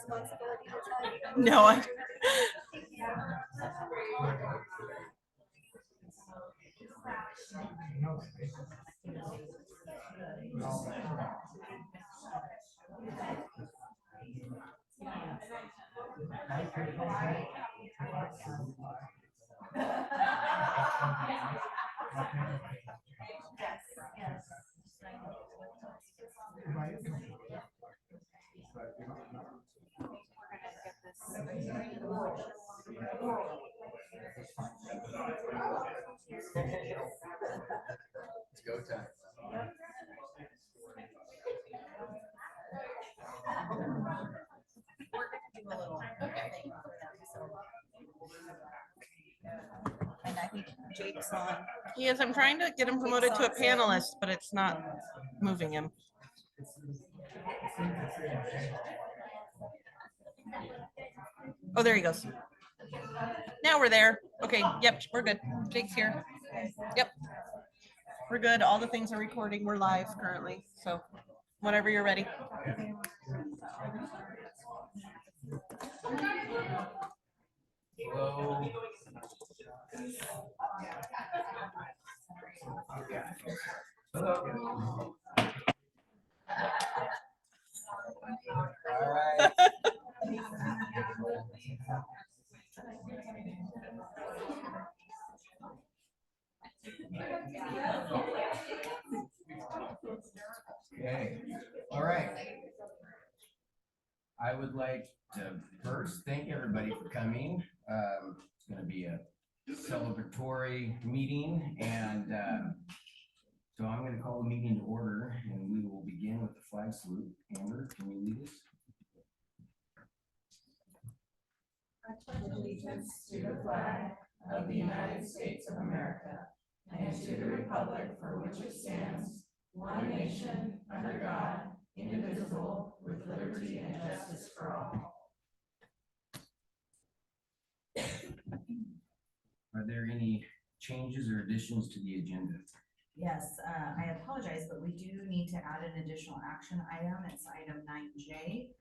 responsibility to tell you? No, I. It's go time. And I think Jake's on. He is. I'm trying to get him promoted to a panelist, but it's not moving him. Oh, there he goes. Now we're there. Okay. Yep. We're good. Jake's here. Yep. We're good. All the things are recording. We're live currently. So whenever you're ready. Hello. Hello. All right. Okay. All right. I would like to first thank everybody for coming. It's going to be a celebratory meeting, and so I'm going to call the meeting to order, and we will begin with the flag salute. Amber, can you lead us? I pledge allegiance to the flag of the United States of America and to the republic for which it stands, one nation, under God, indivisible, with liberty and justice for all. Are there any changes or additions to the agenda? Yes, I apologize, but we do need to add an additional action item. It's item 9J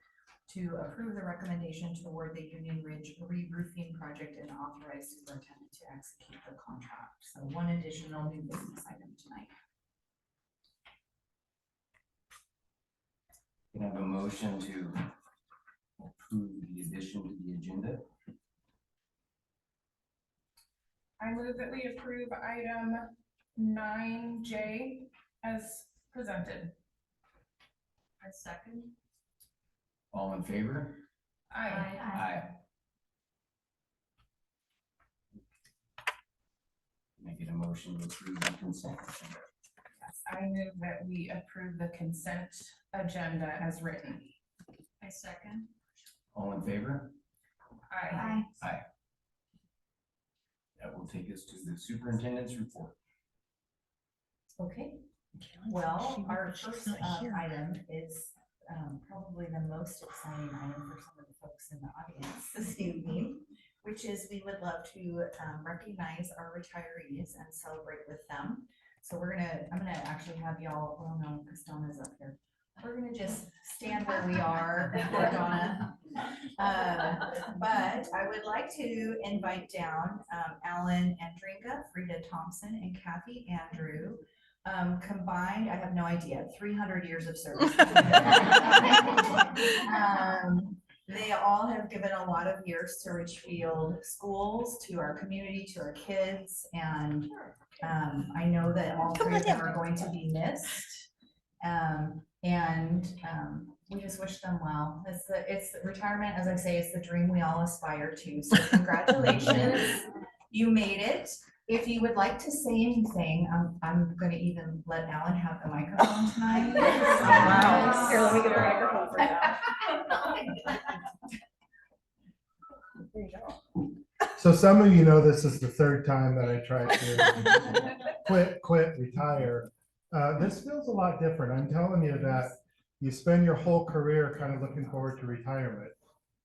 to approve the recommendation to award the Union Ridge re-roofing project and authorize superintendent to execute the contract. So one additional new business item tonight. Can I have a motion to approve the addition to the agenda? I move that we approve item 9J as presented. I second. All in favor? Aye. Aye. Can I get a motion to approve the consent agenda? I move that we approve the consent agenda as written. I second. All in favor? Aye. Aye. That will take us to the superintendent's report. Okay, well, our first item is probably the most exciting item for some of the folks in the audience this evening, which is we would love to recognize our retirees and celebrate with them. So I'm gonna actually have y'all, well, no, because Donna's up here. We're gonna just stand where we are before Donna. But I would like to invite down Alan Andringa, Frida Thompson, and Kathy Andrew. Combined, I have no idea, 300 years of service. They all have given a lot of years to Ridgefield schools, to our community, to our kids, and I know that all three of them are going to be missed. We just wish them well. It's retirement, as I say, it's the dream we all aspire to. So congratulations, you made it. If you would like to say anything, I'm going to even let Alan have the microphone tonight. Wow. Here, let me get a microphone for you. There you go. So some of you know this is the third time that I tried to quit, retire. This feels a lot different. I'm telling you that you spend your whole career kind of looking forward to retirement.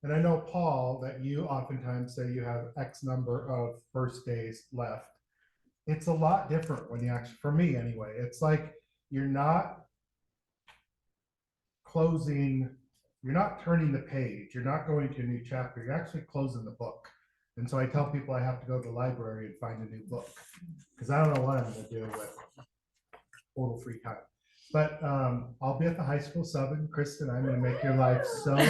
And I know, Paul, that you oftentimes say you have X number of birthdays left. It's a lot different when you actually, for me anyway, it's like you're not closing you're not turning the page, you're not going to a new chapter, you're actually closing the book. And so I tell people I have to go to the library and find a new book, because I don't know what I'm gonna do with total free time. But I'll be at the high school subbing. Kristen, I'm gonna make your life so much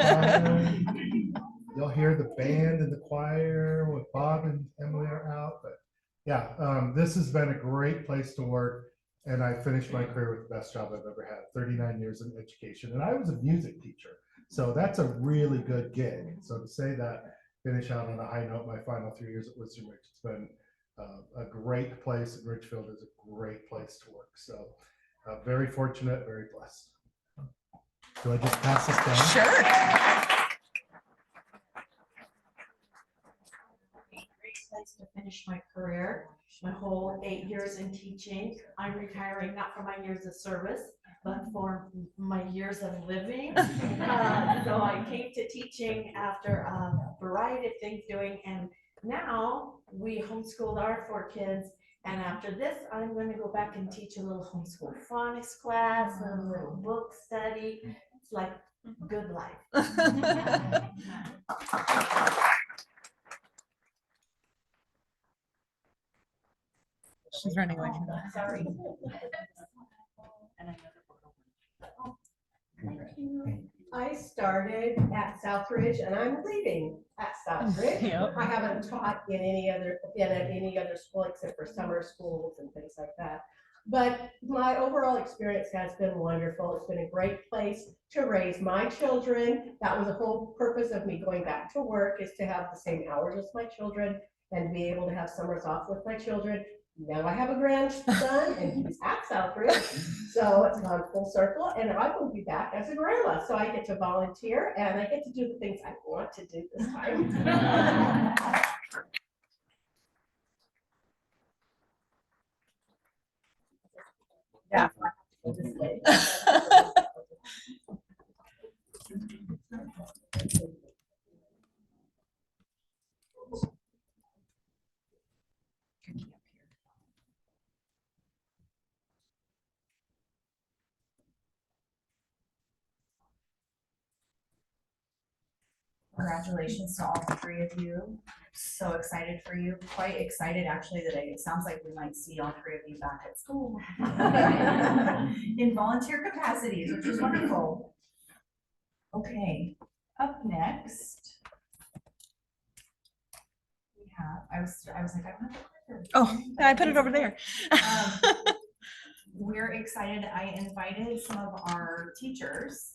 fun. You'll hear the band and the choir with Bob and Emily are out, but yeah, this has been a great place to work. And I finished my career with the best job I've ever had, 39 years in education. And I was a music teacher. So that's a really good gig. So to say that, finish out on a high note, my final 3 years at Wisdom Ridge, it's been a great place, and Ridgefield is a great place to work. So very fortunate, very blessed. Do I just pass this down? Sure. Great place to finish my career, my whole 8 years in teaching. I'm retiring not for my years of service, but for my years of living. So I came to teaching after a variety of things doing, and now we homeschooled our 4 kids. And after this, I'm going to go back and teach a little homeschool phonics class, a little book study. It's like good life. She's running away from that. Sorry. I started at Southridge and I'm leaving at Southridge. Yep. I haven't taught in at any other school except for summer schools and things like that. But my overall experience has been wonderful. It's been a great place to raise my children. That was the whole purpose of me going back to work, is to have the same hours as my children and be able to have summers off with my children. Now I have a grandson and he's at Southridge, so it's gone full circle, and I will be back as a grandma. So I get to volunteer and I get to do the things I want to do this time. Yeah. Congratulations to all 3 of you. So excited for you. Quite excited actually that it sounds like we might see all 3 of you back at school in volunteer capacities, which is wonderful. Okay, up next we have, I was like, I don't have the clicker. Oh, I put it over there. We're excited. I invited some of our teachers,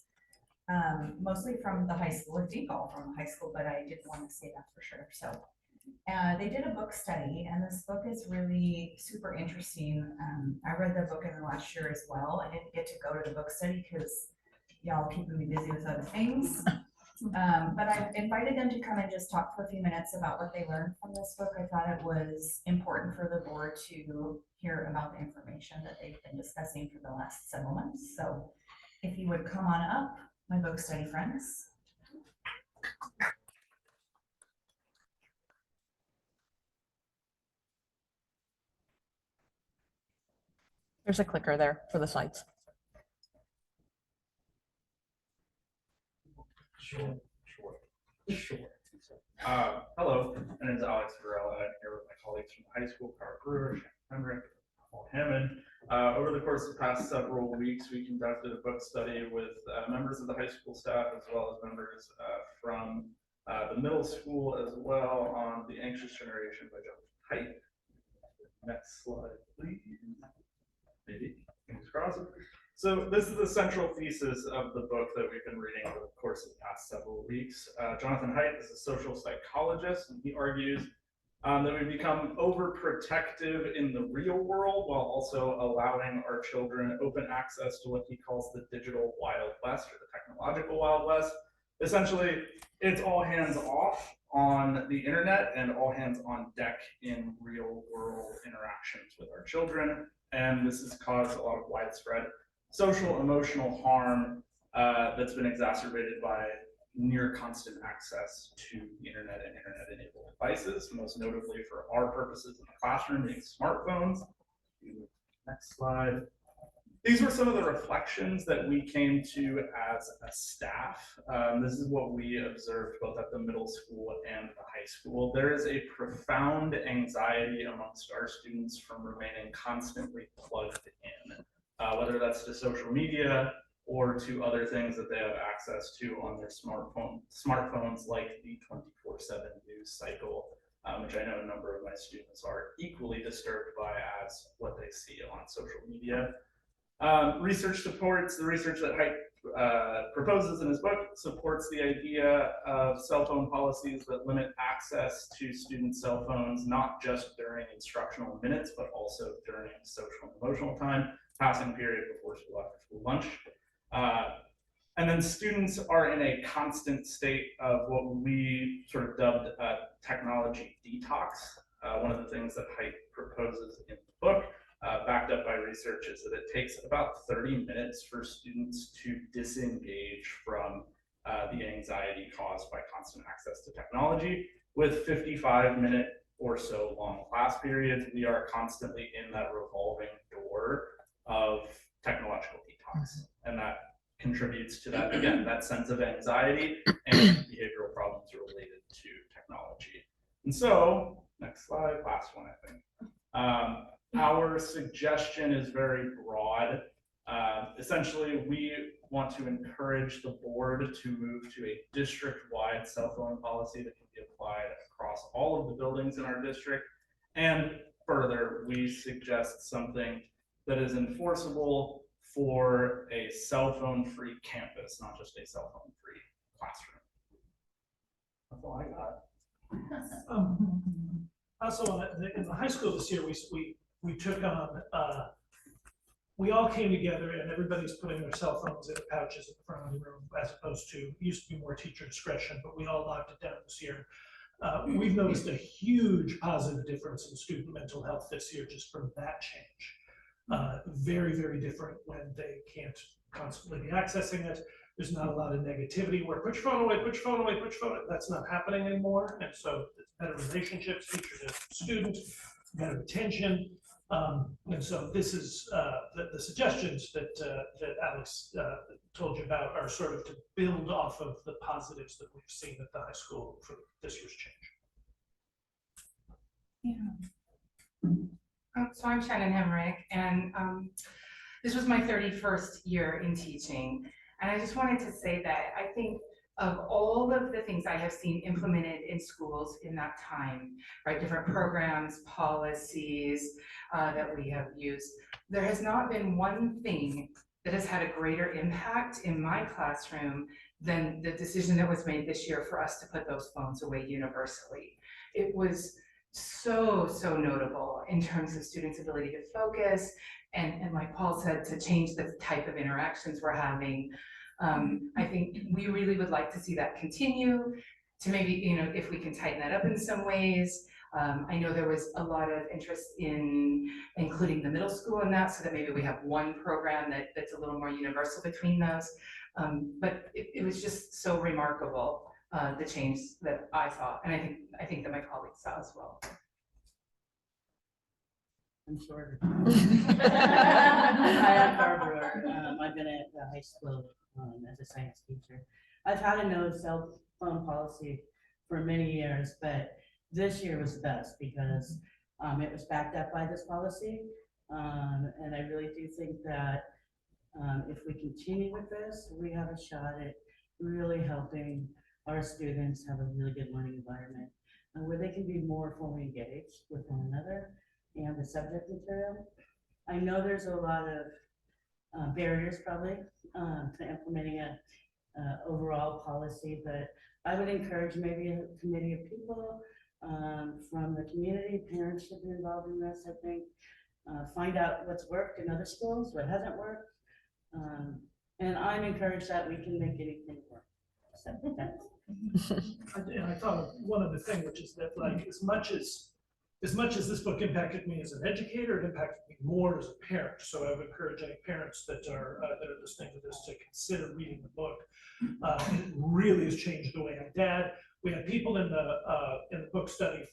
mostly from the high school, I think all from the high school, but I didn't want to say that for sure. So they did a book study, and this book is really super interesting. I read the book in the last year as well. I didn't get to go to the book study because y'all keeping me busy with other things. But I invited them to come and just talk for a few minutes about what they learned from this book. I thought it was important for the board to hear about the information that they've been discussing for the last several months. So if you would come on up, my book study friends. There's a clicker there for the slides. Sure. Hello, my name is Alex Varela. I'm here with my colleagues from the high school, Carl Brewer, Henrik, Paul Hammond. Over the course of the past several weeks, we conducted a book study with members of the high school staff, as well as members from the middle school as well, on The Anxious Generation by Jonathan Haidt. Next slide, please. Maybe, fingers crossed. So this is the central thesis of the book that we've been reading over the course of the past several weeks. Jonathan Haidt is a social psychologist, and he argues that we become overprotective in the real world while also allowing our children open access to what he calls the digital Wild West, or the technological Wild West. Essentially, it's all hands off on the internet and all hands on deck in real world interactions with our children. And this has caused a lot of widespread social emotional harm that's been exacerbated by near constant access to the internet and internet-enabled devices, most notably for our purposes in the classroom being smartphones. Next slide. These were some of the reflections that we came to as a staff. This is what we observed both at the middle school and the high school. There is a profound anxiety amongst our students from remaining constantly plugged in, whether that's to social media or to other things that they have access to on their smartphones like the 24/7 news cycle, which I know a number of my students are equally disturbed by as what they see on social media. Research supports the research that Haidt proposes in his book, supports the idea of cell phone policies that limit access to student cell phones, not just during instructional minutes, but also during social and emotional time, passing period before school, after school lunch. And then students are in a constant state of what we sort of dubbed technology detox. One of the things that Haidt proposes in the book, backed up by research, is that it takes about 30 minutes for students to disengage from the anxiety caused by constant access to technology. With 55-minute or so long class periods, we are constantly in that revolving door of technological detox. And that contributes to that, again, that sense of anxiety and behavioral problems related to technology. And so, next slide, last one, I think. Our suggestion is very broad. Essentially, we want to encourage the board to move to a district-wide cell phone policy that can be applied across all of the buildings in our district. And further, we suggest something that is enforceable for a cell phone-free campus, not just a cell phone-free classroom. That's all I got. Also, in the high school this year, we took on, we all came together and everybody's putting their cell phones in the pouches at the front of the room, as opposed to, it used to be more teacher discretion, but we all locked it down this year. We've noticed a huge positive difference in student mental health this year just from that change. Very, very different when they can't constantly be accessing it. There's not a lot of negativity where put your phone away, put your phone away, put your phone away. That's not happening anymore. And so better relationships, teacher to student, better attention. And so this is the suggestions that Alex told you about are sort of to build off of the positives that we've seen at the high school for this year's change. Yeah. So I'm Shannon Hemrick, and this was my 31st year in teaching. And I just wanted to say that I think of all of the things I have seen implemented in schools in that time, right, different programs, policies that we have used, there has not been one thing that has had a greater impact in my classroom than the decision that was made this year for us to put those phones away universally. It was so notable in terms of students' ability to focus and like Paul said, to change the type of interactions we're having. I think we really would like to see that continue, to maybe, you know, if we can tighten that up in some ways. I know there was a lot of interest in including the middle school in that, so that maybe we have one program that's a little more universal between those. But it was just so remarkable, the change that I saw, and I think that my colleagues saw as well. I'm shorter. Hi, I'm Barbara. I've been at the high school as a science teacher. I've had a no cell phone policy for many years, but this year was the best because it was backed up by this policy. And I really do think that if we continue with this, we have a shot at really helping our students have a really good learning environment where they can be more fully engaged with one another and the subject material. I know there's a lot of barriers probably to implementing a overall policy, but I would encourage maybe a committee of people from the community. Parents should be involved in this, I think. Find out what's worked in other schools, what hasn't worked. And I'm encouraged that we can make anything work. So, And I thought of one other thing, which is that, like, as much as this book impacted me as an educator, it impacted me more as a parent. So I would encourage any parents that are listening to this to consider reading the book. It really has changed the way I dad. We had people in the book study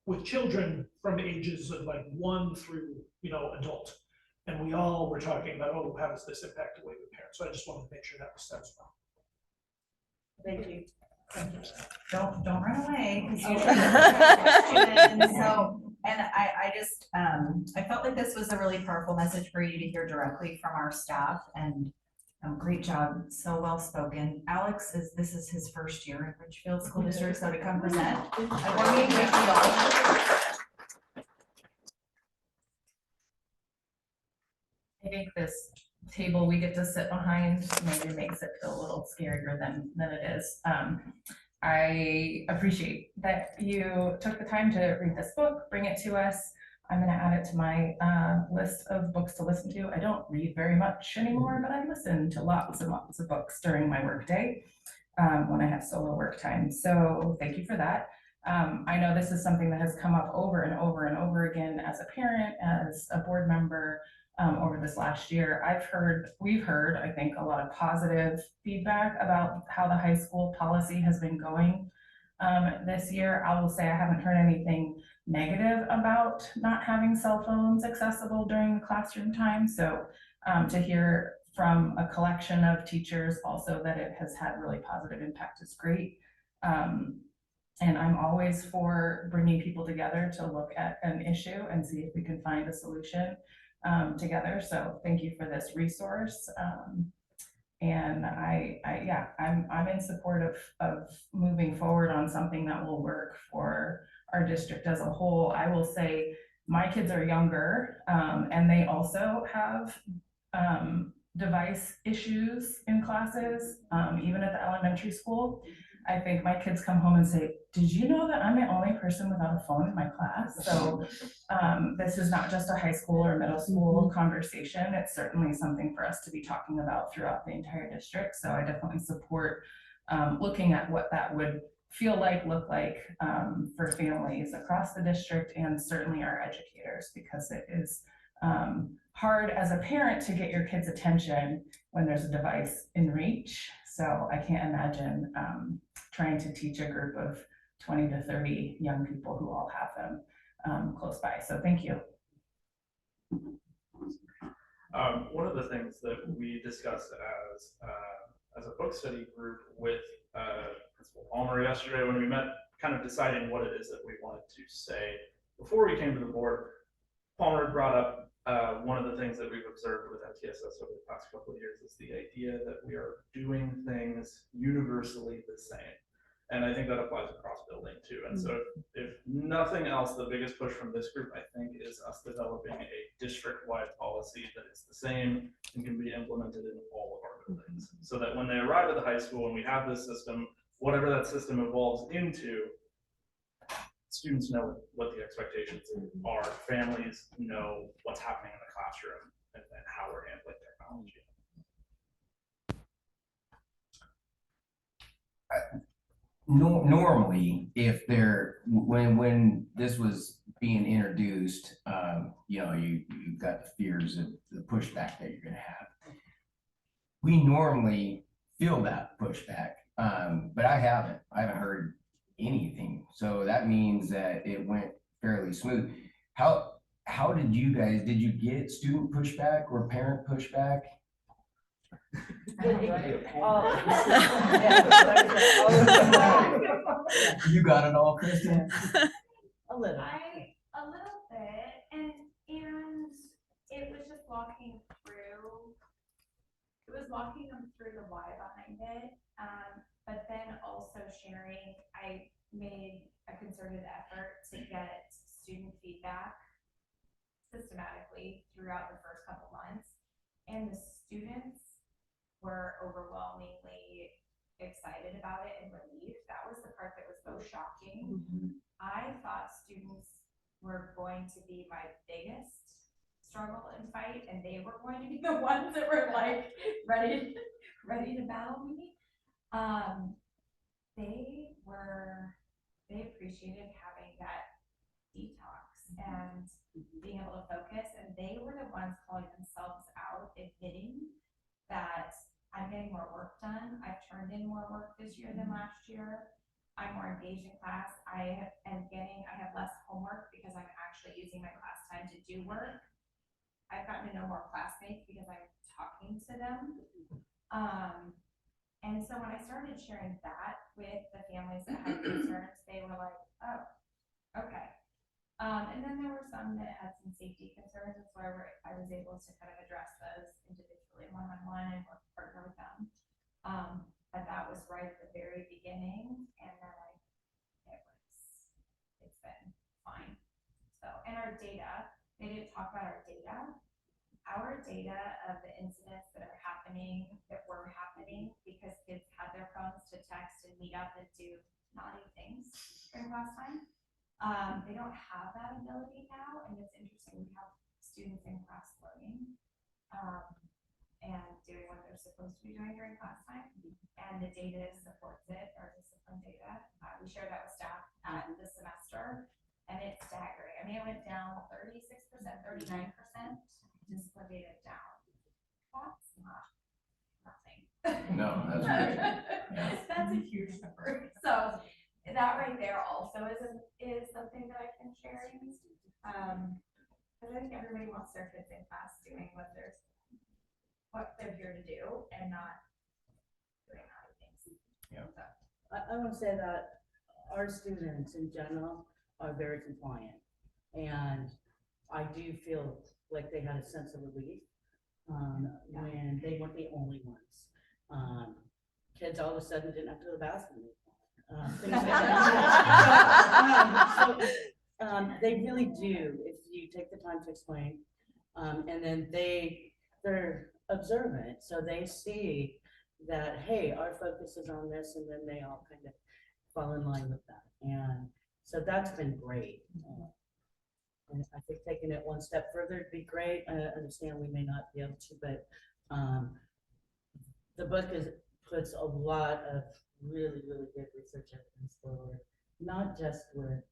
with children from ages of like 1 through, you know, adult. And we all were talking about, oh, how does this impact the way we parent? So I just wanted to make sure that was said as well. Thank you. Don't run away. 'Cause you and so, and I just, I felt like this was a really powerful message for you to hear directly from our staff, and great job, so well spoken. Alex this is his first year in Ridgefield School District, so to come present. I think this table we get to sit behind maybe makes it feel a little scarier than it is. I appreciate that you took the time to read this book, bring it to us. I'm gonna add it to my list of books to listen to. I don't read very much anymore, but I listen to lots and lots of books during my workday when I have solo work time. So thank you for that. I know this is something that has come up over and over and over again as a parent, as a board member, over this last year. We've heard, I think, a lot of positive feedback about how the high school policy has been going this year. I will say I haven't heard anything negative about not having cell phones accessible during the classroom time. So to hear from a collection of teachers also that it has had really positive impact is great. And I'm always for bringing people together to look at an issue and see if we can find a solution together. So thank you for this resource. And I'm in support of moving forward on something that will work for our district as a whole. I will say my kids are younger and they also have device issues in classes, even at the elementary school. I think my kids come home and say, did you know that I'm the only person without a phone in my class? So this is not just a high school or middle school conversation. It's certainly something for us to be talking about throughout the entire district. So I definitely support looking at what that would look like for families across the district and certainly our educators, because it is hard as a parent to get your kids' attention when there's a device in reach. So I can't imagine trying to teach a group of 20 to 30 young people who all have them close by. So thank you. One of the things that we discussed as a book study group with Principal Palmer yesterday when we met, kind of deciding what it is that we wanted to say before we came to the board, Palmer brought up one of the things that we've observed with MTSS over the past couple of years is the idea that we are doing things universally the same. And I think that applies across building too. And so if nothing else, the biggest push from this group, I think, is us developing a district-wide policy that is the same and can be implemented in all of our buildings. So that when they arrive at the high school and we have this system, whatever that system evolves into, students know what the expectations are, families know what's happening in the classroom and how we're handling technology. Normally, if when this was being introduced, you've got the fears of the pushback that you're going to have. We normally feel that pushback, but I haven't heard anything. So that means that it went fairly smooth. How did you get student pushback or parent pushback? You got it all, Kristen? A little. A little bit, and it was just walking them through the why behind it, but then also sharing. I made a concerted effort to get student feedback systematically throughout the first couple months, and the students were overwhelmingly excited about it and relieved. That was the part that was most shocking. I thought students were going to be my biggest struggle and fight, and they were going to be the ones that were like ready to battle me. They appreciated having that detox and being able to focus, and they were the ones calling themselves out, admitting that I'm getting more work done. I've turned in more work this year than last year. I'm more engaged in class. I have less homework because I'm actually using my class time to do work. I've gotten to know more classmates because I'm talking to them. And so when I started sharing that with the families that had concerns, they were like, oh, okay. And then there were some that had some safety concerns, and so I was able to kind of address those individually, one-on-one, and partner with them. But that was right at the very beginning, and then it's been fine. So, and our data, they didn't talk about our data. Our data of the incidents that were happening because kids had their phones to text and meet up and do naughty things during class time. They don't have that ability now, and it's interesting. We have students in class learning and doing what they're supposed to be doing during class time, and the data supports it, our discipline data. We share that with staff at the semester, and it's staggering. I mean, it went down 36%, 39%, discipline data down. That's not nothing. No, that's great. That's a huge number. So that right there also is something that I can share. Because I think everybody wants their kids in class doing what they're here to do and not doing other things. Yeah. So. I want to say that our students in general are very compliant, and I do feel like they had a sense of relief when they weren't the only ones. Kids all of a sudden didn't have to go to the bathroom. Things like that. They really do, if you take the time to explain. And then they're observant, so they see that, hey, our focus is on this, and then they all kind of fall in line with that. And so that's been great. And I think taking it one step further would be great. I understand we may not be able to, but the book puts a lot of really, really good research evidence forward, not just with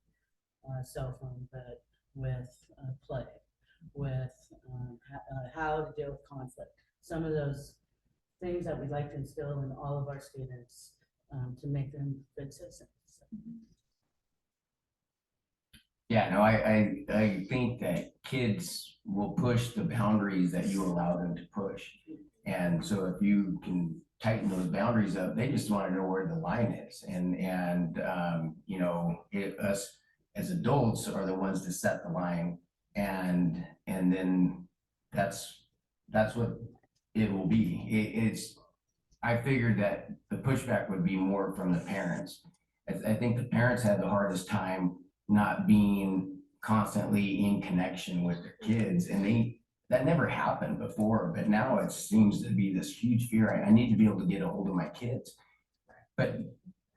cell phone, but with play, with how to deal with conflict. Some of those things that we'd like to instill in all of our students to make them good citizens. Yeah, no, I think that kids will push the boundaries that you allow them to push. And so if you can tighten those boundaries up, they just want to know where the line is. And you know, us as adults are the ones to set the line, and then that's what it will be. I figured that the pushback would be more from the parents. I think the parents had the hardest time not being constantly in connection with their kids, and that never happened before, but now it seems to be this huge fear. I need to be able to get a hold of my kids. But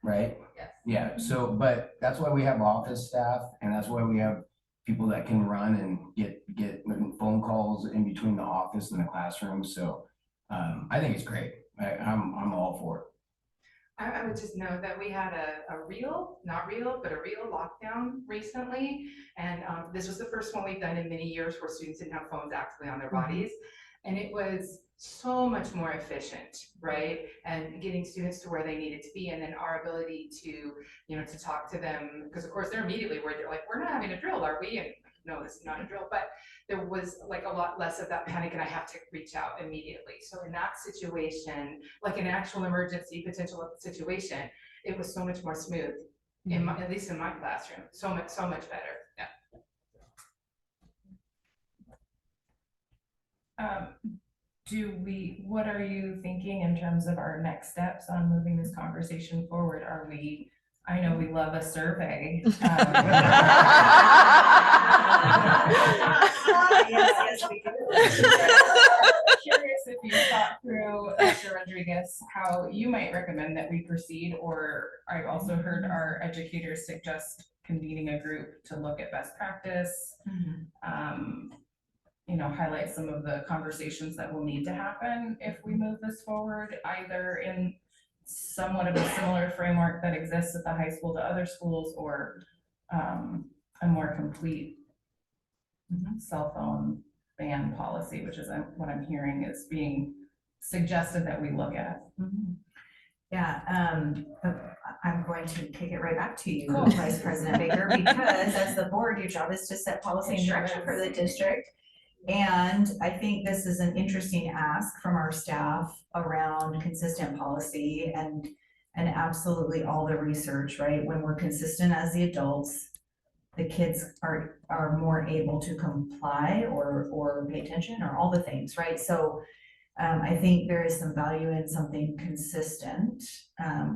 right? Yes. Yeah. So, but that's why we have office staff, and that's why we have people that can run and get phone calls in between the office and the classroom. So I think it's great. I'm all for it. I would just note that we had a real lockdown recently. And this was the first one we've done in many years where students didn't have phones actively on their bodies. And it was so much more efficient, right? And getting students to where they needed to be. And then our ability to, to talk to them, because of course they're immediately worried. They're like, we're not having a drill, are we? And no, this is not a drill, but there was like a lot less of that panic, and I have to reach out immediately. So in that situation, like an actual emergency potential situation, it was so much more smooth, at least in my classroom, so much better. Yeah. What are you thinking in terms of our next steps on moving this conversation forward? I know we love a survey. Yes, we do. Curious if you thought through, Dr. Rodriguez, how you might recommend that we proceed, or I've also heard our educators suggest convening a group to look at best practice, highlight some of the conversations that will need to happen if we move this forward, either in somewhat of a similar framework that exists at the high school to other schools, or a more complete cell phone ban policy, which is what I'm hearing is being suggested that we look at. Yeah, I'm going to kick it right back to you, Vice President Baker, because as the board, your job is to set policy and direction for the district. And I think this is an interesting ask from our staff around consistent policy and absolutely all the research, right? When we're consistent as the adults, the kids are more able to comply or pay attention or all the things, right? So I think there is some value in something consistent.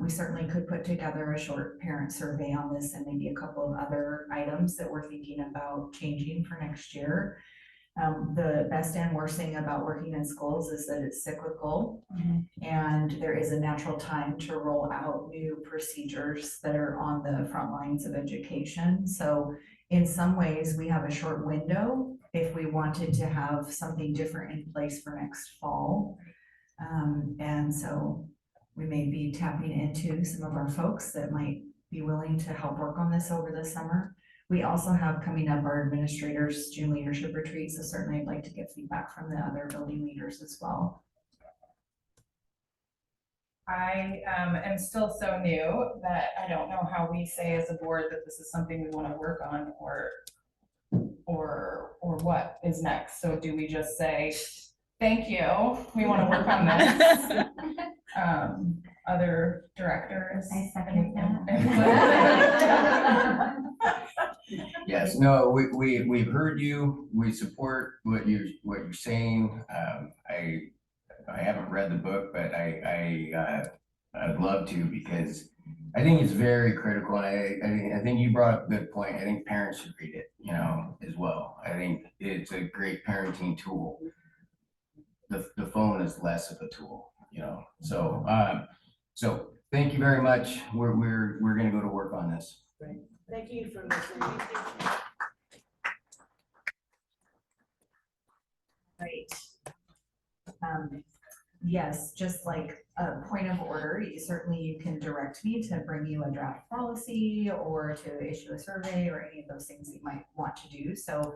We certainly could put together a short parent survey on this and maybe a couple of other items that we're thinking about changing for next year. The best and worst thing about working in schools is that it's cyclical, and there is a natural time to roll out new procedures that are on the front lines of education. So in some ways, we have a short window if we wanted to have something different in place for next fall. And so we may be tapping into some of our folks that might be willing to help work on this over the summer. We also have coming up our administrators June leadership retreat, so certainly I'd like to get feedback from the other building leaders as well. I am still so new that I don't know how we say as a board that this is something we want to work on or what is next. So do we just say, thank you, we want to work on this? Other directors? I second that. Yes, no, we've heard you, we support what you're saying. I haven't read the book, but I'd love to, because I think it's very critical, and I think you brought up a good point. I think parents should read it, as well. I think it's a great parenting tool. The phone is less of a tool, So so thank you very much. We're gonna go to work on this. Right. Thank you for listening. Right. Yes, just like a point of order, certainly you can direct me to bring you a draft policy or to issue a survey or any of those things that you might want to do. So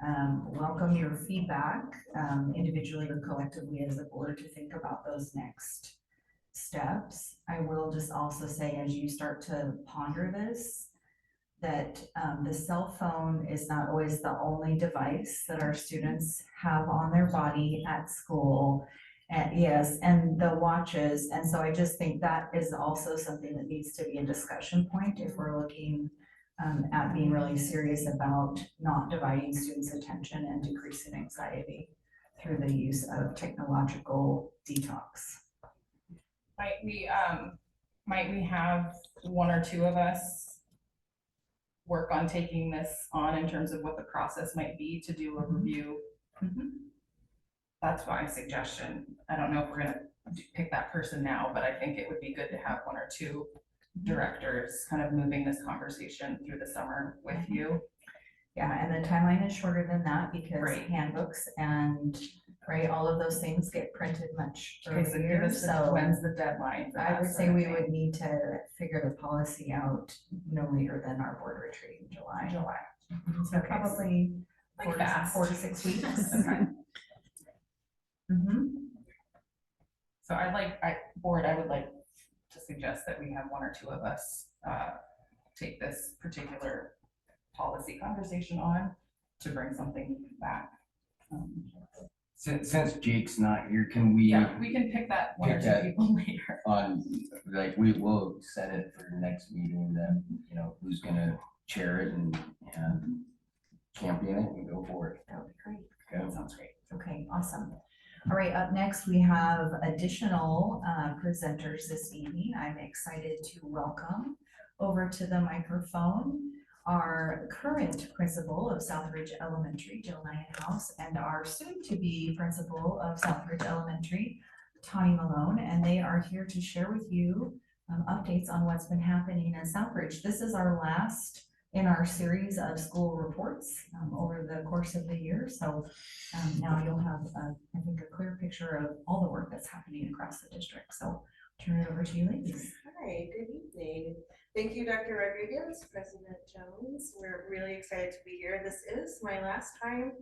welcome your feedback individually or collectively as a board to think about those next steps. I will just also say, as you start to ponder this, that the cell phone is not always the only device that our students have on their body at school. Yes, and the watches. And so I just think that is also something that needs to be a discussion point if we're looking at being really serious about not dividing students' attention and decreasing anxiety through the use of technological detox. Might we have one or two of us work on taking this on in terms of what the process might be to do a review? That's my suggestion. I don't know if we're gonna pick that person now, but I think it would be good to have one or two directors kind of moving this conversation through the summer with you. Yeah, and the timeline is shorter than that because Right. handbooks and all of those things get printed much Okay, so give earlier. us So when's the deadline for I that would sort say of we thing? would need to figure the policy out no later than our board retreat in July. So Okay. probably Like 4 to 6 weeks. Okay. Mhm. So I would like to suggest that we have one or two of us take this particular policy conversation on to bring something back. Since Jake's not here, can we? Yeah, we can pick that one or Pick two that. people later. On, like, we will set it for the next meeting, then, who's gonna chair it and champion it and go for it. That would be great. Okay. That sounds great. Okay, awesome. All right, up next, we have additional presenters this evening. I'm excited to welcome over to the microphone our current principal of Southridge Elementary, Jill Nienhouse, and our soon-to-be principal of Southridge Elementary, Tawny Malone, and they are here to share with you updates on what's been happening in Southridge. This is our last in our series of school reports over the course of the year. So now you'll have, I think, a clear picture of all the work that's happening across the district. So turn it over to you ladies. Hi, good evening. Thank you, Dr. Rodriguez, President Jones. We're really excited to be here. This is my last time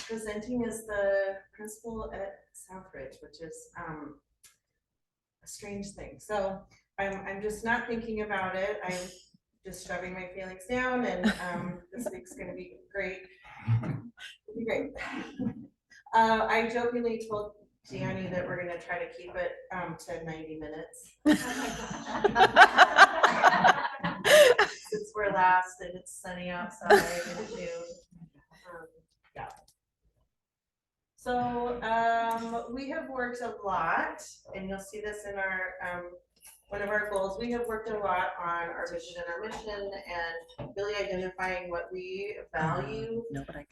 presenting as the principal at Southridge, which is a strange thing. So I'm just not thinking about it. I'm just shoving my feelings down, and this week's going to be great. It'll be great. I jokingly told Danny that we're gonna try to keep it to 90 minutes. Since we're last and it's sunny outside in June. Yeah. So we have worked a lot, and you'll see this in our one of our goals. We have worked a lot on our vision and our mission, and really identifying what we value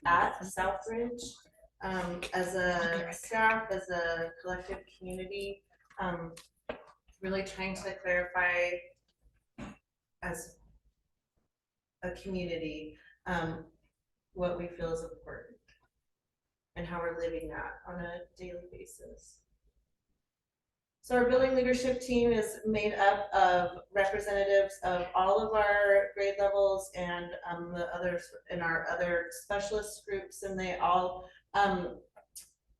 at Southridge as a staff, as a collective community. Really trying to clarify as a community what we feel is important and how we're living that on a daily basis. So our building leadership team is made up of representatives of all of our grade levels and the others in our other specialist groups, and they all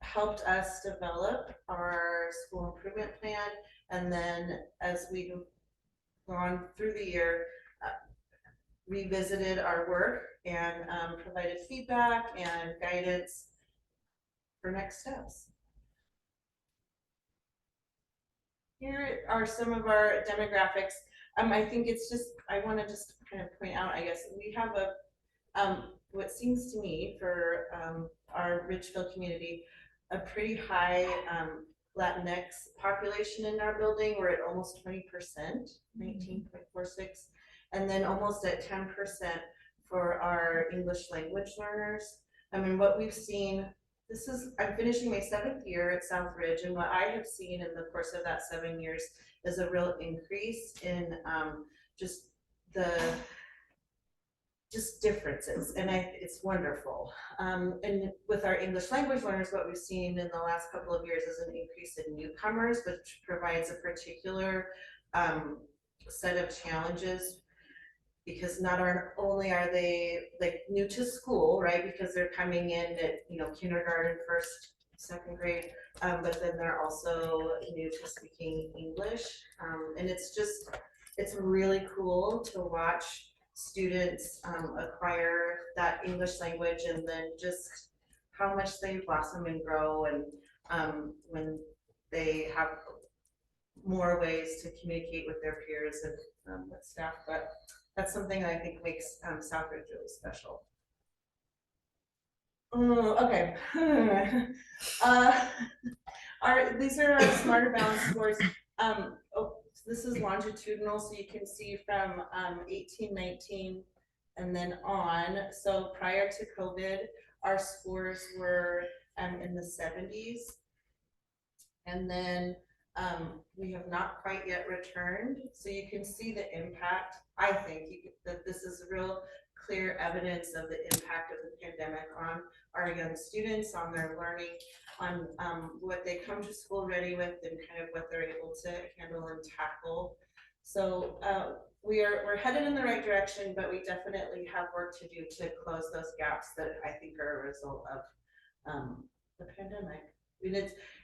helped us develop our school improvement plan. And then as we've gone through the year, revisited our work and provided feedback and guidance for next steps. Here are some of our demographics. I think it's just, I want to just kind of point out, I guess, we have a, what seems to me for our Ridgefield community, a pretty high Latinx population in our building. We're at almost 20%, 19.46, and then almost at 10% for our English language learners. I mean, what we've seen, this is, I'm finishing my 7th year at Southridge, and what I have seen in the course of that 7 years is a real increase in just differences, and it's wonderful. And with our English language learners, what we've seen in the last couple of years is an increase in newcomers, which provides a particular set of challenges, because not only are they like new to school, right? Because they're coming in at, you know, kindergarten, 1st, 2nd grade, but then they're also new to speaking English. And it's really cool to watch students acquire that English language, and then just how much they blossom and grow, and when they have more ways to communicate with their peers and with staff. But that's something that I think makes Southridge really special. Okay. These are our Smarter Balance scores. This is longitudinal, so you can see from 18-19 and then on. So prior to COVID, our scores were in the 70s. And then we have not quite yet returned. So you can see the impact. I think that this is real clear evidence of the impact of the pandemic on our young students, on their learning, on what they come to school ready with, and kind of what they're able to handle and tackle. So we're headed in the right direction, but we definitely have work to do to close those gaps that I think are a result of the pandemic.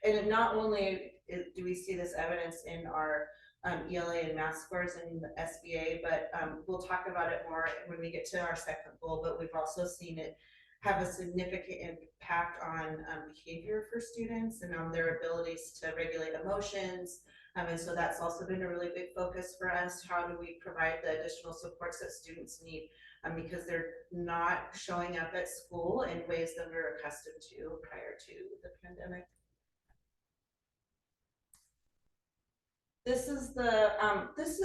And not only do we see this evidence in our ELA and math scores and the SBA, but we'll talk about it more when we get to our second goal, but we've also seen it have a significant impact on behavior for students and on their abilities to regulate emotions. And so that's also been a really big focus for us. How do we provide the additional supports that students need because they're not showing up at school in ways that we're accustomed to prior to the pandemic. This is the this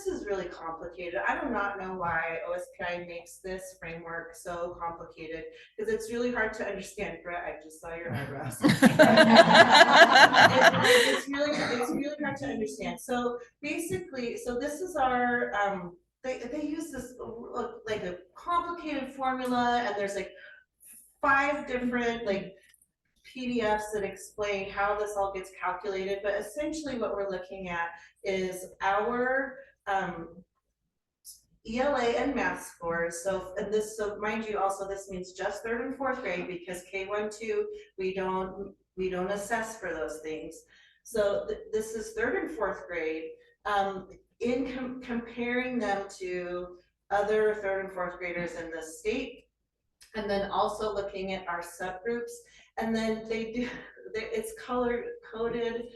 is really complicated. I do not know why OSPI makes this framework so complicated, because it's really hard to understand. Brett, I just saw your eyebrows. It's really hard to understand. So basically, this is our they use this like a complicated formula, and there's like 5 different like PDFs that explain how this all gets calculated, but essentially what we're looking at is our ELA and math scores. So mind you, also this means just 3rd and 4th grade, because K1-2 we don't assess for those things. So this is 3rd and 4th grade. In comparing them to other 3rd and 4th graders in the state, and then also looking at our subgroups. And then it's color coded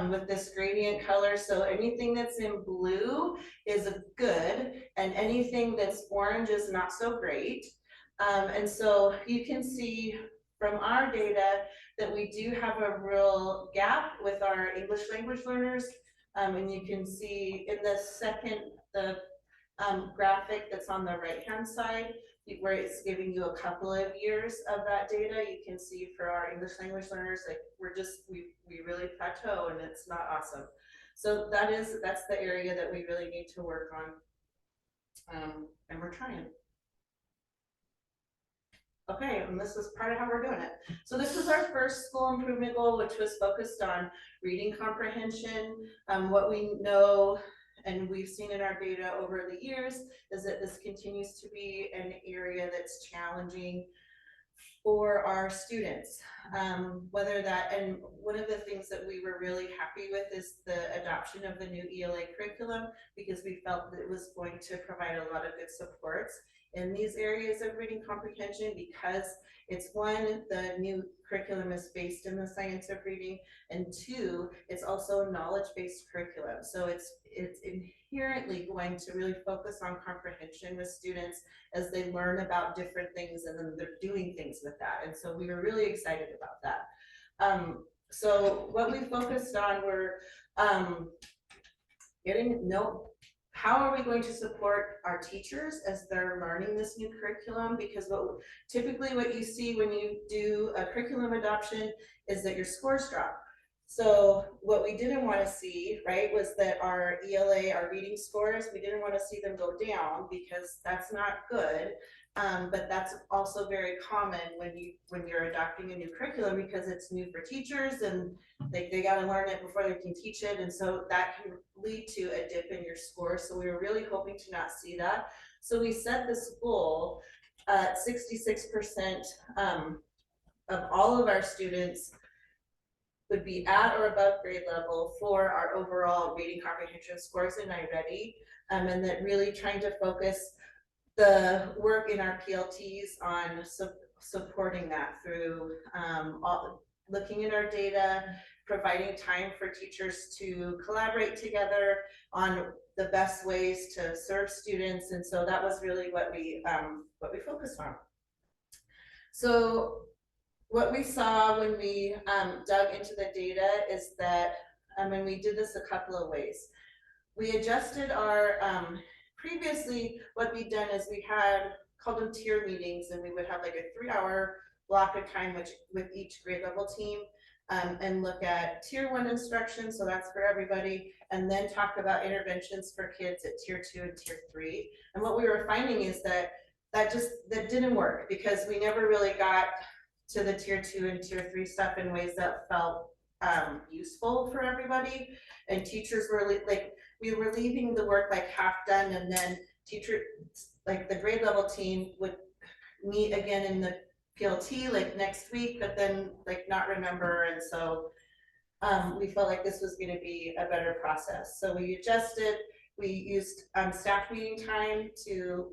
with this gradient color. So anything that's in blue is good, and anything that's orange is not so great. And so you can see from our data that we do have a real gap with our English language learners. And you can see in the graphic that's on the right-hand side, where it's giving you a couple of years of that data, you can see for our English language learners, like we really plateau and it's not awesome. So that's the area that we really need to work on. And we're trying. Okay, and this is part of how we're doing it. So this is our first school improvement goal, which was focused on reading comprehension. What we know and we've seen in our data over the years is that this continues to be an area that's challenging for our students. And one of the things that we were really happy with is the adoption of the new ELA curriculum, because we felt that it was going to provide a lot of good supports in these areas of reading comprehension, because it's one, the new curriculum is based in the science of reading, and two, it's also a knowledge-based curriculum. So it's inherently going to really focus on comprehension with students as they learn about different things, and then they're doing things with that. And so we were really excited about that. So what we focused on were how are we going to support our teachers as they're learning this new curriculum? Because typically what you see when you do a curriculum adoption is that your scores drop. So what we didn't want to see, right, was that our ELA, our reading scores, we didn't want to see them go down, because that's not good. But that's also very common when you're adopting a new curriculum, because it's new for teachers and they got to learn it before they can teach it. And so that can lead to a dip in your score. So we were really hoping to not see that. So we set this goal at 66% of all of our students would be at or above grade level for our overall reading comprehension scores in iReady, and that really trying to focus the work in our PLTs on supporting that through looking at our data, providing time for teachers to collaborate together on the best ways to serve students. And so that was really what we focused on. So what we saw when we dug into the data is that, and we did this a couple of ways. We adjusted our, previously what we'd done is we had called them tier meetings, and we would have like a 3-hour block of time with each grade level team, and look at tier 1 instruction, so that's for everybody, and then talk about interventions for kids at tier 2 and tier 3. And what we were finding is that didn't work, because we never really got to the tier 2 and tier 3 stuff in ways that felt useful for everybody. And teachers were like, we were leaving the work like half done, and then like the grade level team would meet again in the PLT like next week, but then like not remember. And so we felt like this was going to be a better process. So we adjusted, we used staff meeting time to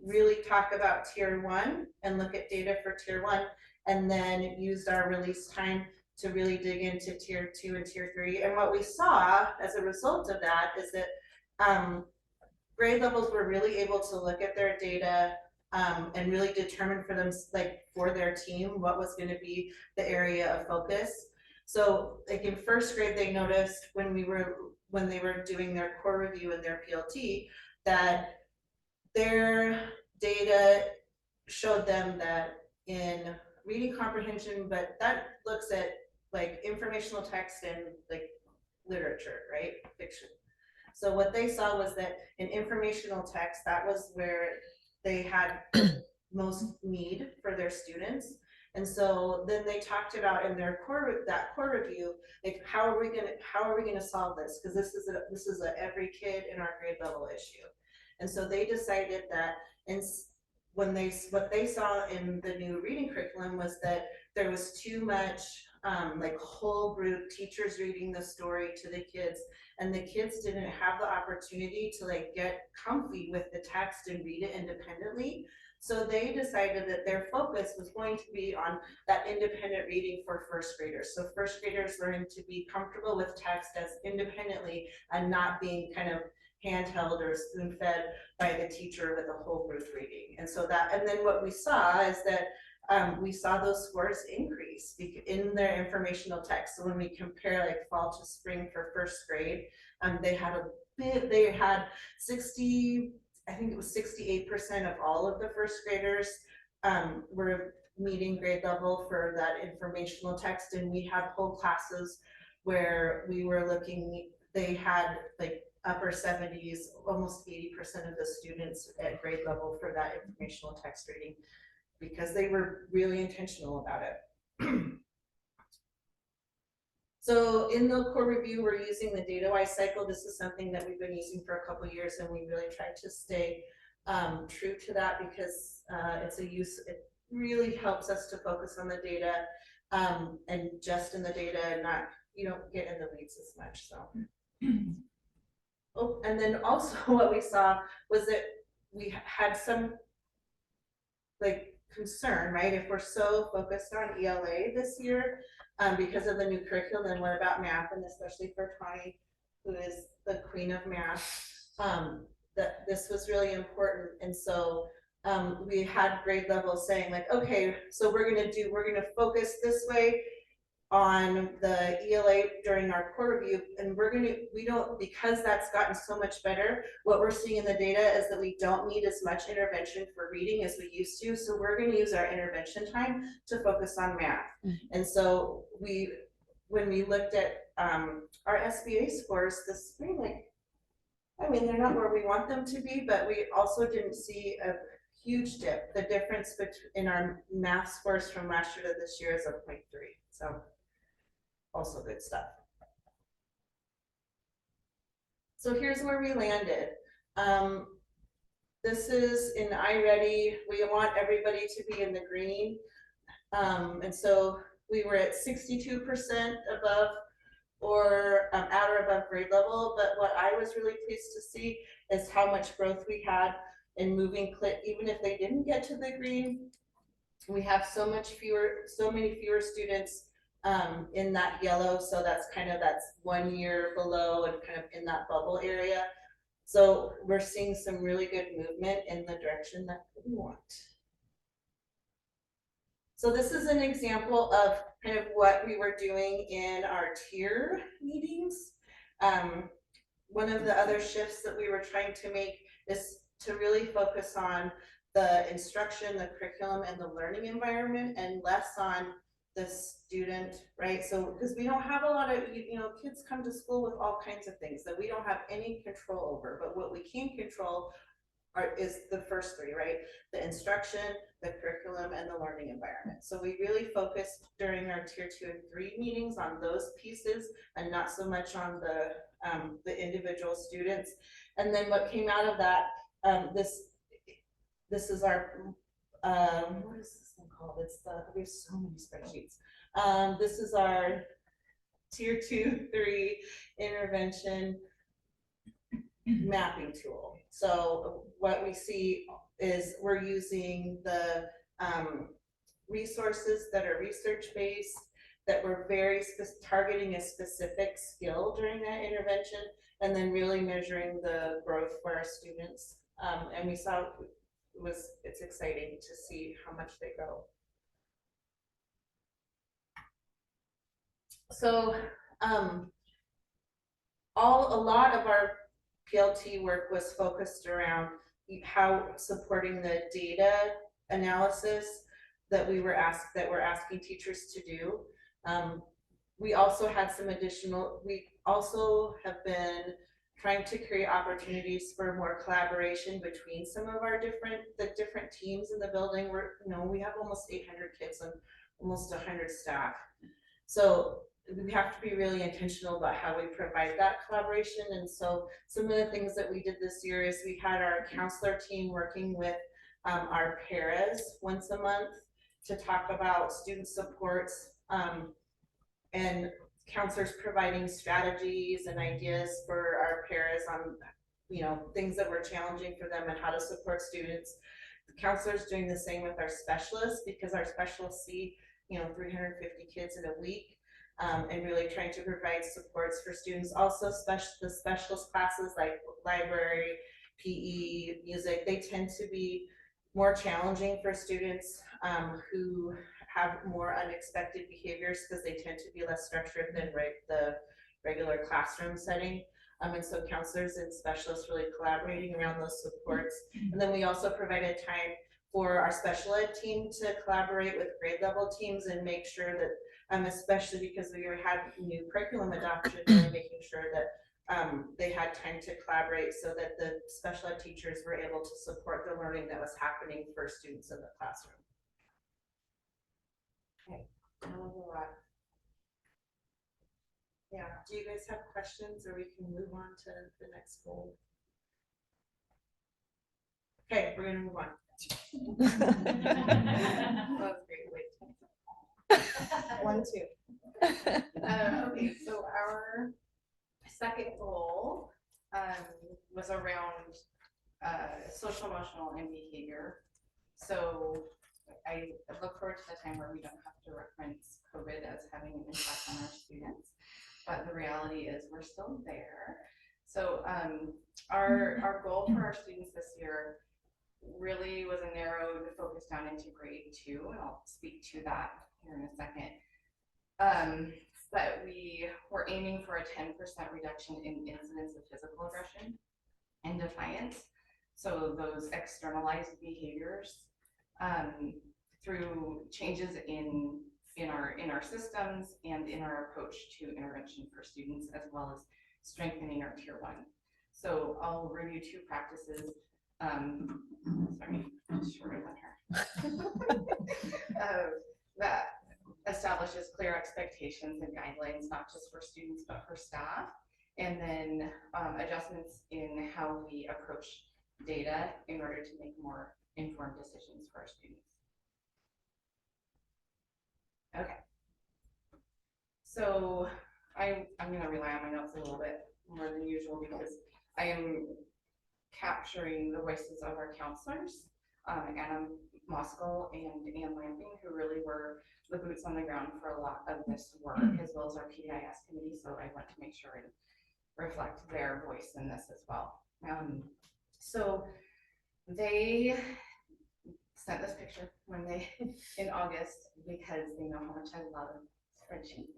really talk about tier 1 and look at data for tier 1, and then used our release time to really dig into tier 2 and tier 3. And what we saw as a result of that is that grade levels were really able to look at their data and really determine for them, like for their team, what was going to be the area of focus. So like in first grade, they noticed when they were doing their core review and their PLT, that their data showed them that in reading comprehension, but that looks at like informational text and like literature, right? Fiction. So what they saw was that in informational text, that was where they had most need for their students. And so then they talked about in their core review, like how are we gonna solve this? Because this is a every kid in our grade level issue. And so they decided that what they saw in the new reading curriculum was that there was too much like whole group teachers reading the story to the kids, and the kids didn't have the opportunity to like get comfy with the text and read it independently. So they decided that their focus was going to be on that independent reading for first graders. So first graders learning to be comfortable with text as independently and not being kind of handheld or spoon fed by the teacher with a whole group reading. And so that, and then what we saw is that we saw those scores increase in their informational text. So when we compare like fall to spring for first grade, they had 60, I think it was 68% of all of the first graders were meeting grade level for that informational text. And we had whole classes where we were looking, they had like upper 70s, almost 80% of the students at grade level for that informational text reading, because they were really intentional about it. So in the core review, we're using the data-wise cycle. This is something that we've been using for a couple of years, and we really try to stay true to that, because it really helps us to focus on the data and just in the data, and not, you don't get in the weeds as much, so. Oh, and then also what we saw was that we had some like concern, right? If we're so focused on ELA this year because of the new curriculum, then what about math? And especially for Connie, who is the queen of math, that this was really important. And so we had grade levels saying like, okay, so we're gonna focus this way on the ELA during our core review, and because that's gotten so much better, what we're seeing in the data is that we don't need as much intervention for reading as we used to, so we're going to use our intervention time to focus on math. And so when we looked at our SBA scores this spring, like, I mean, they're not where we want them to be, but we also didn't see a huge dip. The difference in our math scores from last year to this year is a 0.3, so also good stuff. So here's where we landed. This is in iReady. We want everybody to be in the green. And so we were at 62% above or at or above grade level. But what I was really pleased to see is how much growth we had in moving CLIT. Even if they didn't get to the green, we have so many fewer students in that yellow, so that's 1 year below and kind of in that bubble area. So we're seeing some really good movement in the direction that we want. So this is an example of kind of what we were doing in our tier meetings. One of the other shifts that we were trying to make is to really focus on the instruction, the curriculum, and the learning environment, and less on the student, right? So, because we don't have a lot of, kids come to school with all kinds of things that we don't have any control over, but what we can control is the first three, right? The instruction, the curriculum, and the learning environment. So we really focused during our tier 2 and 3 meetings on those pieces and not so much on the individual students. And then what came out of that, this is our, what is this one called? We have so many spreadsheets. This is our tier 2, 3 intervention mapping tool. So what we see is we're using the resources that are research-based, that we're very targeting a specific skill during that intervention, and then really measuring the growth for our students. And we saw it's exciting to see how much they grow. So a lot of our PLT work was focused around how supporting the data analysis that we're asking teachers to do. We also had we also have been trying to create opportunities for more collaboration between some of our different teams in the building. We have almost 800 kids and almost 100 staff. So we have to be really intentional about how we provide that collaboration. And so some of the things that we did this year is we had our counselor team working with our paras once a month to talk about student supports and counselors providing strategies and ideas for our paras on, things that were challenging for them and how to support students. The counselors doing the same with our specialists, because our specialists see, 350 kids in a week. And really trying to provide supports for students. Also, the specialist classes like library, PE, music, they tend to be more challenging for students who have more unexpected behaviors, because they tend to be less structured than the regular classroom setting. And so counselors and specialists really collaborating around those supports. And then we also provided time for our special ed team to collaborate with grade level teams and make sure that, especially because we had new curriculum adoption, really making sure that they had time to collaborate so that the special ed teachers were able to support the learning that was happening for students in the classroom. Okay, that was a lot. Yeah, do you guys have questions, or we can move on to the next goal? Okay, we're gonna move on. That was great. Wait. 1, 2. Okay, so our second goal was around social, emotional, and behavior. So I look forward to the time where we don't have to reference COVID as having an impact on our students, but the reality is we're still there. So our goal for our students this year really was a narrowed focus down into grade 2, and I'll speak to that here in a second. But we were aiming for a 10% reduction in incidents of physical aggression and defiance. So those externalized behaviors through changes in our systems and in our approach to intervention for students, as well as strengthening our tier 1. So I'll review 2 practices. Sorry, just shorter than her. That establishes clear expectations and guidelines, not just for students, but for staff. And then adjustments in how we approach data in order to make more informed decisions for our students. Okay. So I'm going to rely on my notes a little bit more than usual, because I am capturing the voices of our counselors, Anna Moskal and Ann Lamping, who really were the boots on the ground for a lot of this work, as well as our PDIS committee. So I want to make sure and reflect their voice in this as well. So they sent this picture in August, because they know how much I love spreadsheets,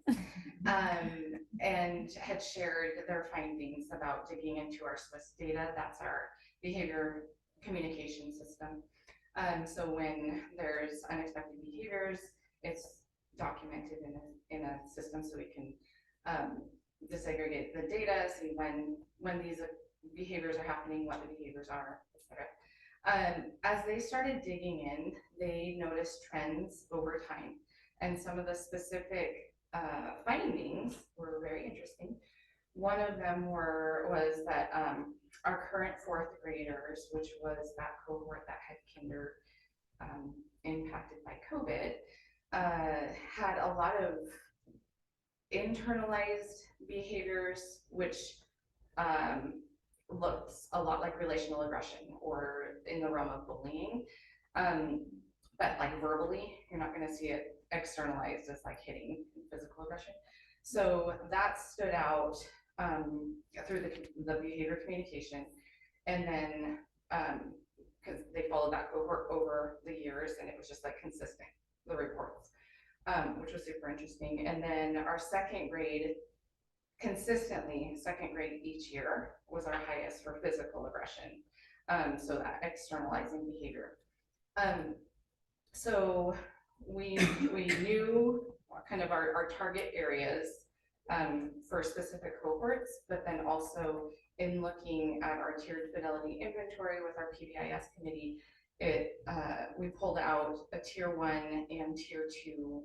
and had shared their findings about digging into our Swiss data. That's our behavior communication system. So when there's unexpected behaviors, it's documented in a system, so we can disaggregate the data, see when these behaviors are happening, what the behaviors are, etc. As they started digging in, they noticed trends over time, and some of the specific findings were very interesting. One of them was that our current 4th graders, which was that cohort that had kinder impacted by COVID, had a lot of internalized behaviors, which looks a lot like relational aggression, or in the realm of bullying, but like verbally, you're not going to see it externalized as like hitting physical aggression. So that stood out through the behavior communication, and then because they followed that cohort over the years, and it was just like consistent, the reports, which was super interesting. And then our 2nd grade, consistently 2nd grade each year was our highest for physical aggression. So that externalizing behavior. So we knew kind of our target areas for specific cohorts, but then also in looking at our tiered fidelity inventory with our PBIS committee, we pulled out a tier 1 and tier 2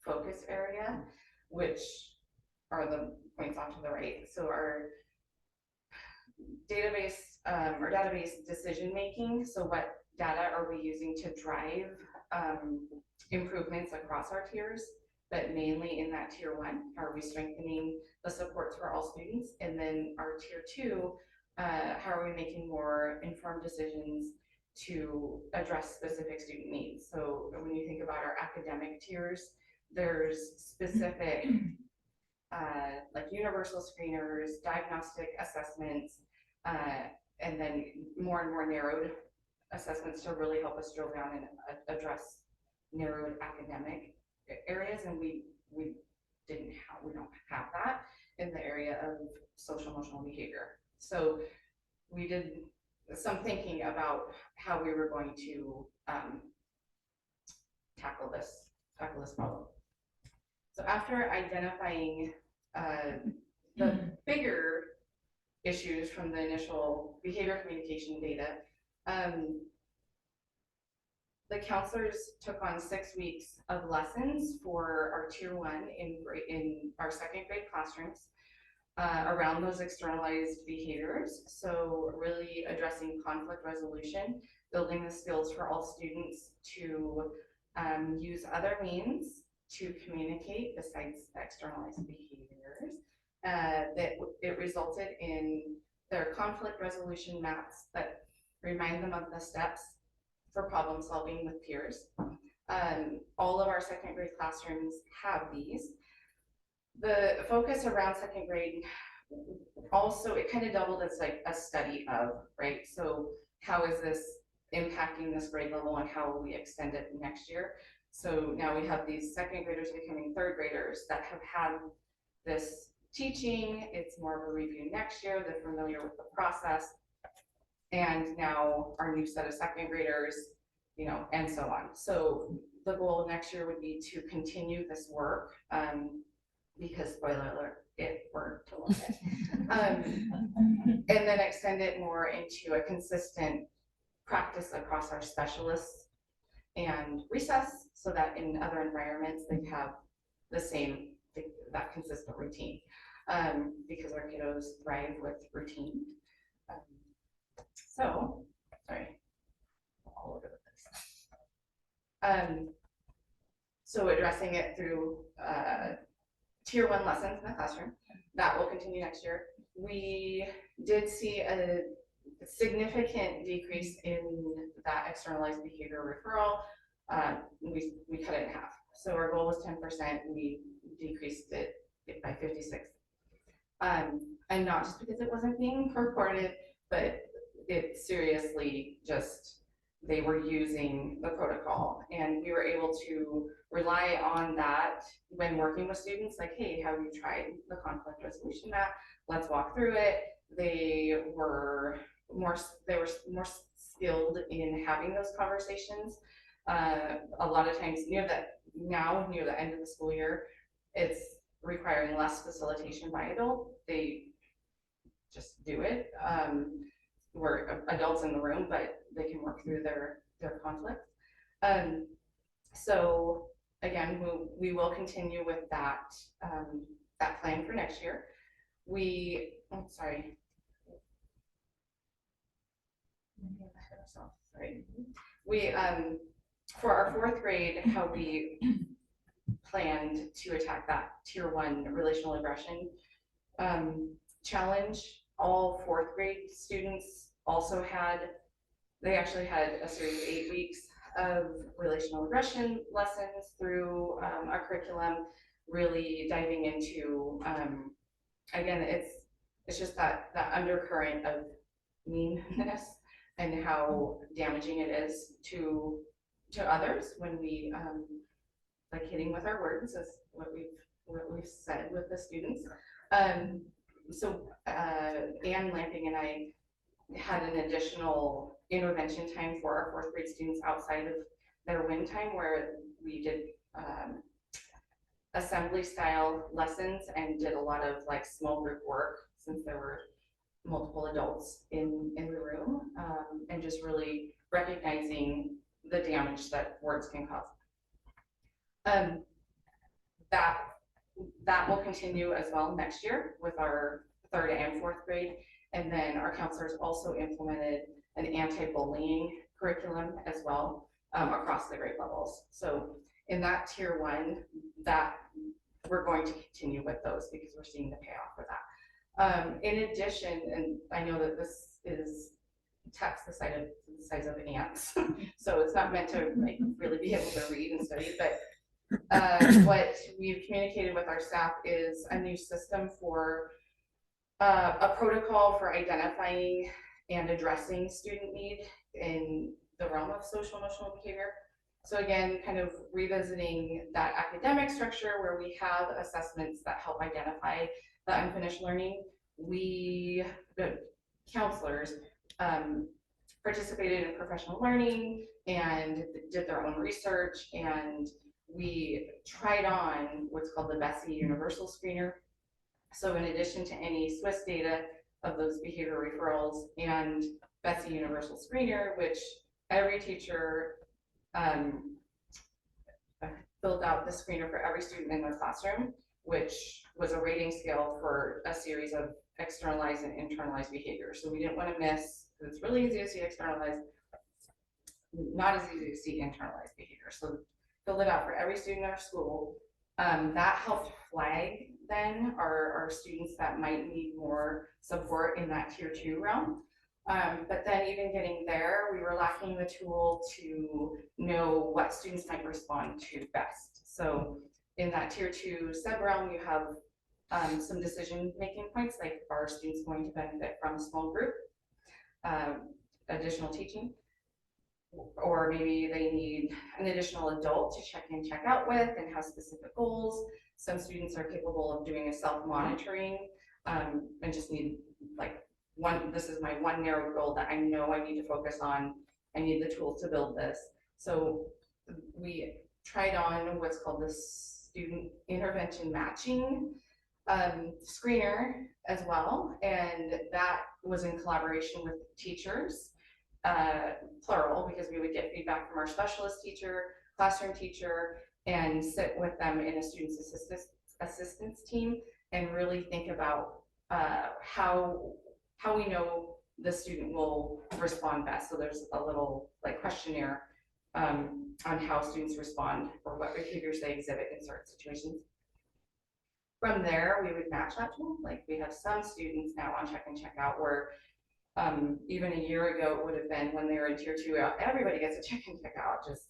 focus area, which are the points off to the right. So our database decision making. So what data are we using to drive improvements across our tiers? but mainly in that tier 1, how are we strengthening the supports for all students? And then our tier 2, how are we making more informed decisions to address specific student needs? So when you think about our academic tiers, there's specific like universal screeners, diagnostic assessments, and then more and more narrowed assessments to really help us drill down and address narrowed academic areas. And we don't have that in the area of social emotional behavior. So we did some thinking about how we were going to tackle this problem. So after identifying the bigger issues from the initial behavior communication data, the counselors took on 6 weeks of lessons for our tier 1 in our 2nd grade classrooms around those externalized behaviors. So really addressing conflict resolution, building the skills for all students to use other means to communicate besides externalized behaviors. That it resulted in their conflict resolution maps that remind them of the steps for problem solving with peers. All of our 2nd grade classrooms have these. The focus around 2nd grade also, it kind of doubled as like a study of, right? So how is this impacting this grade level and how will we extend it next year? So now we have these 2nd graders becoming 3rd graders that have had this teaching. It's more of a review next year. They're familiar with the process. And now our new set of 2nd graders, you know, and so on. So the goal next year would be to continue this work, because spoiler alert, it worked a little bit. And then extend it more into a consistent practice across our specialists and recess, so that in other environments they have the same, that consistent routine, because our kiddos thrive with routine. So, sorry, all over the place. So addressing it through tier 1 lessons in the classroom, that will continue next year. We did see a significant decrease in that externalized behavior referral. We cut it in half. So our goal was 10%, we decreased it by 56. And not just because it wasn't being reported, but it seriously just, they were using the protocol, and we were able to rely on that when working with students, like, hey, have you tried the conflict resolution map? Let's walk through it. They were more skilled in having those conversations. A lot of times near the end of the school year, it's requiring less facilitation by adult. They just do it. We're adults in the room, but they can work through their conflict. So again, we will continue with that plan for next year. Sorry. We for our 4th grade, how we planned to attack that tier 1 relational aggression challenge. All 4th grade students also they actually had a series of 8 weeks of relational aggression lessons through our curriculum, really diving into, again, it's just that undercurrent of meanness and how damaging it is to others when we like hitting with our words, is what we've said with the students. So Ann Lamping and I had an additional intervention time for our 4th grade students outside of their win time, where we did assembly style lessons and did a lot of like small group work, since there were multiple adults in the room, and just really recognizing the damage that words can cause. That will continue as well next year with our 3rd and 4th grade. And then our counselors also implemented an anti-bullying curriculum as well, across the grade levels. So in that tier one, that we're going to continue with those because we're seeing the payoff for that. In addition, and I know that this is text the size of ants, so it's not meant to like really be able to read and study, but what we've communicated with our staff is a new system for a protocol for identifying and addressing student need in the realm of social emotional behavior. So again, kind of revisiting that academic structure where we have assessments that help identify the unfinished learning. We, the counselors, participated in professional learning and did their own research, and we tried on what's called the Bessie Universal Screener. So in addition to any Swiss data of those behavior referrals and Bessie Universal Screener, which every teacher filled out the screener for every student in their classroom, which was a rating scale for a series of externalized and internalized behaviors. So we didn't want to miss, because it's really easy to see externalized, not as easy to see internalized behavior. So filled it out for every student in our school. That helped flag then our students that might need more support in that tier 2 realm. But then even getting there, we were lacking the tool to know what students might respond to best. So in that tier 2 sub-realm, you have some decision-making points, like are students going to benefit from a small group, additional teaching, or maybe they need an additional adult to check in, check out with, and have specific goals. Some students are capable of doing a self-monitoring and just need like this is my one narrow goal that I know I need to focus on. I need the tools to build this. So we tried on what's called the student intervention matching screener as well, and that was in collaboration with teachers, plural, because we would get feedback from our specialist teacher, classroom teacher, and sit with them in a student's assistance team and really think about how we know the student will respond best. So there's a little like questionnaire on how students respond or what behaviors they exhibit in certain situations. From there, we would match that tool. Like we have some students now on check and check out where even a year ago it would have been when they were in tier 2, everybody gets a check and check out, just,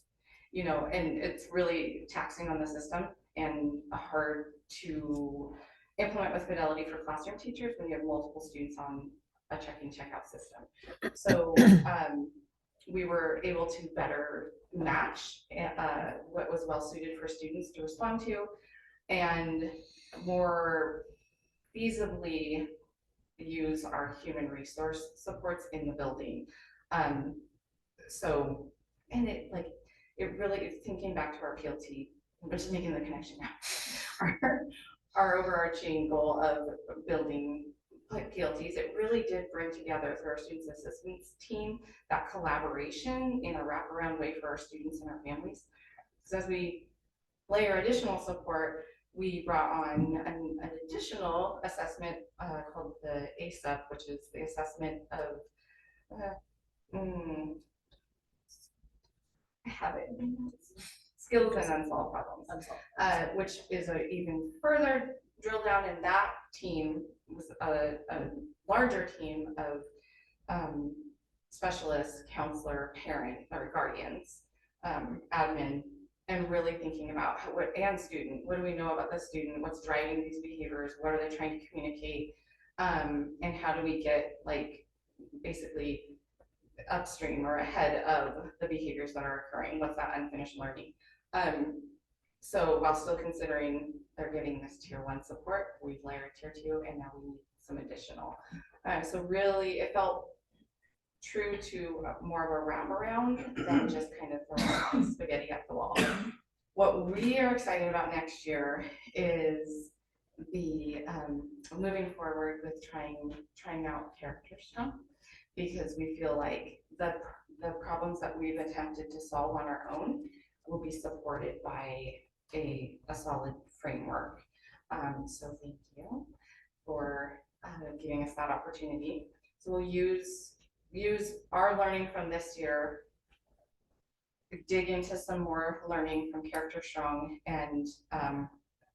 you know, and it's really taxing on the system and hard to implement with fidelity for classroom teachers when you have multiple students on a check and check out system. So we were able to better match what was well suited for students to respond to and more feasibly use our human resource supports in the building. So, and it really, thinking back to our PLT, I'm just making the connection now, our overarching goal of building like PLTs, it really did bring together through our students assistance team that collaboration in a wraparound way for our students and our families. So as we layer additional support, we brought on an additional assessment called the ASAP, which is the assessment of I have it. Skills and unsolved problems, which is an even further drill down, in that team was a larger team of specialists, counselor, parent, or guardians, admin, and really thinking about and student, what do we know about the student, what's driving these behaviors, what are they trying to communicate, and how do we get like basically upstream or ahead of the behaviors that are occurring, what's that unfinished learning. So while still considering they're getting this tier 1 support, we've layered tier 2 and now we need some additional. So really it felt true to more of a wraparound than just kind of throwing spaghetti at the wall. What we are excited about next year is the moving forward with trying out character strength, because we feel like the problems that we've attempted to solve on our own will be supported by a solid framework. So thank you for giving us that opportunity. So we'll use our learning from this year dig into some more learning from Character Strong, and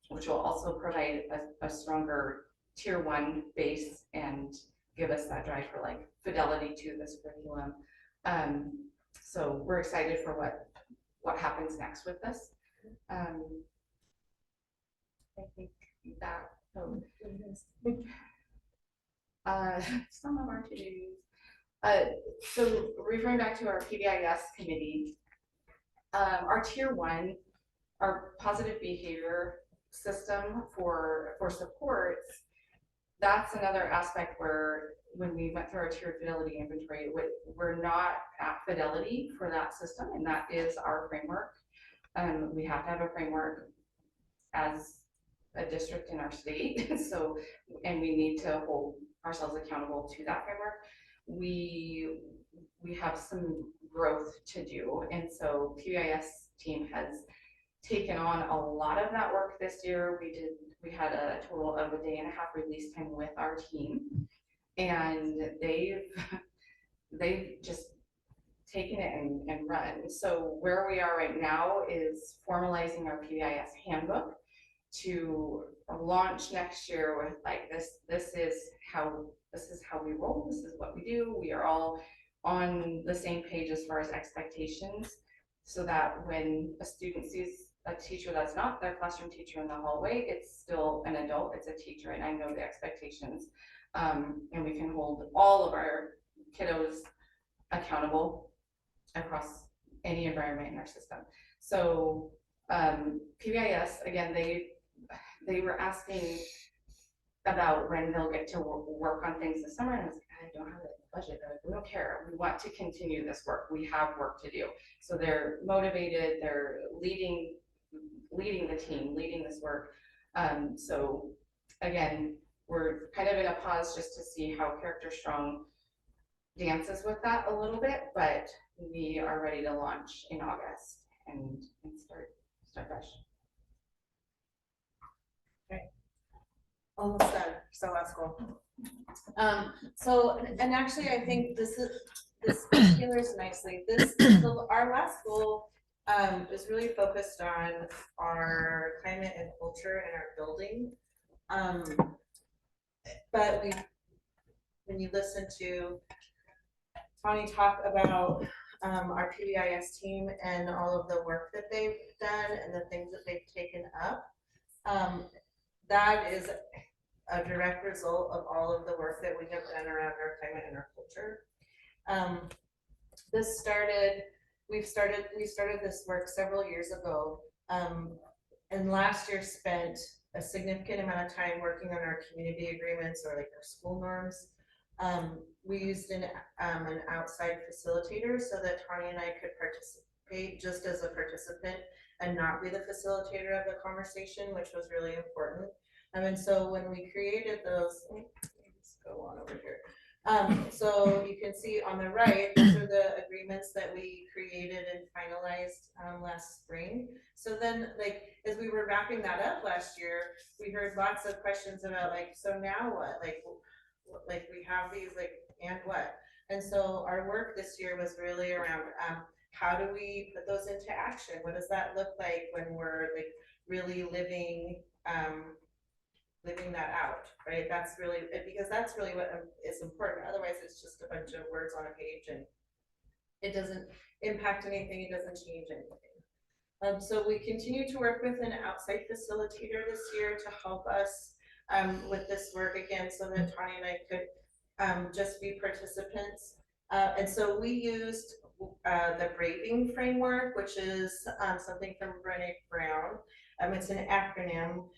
which will also provide a stronger tier 1 base and give us that drive for like fidelity to this curriculum. So we're excited for what happens next with this. I think that some of our to-dos. So referring back to our PBIS committee, our tier 1, our positive behavior system for supports, that's another aspect where when we went through our tier fidelity inventory, we're not at fidelity for that system, and that is our framework. We have to have a framework as a district in our state, so, and we need to hold ourselves accountable to that framework. We have some growth to do, and so PBIS team has taken on a lot of that work this year. We had a total of 1.5 day release time with our team, and they've just taken it and run. So where we are right now is formalizing our PBIS handbook to launch next year with like this is how we roll, this is what we do. We are all on the same page as far as expectations, so that when a student sees a teacher that's not their classroom teacher in the hallway, it's still an adult, it's a teacher, and I know the expectations. And we can hold all of our kiddos accountable across any environment in our system. So PBIS, again, they were asking about when they'll get to work on things this summer, and I was like, I don't have a budget, we don't care. We want to continue this work. We have work to do. So they're motivated, they're leading the team, leading this work. So again, we're kind of in a pause just to see how Character Strong dances with that a little bit, but we are ready to launch in August and start fresh. Almost done, so let's go. So, and actually, I think this tailors nicely. Our last goal is really focused on our climate and culture and our building. But when you listen to Tawny talk about our PBIS team and all of the work that they've done and the things that they've taken up, that is a direct result of all of the work that we have done around our climate and our culture. We started this work several years ago, and last year spent a significant amount of time working on our community agreements, or like our school norms. We used an outside facilitator so that Tanya and I could participate just as a participant and not be the facilitator of the conversation, which was really important. And so when we created those, let's go on over here. So you can see on the right, those are the agreements that we created and finalized last spring. So then, like, as we were wrapping that up last year, we heard lots of questions about, like, so now what? Like we have these, like, and what? And so our work this year was really around how do we put those into action? What does that look like when we're like really living that out, right? That's really, because that's really what is important. Otherwise, it's just a bunch of words on a page and it doesn't impact anything. It doesn't change anything. So we continue to work with an outside facilitator this year to help us with this work again, so that Tanya and I could just be participants. And so we used the Braving framework, which is something from Brené Brown. It's an acronym.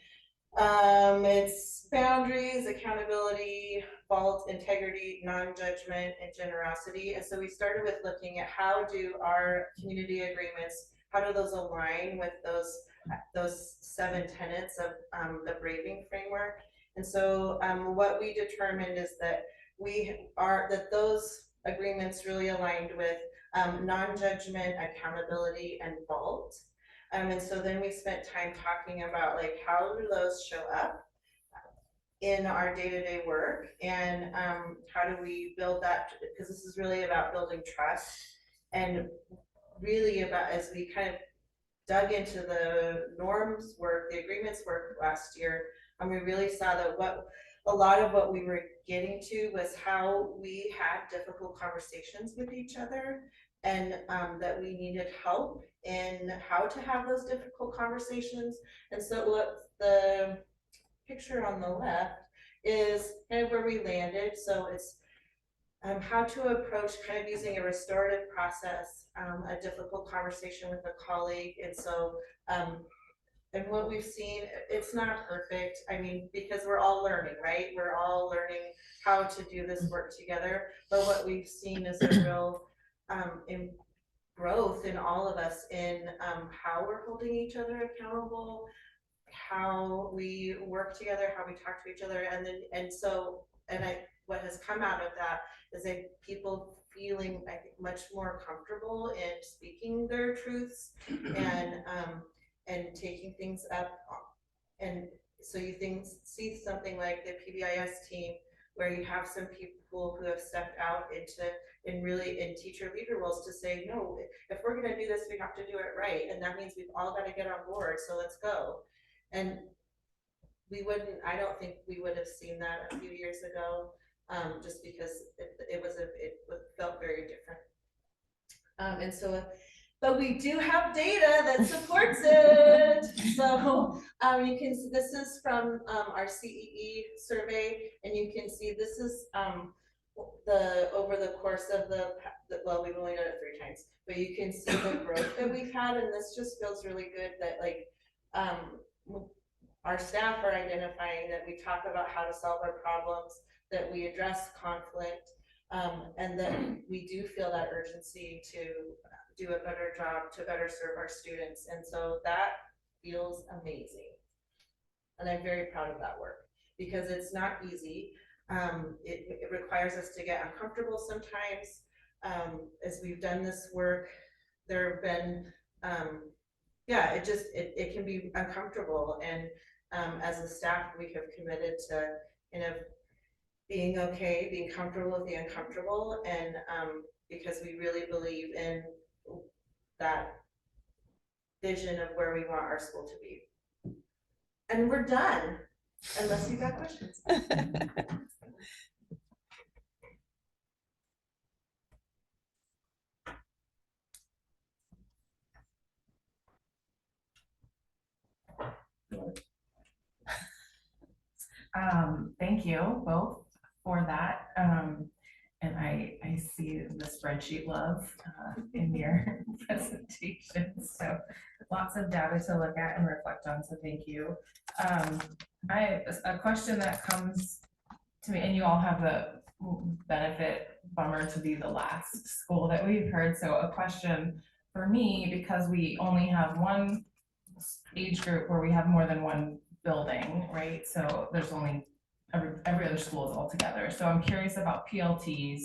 It's boundaries, accountability, fault, integrity, non-judgment, and generosity. And so we started with looking at how do our community agreements, how do those align with those 7 tenets of the Braving framework. And so what we determined is that those agreements really aligned with non-judgment, accountability, and fault. And so then we spent time talking about, like, how do those show up in our day-to-day work, and how do we build that, because this is really about building trust. And really about, as we kind of dug into the norms work, the agreements work last year, and we really saw that a lot of what we were getting to was how we had difficult conversations with each other, and that we needed help in how to have those difficult conversations. And so what the picture on the left is kind of where we landed. So it's how to approach kind of using a restorative process, a difficult conversation with a colleague. And so, and what we've seen, it's not perfect. I mean, because we're all learning, right? We're all learning how to do this work together. But what we've seen is a real in growth in all of us in how we're holding each other accountable, how we work together, how we talk to each other. What has come out of that is that people feeling, I think, much more comfortable in speaking their truths and taking things up. And so you see something like the PBIS team, where you have some people who have stepped out in teacher leader roles to say, no, if we're gonna do this, we have to do it right. And that means we've all got to get on board, so let's go. And I don't think we would have seen that a few years ago, just because it felt very different. But we do have data that supports it. So you can see, this is from our CEE survey, and you can see this is over the course of well, we've only done it 3 times, but you can see the growth that we've had, and this just feels really good that our staff are identifying that we talk about how to solve our problems, that we address conflict, and that we do feel that urgency to do a better job to better serve our students. And so that feels amazing. And I'm very proud of that work, because it's not easy. It requires us to get uncomfortable sometimes. As we've done this work, there have been, it can be uncomfortable. And as a staff, we have committed to being okay, being comfortable with the uncomfortable, and because we really believe in that vision of where we want our school to be. And we're done, unless you got questions. Thank you both for that. And I see the spreadsheet love in your presentation. So lots of data to look at and reflect on. So thank you. I have a question that comes to me, and you all have the benefit, bummer, to be the last school that we've heard. So a question for me, because we only have one age group where we have more than one building, right? So there's only every other school is all together. So I'm curious about PLTs,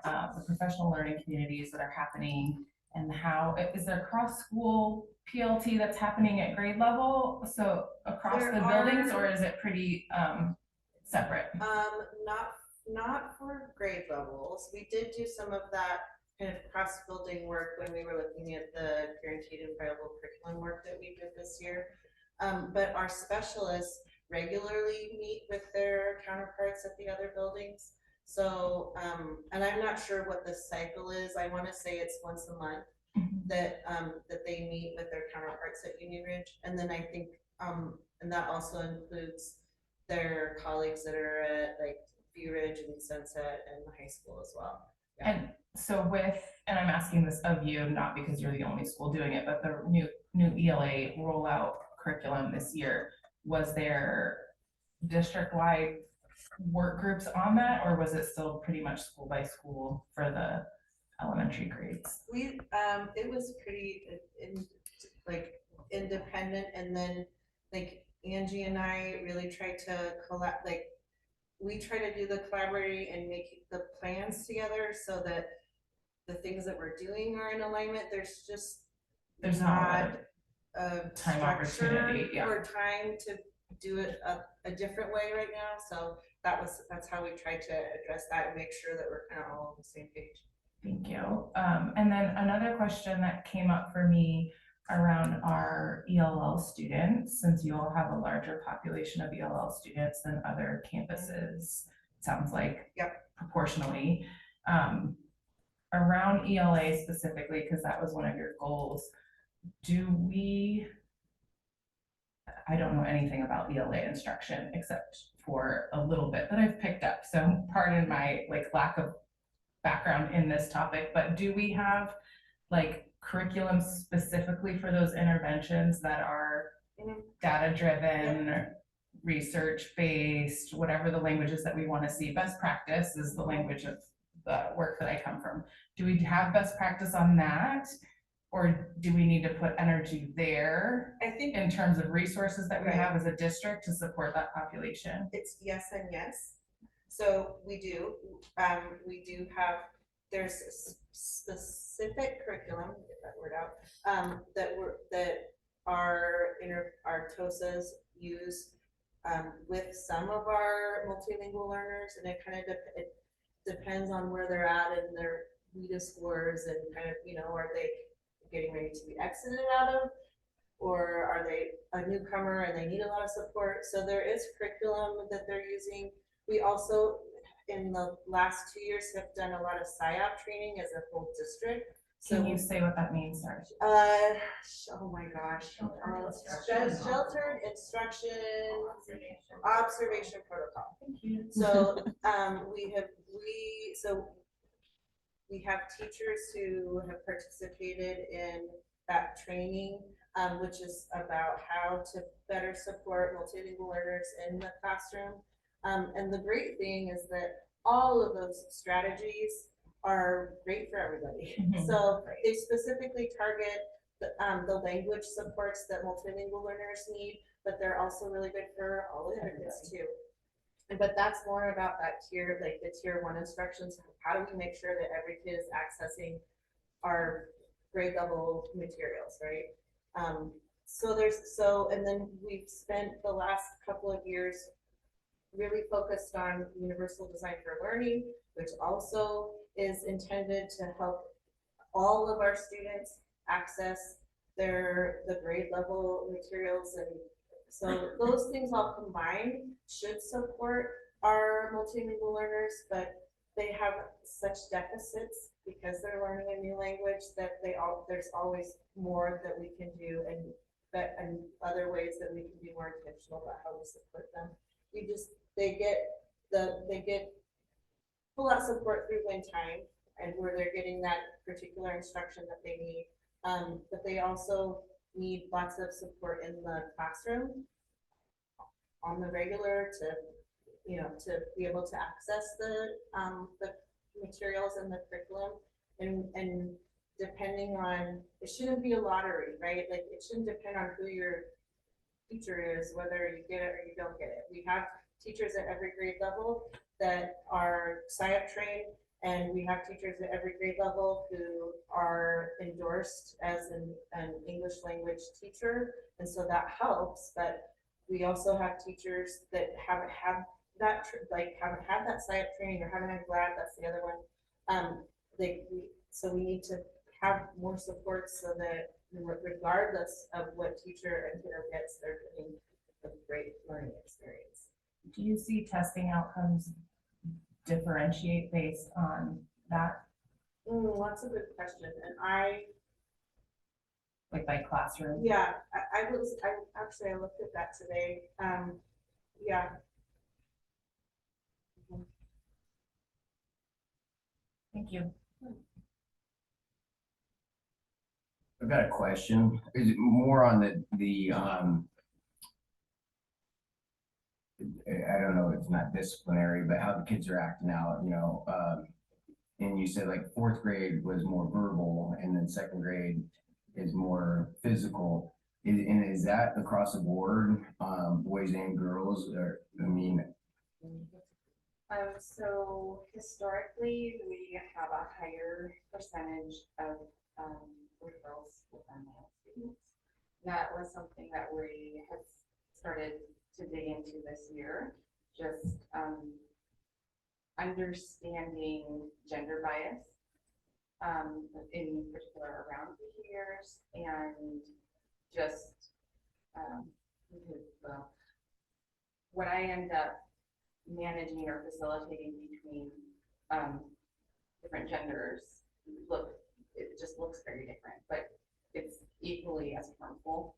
the professional learning communities that are happening, and how is there cross-school PLT that's happening at grade level? So across the buildings, or is it pretty separate? Not for grade levels. We did do some of that kind of cross-building work when we were looking at the guaranteed and viable curriculum work that we did this year. But our specialists regularly meet with their counterparts at the other buildings. So, and I'm not sure what the cycle is. I want to say it's once a month that they meet with their counterparts at Union Ridge. And then I think, and that also includes their colleagues that are at like View Ridge and Sunset and the high school as well. Yeah. And so and I'm asking this of you, not because you're the only school doing it, but the new ELA rollout curriculum this year, was there district-wide work groups on that, or was it still pretty much school by school for the elementary grades? It was pretty independent, and then like Angie and I really tried to we try to do the collaborating and make the plans together so that the things that we're doing are in alignment. There's not a time opportunity or time to do it a different way right now. So that's how we tried to address that and make sure that we're kind of all on the same page. Thank you. And then another question that came up for me around our ELL students, since you all have a larger population of ELL students than other campuses, sounds like. Yep. Proportionally. Around ELA specifically, because that was one of your goals, I don't know anything about ELA instruction except for a little bit that I've picked up. So pardon my lack of background in this topic, but do we have curriculum specifically for those interventions that are data driven, research based, whatever the languages that we want to see? Best practice is the language of the work that I come from. Do we have best practice on that? Or do we need to put energy there? I think in terms of resources that we have as a district to support that population? it's yes and yes. So we do have, there's specific curriculum, get that word out, that our TOSAs use with some of our multilingual learners, and it kind of it depends on where they're at in their WIDA scores and kind of, are they getting ready to be exited out of, or are they a newcomer and they need a lot of support? So there is curriculum that they're using. We also, in the last 2 years, have done a lot of SIOP training as a whole district. So can you say what that means, sorry? Oh my gosh. Sheltered instruction, observation protocol. Thank you. So we have teachers who have participated in that training, which is about how to better support multilingual learners in the classroom. And the great thing is that all of those strategies are great for everybody. Mm-hmm. So they specifically target the language supports that multilingual learners need, but they're also really good for all the other kids too. But that's more about that tier, the tier 1 instructions. How do we make sure that every kid is accessing our grade level materials, right? And then we've spent the last couple of years really focused on universal design for learning, which also is intended to help all of our students access the grade level materials. And so those things all combined should support our multilingual learners, but they have such deficits because they're learning a new language that there's always more that we can do, and other ways that we can be more intentional about how we support them. They get full out support through Win Time, and where they're getting that particular instruction that they need. But they also need lots of support in the classroom on the regular to be able to access the materials and the curriculum, and depending on, it shouldn't be a lottery, right? It shouldn't depend on who your teacher is, whether you get it or you don't get it. We have teachers at every grade level that are SIOP trained, and we have teachers at every grade level who are endorsed as an English language teacher, and so that helps. But we also have teachers that haven't had that SIOP training, or haven't had GLAD, that's the other one. So we need to have more support so that regardless of what teacher and kiddo gets, they're getting a great learning experience. Do you see testing outcomes differentiate based on that? That's a good question. And by classroom? Yeah, I looked at that today. Yeah. Thank you. I've got a question. Is it more on the I don't know, it's not disciplinary, but how the kids are acting out, and you said 4th grade was more verbal, and then 2nd grade is more physical. And is that across the board, boys and girls? Or, so historically, we have a higher percentage of girls with our male students. That was something that we have started to dig into this year, just understanding gender bias in particular around behaviors and just, because, well, what I end up managing or facilitating between different genders it just looks very different, but it's equally as harmful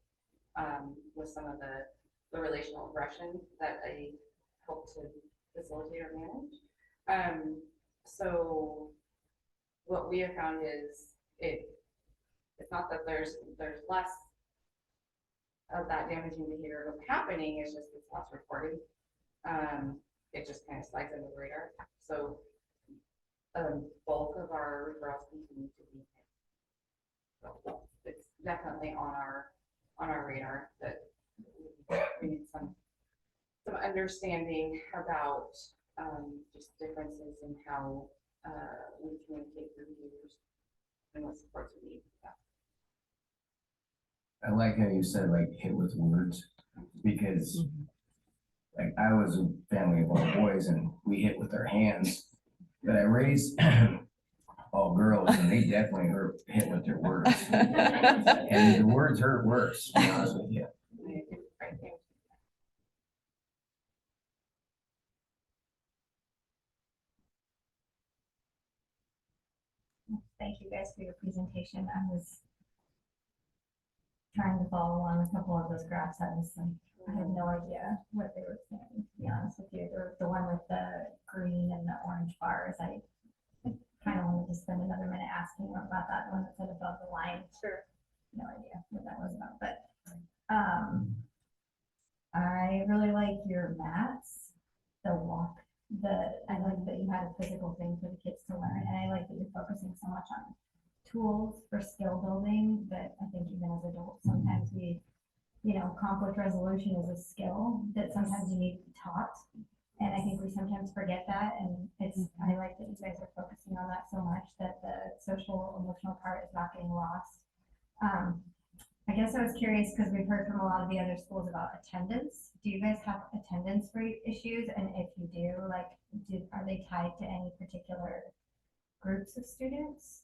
with some of the relational aggression that I hope to facilitate or manage. So what we have found is it's not that there's less of that damaging behavior happening, it's just it's less reported. It just kind of slides under the radar. So bulk of our referrals continue to be so it's definitely on our radar that we need some understanding about just differences in how we communicate through behaviors and what supports we need. I like how you said like hit with words, because like I was a family of all boys and we hit with our hands, but I raised all girls and they definitely hit with their words. And the words hurt worse, to be honest with you. Thank you guys for your presentation. I was trying to follow along a couple of those graphs. I had no idea what they were saying, to be honest with you. The one with the green and the orange bars, I kind of wanted to spend another minute asking about that one that said above the line. Sure. No idea what that was about, but I really like your mats, the walk, I like that you had a physical thing for the kids to learn, and I like that you're focusing so much on tools for skill building that I think even as adults, sometimes conflict resolution is a skill that sometimes you need to be taught. And I think we sometimes forget that. And I like that you guys are focusing on that so much that the social emotional part is not getting lost. I guess I was curious because we've heard from a lot of the other schools about attendance. Do you guys have attendance rate issues? And if you do, are they tied to any particular groups of students?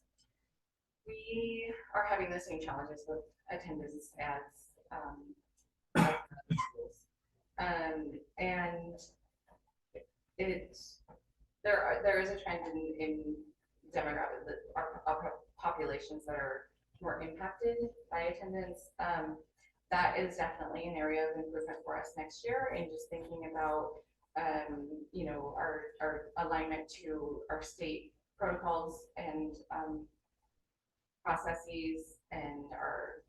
We are having the same challenges with attendance as other schools. And there is a trend in demographics that our populations that are more impacted by attendance. That is definitely an area of improvement for us next year, and just thinking about our alignment to our state protocols and processes and our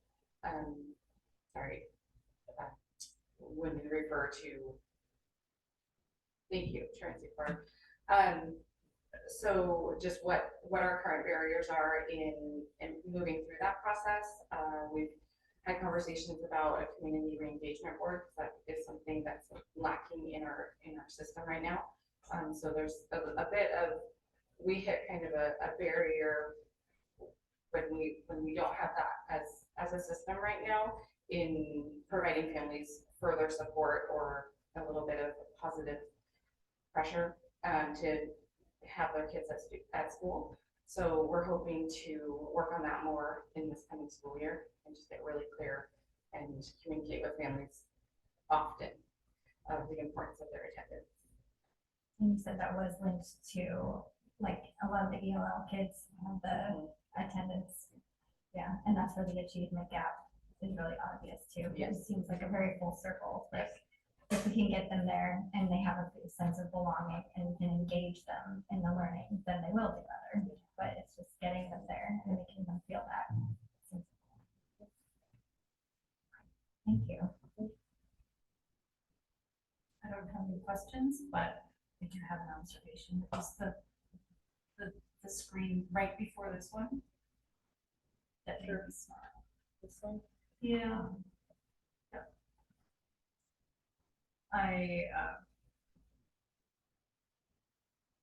when we refer to truancy card. So just what our current barriers are in moving through that process. We've had conversations about a community re-engagement board. That is something that's lacking in our system right now. So there's a bit of, we hit kind of a barrier when we don't have that as a system right now in providing families further support or a little bit of positive pressure to have their kids at school. So we're hoping to work on that more in this coming school year and just get really clear and communicate with families often of the importance of their attendance. And you said that was linked to a lot of the ELL kids have the attendance. Yeah, and that's where the achievement gap is really obvious too. Yes. It seems like a very full circle. If we can get them there and they have a sense of belonging and we can engage them in the learning, then they will do better. But it's just getting them there and making them feel that. Thank you. I don't have any questions, but I do have an observation. Is the screen right before this one? That made me smile. This one? Yeah.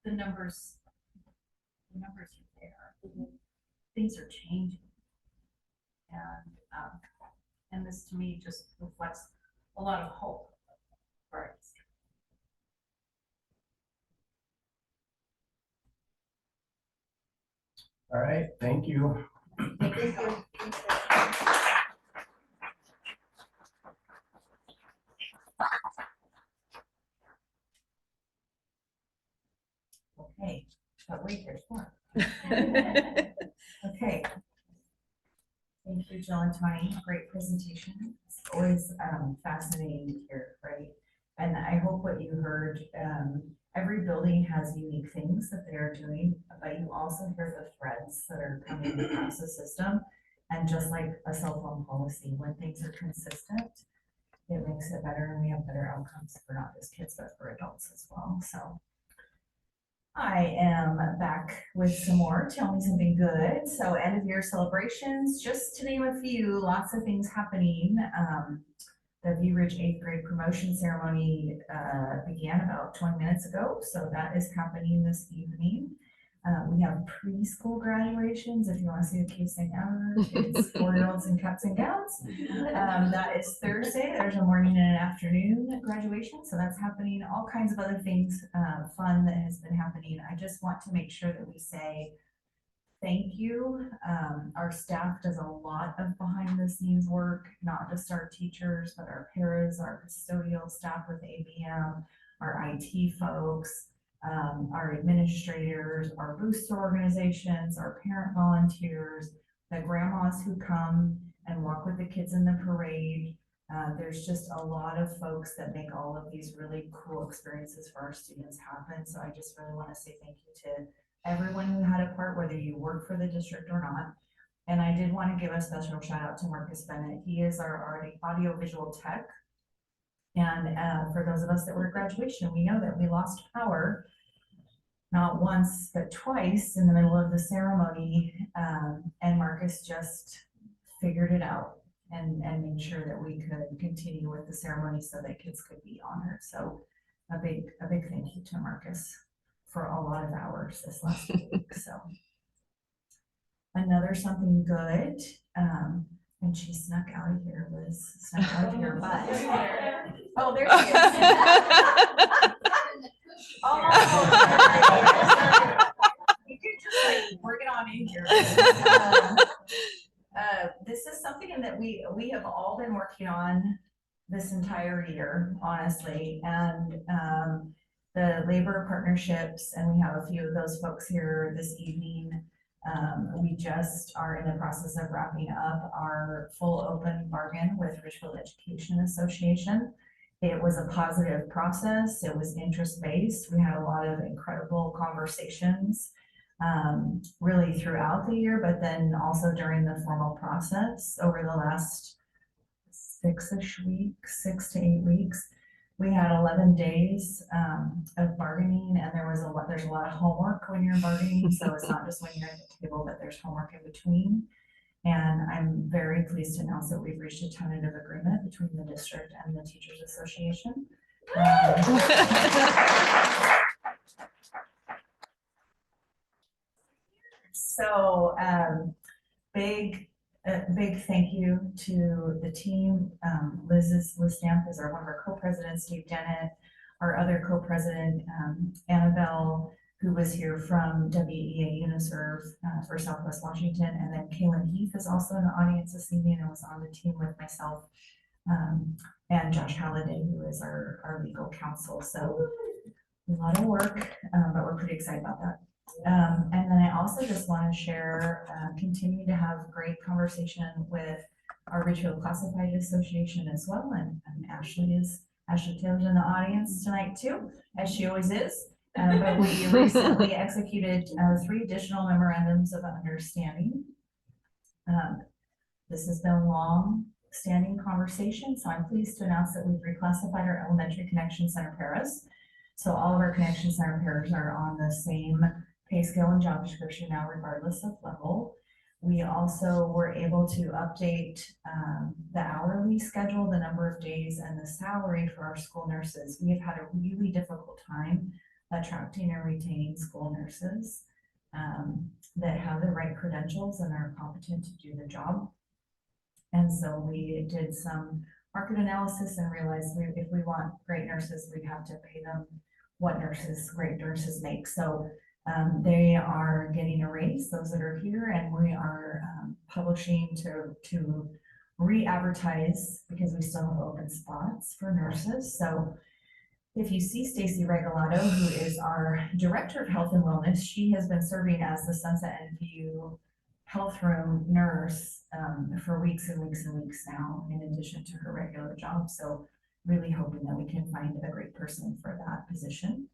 The numbers are there. Things are changing. And this to me just reflects a lot of hope for our district. All right, thank you. Thank you. Okay, but wait, there's more. Okay. Thank you, Jill and Tony. Great presentation. It's always fascinating to hear, right? And I hope what you heard, every building has unique things that they are doing, but you also hear the threads that are coming across the system. And just like a cell phone policy, when things are consistent, it makes it better and we have better outcomes for not just kids, but for adults as well. So I am back with some more. Tell me something good. So end of year celebrations, just to name a few, lots of things happening. The View Ridge 8th grade promotion ceremony began about 20 minutes ago. So that is happening this evening. We have preschool graduations. If you want to see the cutest thing ever, it's 4-year-olds in caps and gowns. That is Thursday. There's a morning and an afternoon graduation. So that's happening. All kinds of other things fun that has been happening. I just want to make sure that we say thank you. Our staff does a lot of behind the scenes work, not just our teachers, but our paras, our custodial staff with ABM, our IT folks, our administrators, our booster organizations, our parent volunteers, the grandmas who come and walk with the kids in the parade. There's just a lot of folks that make all of these really cool experiences for our students happen. So I just really want to say thank you to everyone who had a part, whether you work for the district or not. And I did want to give a special shout out to Marcus Bennett. He is our audio visual tech. And for those of us that were at graduation, we know that we lost power not once, but twice in the middle of the ceremony. And Marcus just figured it out and made sure that we could continue with the ceremony so that kids could be honored. So a big thank you to Marcus for a lot of hours this last week. So another something good, and she snuck out of here, Liz snuck out of here, but oh, there she is. You could just like bring it on in here. This is something that we have all been working on this entire year, honestly, and the labor partnerships, and we have a few of those folks here this evening. We just are in the process of wrapping up our full open bargain with Ridgefield Education Association. It was a positive process. It was interest-based. We had a lot of incredible conversations really throughout the year, but then also during the formal process over the last 6 to 8 weeks. We had 11 days of bargaining, and there's a lot of homework when you're bargaining. So it's not just when you're at the table, but there's homework in between. And I'm very pleased to announce that we've reached a tentative agreement between the district and the Teachers Association. So big thank you to the team. Liz Stamp is one of our co-presidents, Steve Dennett, our other co-president, Annabelle, who was here from WEA Uniserve for Southwest Washington. And then Kaylin Heath is also in the audience this evening and was on the team with myself and Josh Halliday, who is our legal counsel. So a lot of work, but we're pretty excited about that. And then I also just want to share, continue to have great conversation with our Ridgefield Classified Association as well. And Ashley Taylor's in the audience tonight too, as she always is. But we recently executed 3 additional memorandums of understanding. This has been a long-standing conversation, so I'm pleased to announce that we've reclassified our elementary connection center paras. So all of our connection center paras are on the same pay scale and job description now, regardless of level. We also were able to update the hourly schedule, the number of days, and the salary for our school nurses. We have had a really difficult time attracting and retaining school nurses that have the right credentials and are competent to do the job. And so we did some market analysis and realized if we want great nurses, we have to pay them what great nurses make. So They are getting a raise, those that are here, and we are publishing to re-advertise because we still have open spots for nurses. So if you see Stacy Regalado, who is our Director of Health and Wellness, she has been serving as the Sunset and View Health Room nurse for weeks and weeks and weeks now, in addition to her regular job. So really hoping that we can find a great person for that position.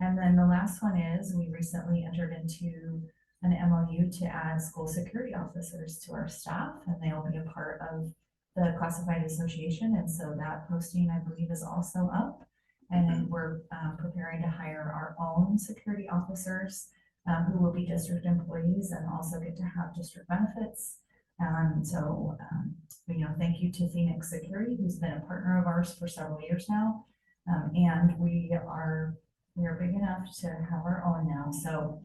And then the last one is we recently entered into an MOU to add school security officers to our staff, and they'll be a part of the classified association. And so that posting, I believe, is also up. And we're preparing to hire our own security officers who will be district employees and also get to have district benefits. So, thank you to Phoenix Security, who's been a partner of ours for several years now. And we are big enough to have our own now. So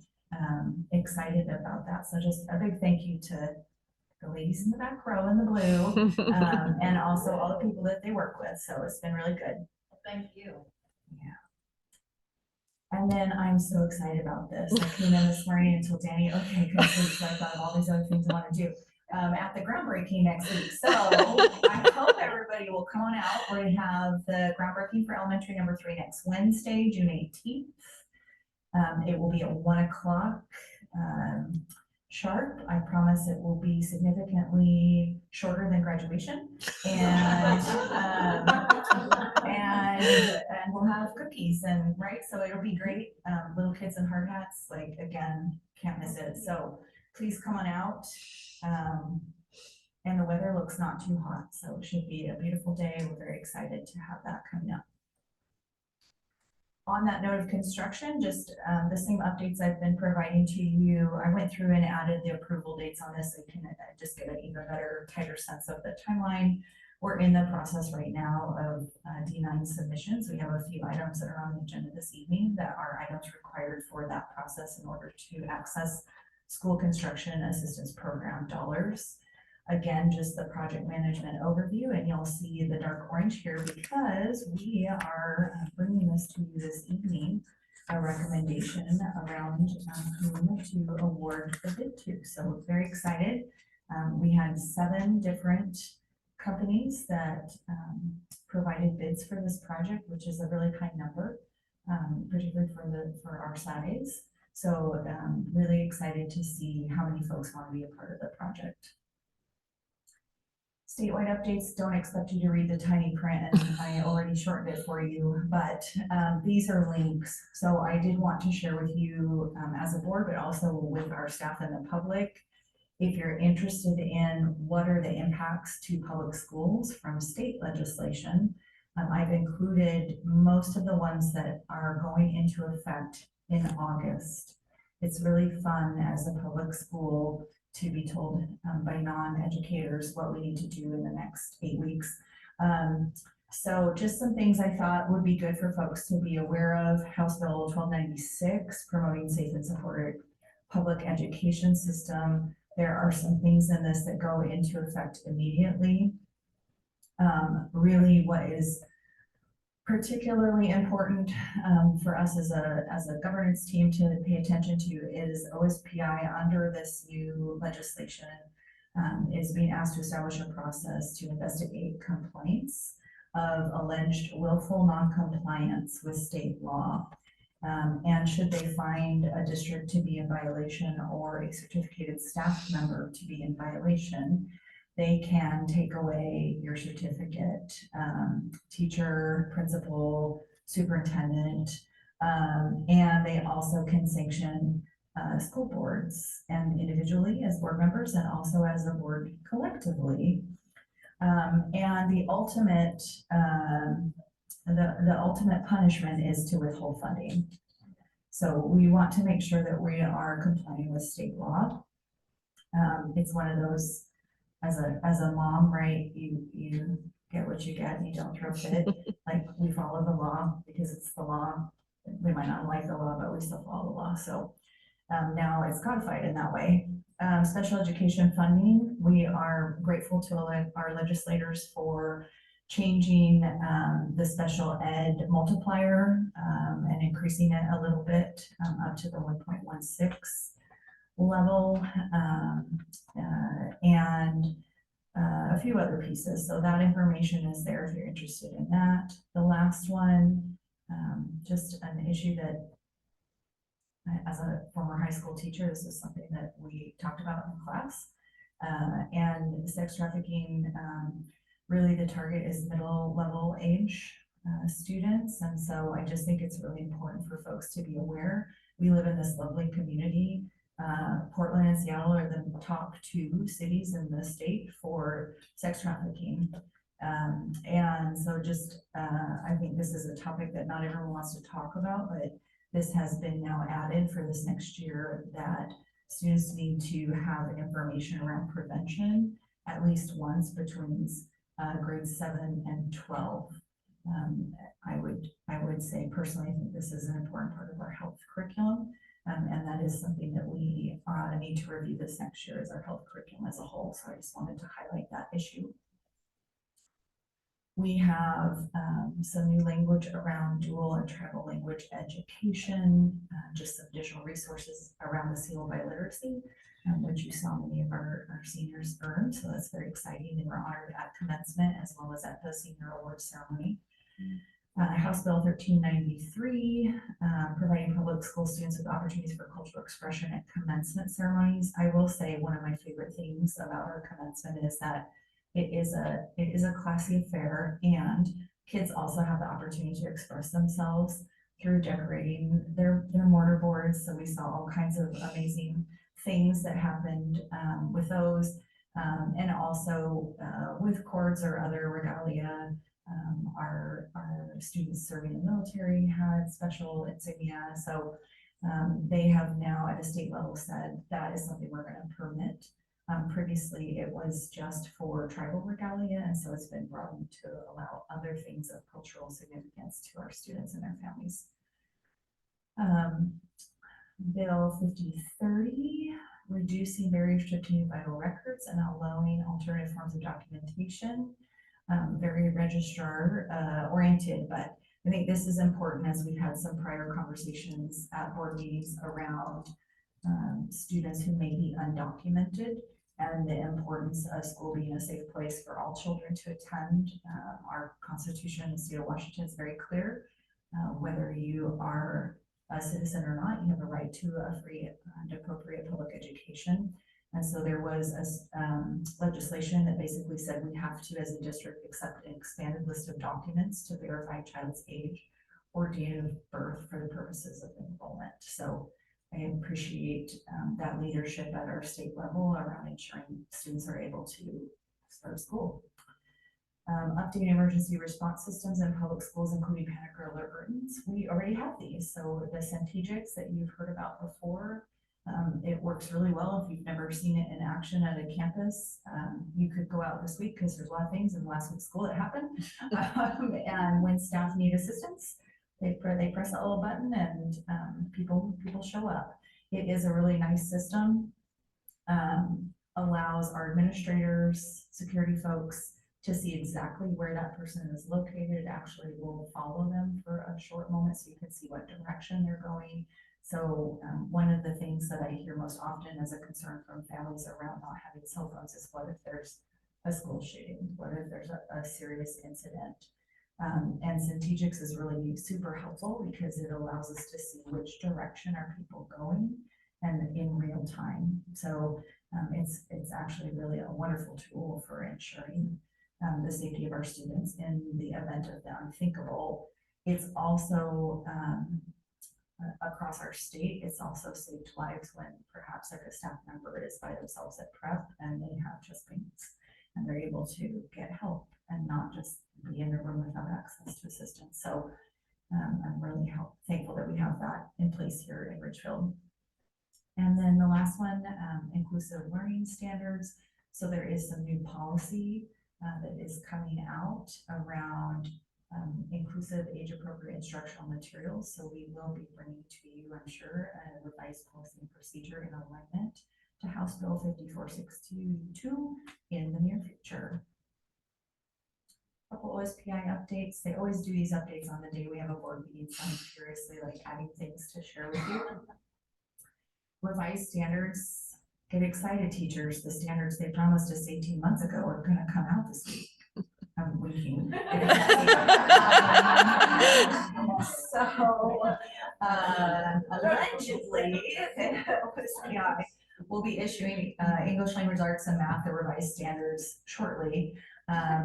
excited about that. So just a big thank you to the ladies in the back row in the blue and also all the people that they work with. So it's been really good. Thank you. Yeah. And then I'm so excited about this. I came in this morning and told Danny, okay, couldn't sleep, so I thought of all these other things I want to do at the groundbreaking next week. So I hope everybody will come on out. We're going to have the groundbreaking for elementary number 3 next Wednesday, June 18th. It will be at 1 o'clock sharp. I promise it will be significantly shorter than graduation. And we'll have cookies and so it'll be great. Little kids in hard hats, like, again, can't miss it. So please come on out. And the weather looks not too hot, so it should be a beautiful day. We're very excited to have that coming up. On that note of construction, just the same updates I've been providing to you. I went through and added the approval dates on this so you can just get an even better, tighter sense of the timeline. We're in the process right now of D9 submissions. We have a few items that are on the agenda this evening that are items required for that process in order to access school construction assistance program dollars. Again, just the project management overview, and you'll see the dark orange here because we are bringing this to you this evening, a recommendation around whom to award the bid to. So we're very excited. We had 7 different companies that provided bids for this project, which is a really high number, particularly for our size. So really excited to see how many folks want to be a part of the project. Statewide updates, don't expect you to read the tiny print, and I already shortened it for you, but these are links. So I did want to share with you as a board, but also with our staff and the public, if you're interested in what are the impacts to public schools from state legislation. I've included most of the ones that are going into effect in August. It's really fun as a public school to be told by non-educators what we need to do in the next 8 weeks. So just some things I thought would be good for folks to be aware of. House Bill 1296, promoting safe and supported public education system. There are some things in this that go into effect immediately. Really what is particularly important for us as a governance team to pay attention to is OSPI under this new legislation is being asked to establish a process to investigate complaints of alleged willful non-compliance with state law. And should they find a district to be in violation or a certificated staff member to be in violation, they can take away your certificate, teacher, principal, superintendent, and they also can sanction school boards and individually as board members and also as a board collectively. And the ultimate punishment is to withhold funding. So we want to make sure that we are complying with state law. It's one of those, as a mom, right? You get what you get and you don't throw a fit. Like, we follow the law because it's the law. We might not like the law, but we still follow the law. So now it's codified in that way. Special education funding, we are grateful to our legislators for changing the special ed multiplier and increasing it a little bit up to the 1.16 level, and a few other pieces. So that information is there if you're interested in that. The last one, just an issue that as a former high school teacher, this is something that we talked about in class. And sex trafficking, really the target is middle level age students. And so I just think it's really important for folks to be aware. We live in this lovely community. Portland and Seattle are the top 2 cities in the state for sex trafficking. And so just, I think this is a topic that not everyone wants to talk about, but this has been now added for this next year that students need to have information around prevention at least once between grades 7 and 12. I would say personally, I think this is an important part of our health curriculum. And that is something that we need to review this next year as our health curriculum as a whole. So I just wanted to highlight that issue. We have some new language around dual and tribal language education, just some additional resources around the seal by literacy, which you saw many of our seniors earn. So that's very exciting. They were honored at commencement as well as at the senior awards ceremony. House Bill 1393, providing public school students with opportunities for cultural expression at commencement ceremonies. I will say one of my favorite things about our commencement is that it is a classy affair, and kids also have the opportunity to express themselves through decorating their mortar boards. So we saw all kinds of amazing things that happened with those, and also with cords or other regalia. Our students serving in the military had special insignia. So they have now at a state level said that is something we're going to permit. Previously, it was just for tribal regalia, and so it's been broadened to allow other things of cultural significance to our students and their families. Bill 5030, reducing barriers to obtaining vital records and allowing alternative forms of documentation. Very registrar oriented, but I think this is important as we've had some prior conversations at board meetings around students who may be undocumented and the importance of school being a safe place for all children to attend. Our Constitution in the state of Washington is very clear. Whether you are a citizen or not, you have a right to a free and appropriate public education. And so there was legislation that basically said we have to, as a district, accept an expanded list of documents to verify a child's age or date of birth for the purposes of enrollment. So I appreciate that leadership at our state level around ensuring students are able to start school. Updating emergency response systems in public schools, including panic or alert buttons. We already have these. So the Centigics that you've heard about before, it works really well. If you've never seen it in action at a campus, you could go out this week because there's a lot of things in last week's school that happened. And when staff need assistance, they press that little button and people show up. It is a really nice system. Allows our administrators, security folks to see exactly where that person is located. It actually will follow them for a short moment so you can see what direction they're going. So one of the things that I hear most often as a concern from families around not having cell phones is what if there's a school shooting? What if there's a serious incident? And Centigics is really super helpful because it allows us to see which direction are people going and in real time. So it's actually really a wonderful tool for ensuring the safety of our students in the event of the unthinkable. It's also across our state, it's also saved lives when perhaps like a staff member is by themselves at prep and they have chest pains and they're able to get help and not just be in the room without access to assistance. So I'm really thankful that we have that in place here in Ridgefield. And then the last one, inclusive learning standards. So there is some new policy that is coming out around inclusive age-appropriate instructional materials. So we will be bringing to you, I'm sure, a revised policy and procedure in alignment to House Bill 5462 in the near future. A couple OSPI updates. They always do these updates on the day we have a board meeting, so I'm curiously like adding things to share with you. Revised standards, get excited, teachers. The standards they promised us 18 months ago are gonna come out this week. I'm winking. So, allegedly, OSPI will be issuing English language arts and math, the revised standards shortly.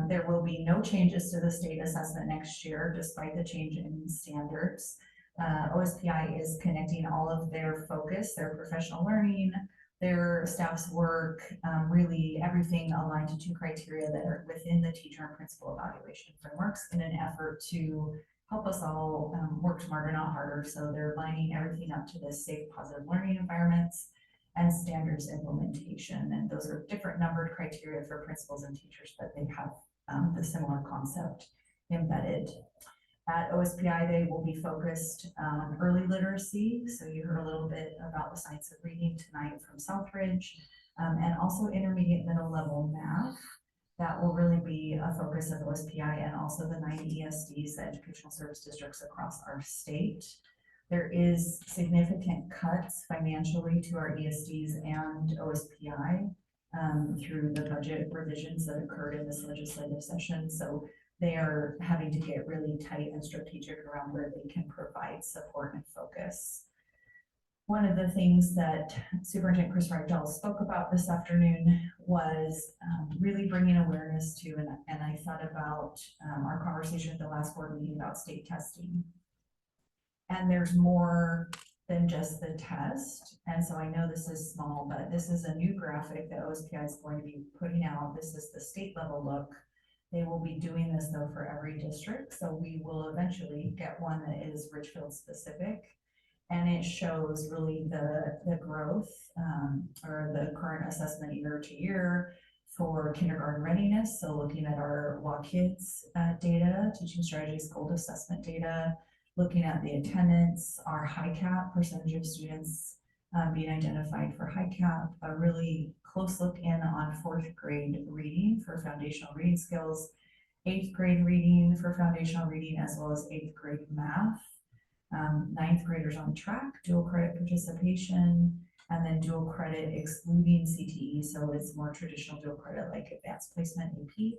There will be no changes to the state assessment next year, despite the change in standards. OSPI is connecting all of their focus, their professional learning, their staff's work, really everything aligned to 2 criteria that are within the teacher and principal evaluation frameworks in an effort to help us all work smarter, not harder. So they're lining everything up to this safe, positive learning environments and standards implementation. And those are different numbered criteria for principals and teachers, but they have the similar concept embedded. At OSPI, they will be focused on early literacy. So you heard a little bit about the science of reading tonight from Southridge, and also intermediate middle level math. That will really be a focus of OSPI and also the 9 ESDs, the educational service districts across our state. There is significant cuts financially to our ESDs and OSPI through the budget revisions that occurred in this legislative session. So they are having to get really tight and strategic around where they can provide support and focus. One of the things that Superintendent Chris Rydell spoke about this afternoon was really bringing awareness to, and I thought about our conversation at the last board meeting about state testing. And there's more than just the test. And so I know this is small, but this is a new graphic that OSPI is going to be putting out. This is the state level look. They will be doing this though for every district. So we will eventually get one that is Ridgefield specific. And it shows really the growth or the current assessment year to year for kindergarten readiness. So looking at our WAKIDS data, teaching strategies, gold assessment data, looking at the attendance, our high cap percentage of students being identified for high cap, a really close look in on 4th grade reading for foundational reading skills, 8th grade reading for foundational reading, as well as 8th grade math. 9th graders on track, dual credit participation, and then dual credit excluding CTE. So it's more traditional dual credit like advanced placement AP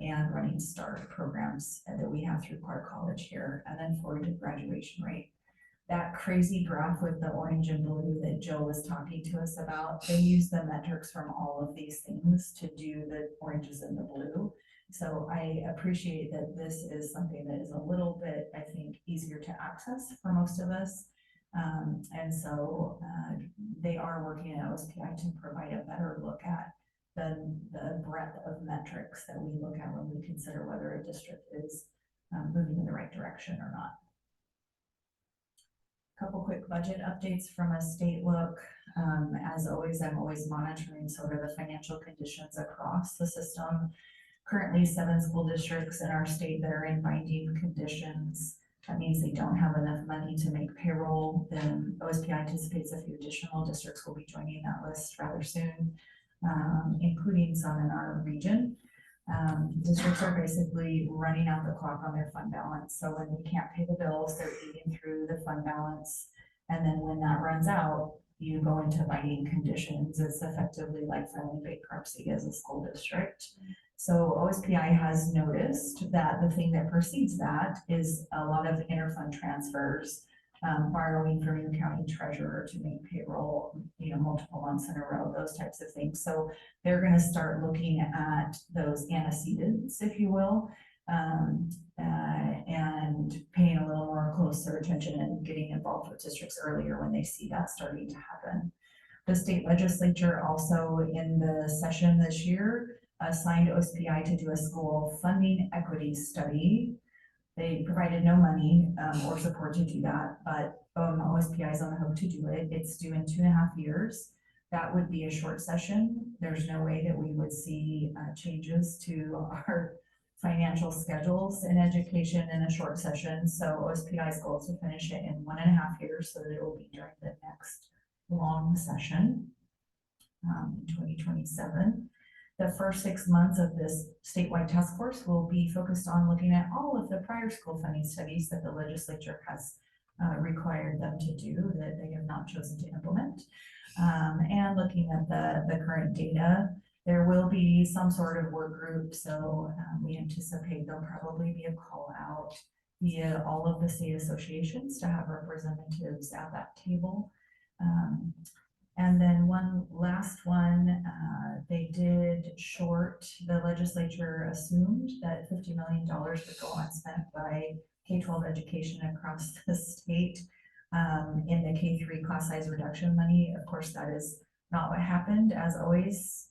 and running START programs that we have through Clark College here, and then forward to graduation rate. That crazy graph with the orange and blue that Joe was talking to us about, they use the metrics from all of these things to do the oranges and the blue. So I appreciate that this is something that is a little bit, I think, easier to access for most of us. And so they are working at OSPI to provide a better look at the breadth of metrics that we look at when we consider whether a district is moving in the right direction or not. Couple quick budget updates from a state look. As always, I'm always monitoring sort of the financial conditions across the system. Currently 7 school districts in our state that are in binding conditions. That means they don't have enough money to make payroll. Then OSPI anticipates a few additional districts will be joining that list rather soon, including some in our region. Districts are basically running out the clock on their fund balance. So when we can't pay the bills, they're eating through the fund balance. And then when that runs out, you go into binding conditions. It's effectively like filing bankruptcy as a school district. So OSPI has noticed that the thing that precedes that is a lot of interfund transfers, borrowing from your county treasurer to make payroll, multiple months in a row, those types of things. So they're going to start looking at those antecedents, if you will, and paying a little more closer attention and getting involved with districts earlier when they see that starting to happen. The state legislature also in the session this year assigned OSPI to do a school funding equity study. They provided no money or support to do that, but OSPI is on the hook to do it. It's due in 2.5 years. That would be a short session. There's no way that we would see changes to our financial schedules in education in a short session. So OSPI's goal is to finish it in 1.5 years so that it will be during the next long session in 2027. the first 6 months of this statewide task force will be focused on looking at all of the prior school funding studies that the legislature has required them to do that they have not chosen to implement. And looking at the current data, there will be some sort of work group. So we anticipate there'll probably be a call out via all of the state associations to have representatives at that table. And then one last one, they did short, the legislature assumed that $50 million would go unspent by K-12 education across the state in the K-3 class size reduction money. Of course, that is not what happened. As always,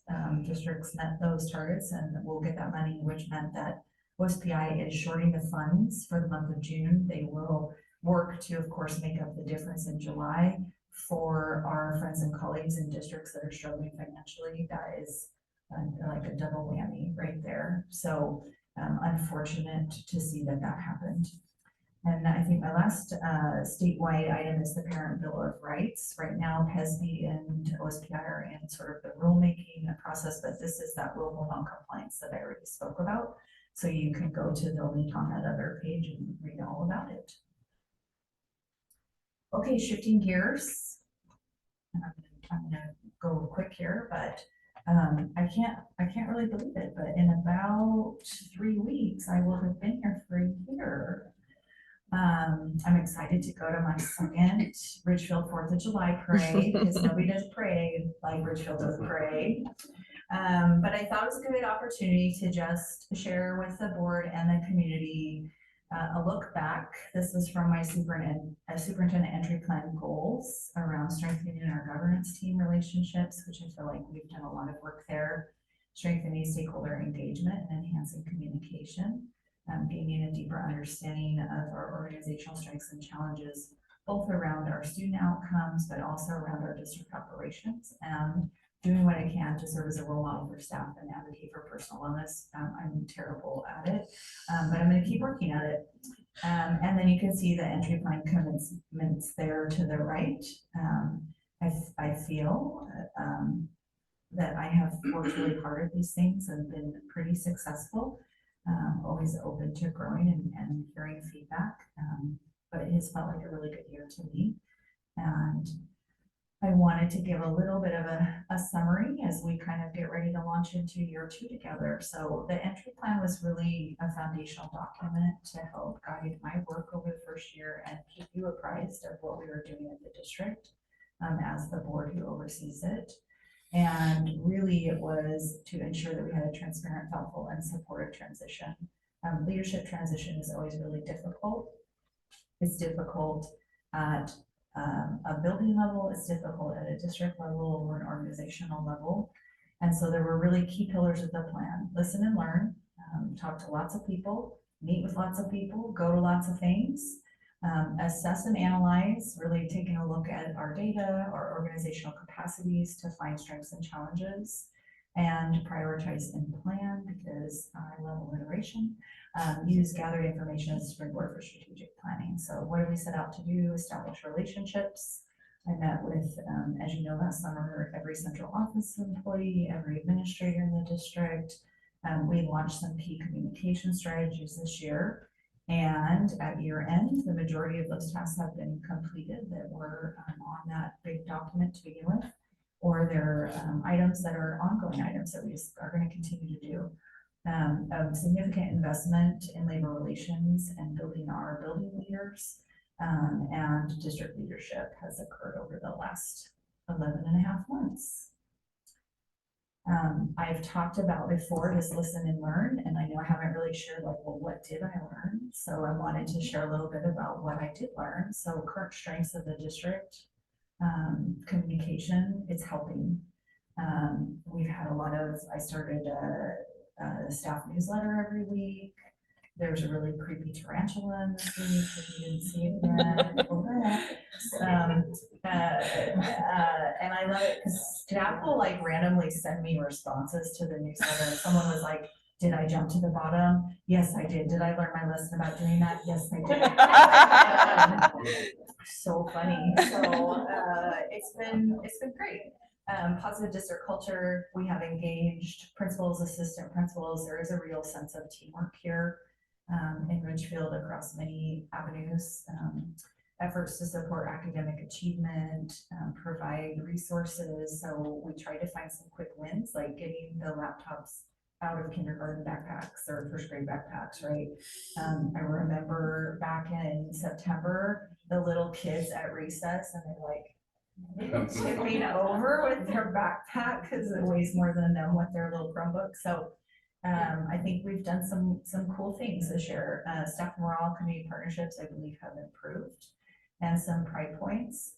districts met those targets and we'll get that money, which meant that OSPI is shorting the funds for the month of June. They will work to, of course, make up the difference in July for our friends and colleagues in districts that are struggling financially. That is like a double whammy right there. So unfortunate to see that happened. And I think my last statewide item is the Parent Bill of Rights. Right now, PESB and OSPI are in sort of the rulemaking process, but this is that willful non-compliance that I already spoke about. So you can go to the link on that other page and read all about it. Okay, shifting gears. I'm gonna go quick here, but I can't really believe it, but in about 3 weeks, I will have been here for a year. I'm excited to go to my second Ridgefield 4th of July parade because nobody does parade like Ridgefield does parade. But I thought it was a good opportunity to just share with the board and the community a look back. This is from my superintendent entry plan goals around strengthening our governance team relationships, which I feel like we've done a lot of work there, strengthening stakeholder engagement and enhancing communication. Gaining a deeper understanding of our organizational strengths and challenges, both around our student outcomes, but also around our district operations, and doing what I can to serve as a role model for staff and advocate for personal wellness. I'm terrible at it, but I'm going to keep working at it. And then you can see the entry plan commitments there to the right. I feel that I have worked really hard at these things and been pretty successful. Always open to growing and hearing feedback, but it has felt like a really good year to me. And I wanted to give a little bit of a summary as we kind of get ready to launch into year 2 together. So the entry plan was really a foundational document to help guide my work over the first year and keep you apprised of what we were doing at the district as the board who oversees it. And really it was to ensure that we had a transparent, thoughtful, and supportive transition. Leadership transition is always really difficult. It's difficult at a building level, it's difficult at a district level or an organizational level. And so there were really key pillars of the plan: listen and learn, talk to lots of people, meet with lots of people, go to lots of things, assess and analyze, really taking a look at our data, our organizational capacities to find strengths and challenges, and prioritize and plan, because I love alliteration. Use gathered information as a springboard for strategic planning. So what did we set out to do? Establish relationships. I met with, as you know, last summer, every central office employee, every administrator in the district. We launched some key communication strategies this year. And at year end, the majority of those tasks have been completed that were on that big document to begin with, or they're items that are ongoing items that we are going to continue to do. A significant investment in labor relations and building our building leaders and district leadership has occurred over the last 11.5 months. I've talked about before this listen and learn, and I know I haven't really shared like, well, what did I learn? So I wanted to share a little bit about what I did learn. So current strengths of the district, communication, it's helping. We've had a lot of, I started a staff newsletter every week. There's a really creepy tarantula in this week, if you didn't see it yet. And I love it because staff will like randomly send me responses to the newsletter. And someone was like, did I jump to the bottom? Yes, I did. Did I learn my lesson about doing that? Yes, I did. So funny. So it's been great. Positive district culture. We have engaged principals, assistant principals, there is a real sense of teamwork here in Ridgefield across many avenues. Efforts to support academic achievement, provide resources. So we try to find some quick wins, like getting the laptops out of kindergarten backpacks or first grade backpacks, right? I remember back in September, the little kids at recess and they're like tipping over with their backpack because it weighs more than them with their little Chromebook. So I think we've done some cool things this year. Staff morale, community partnerships, I believe, have improved, and some pride points.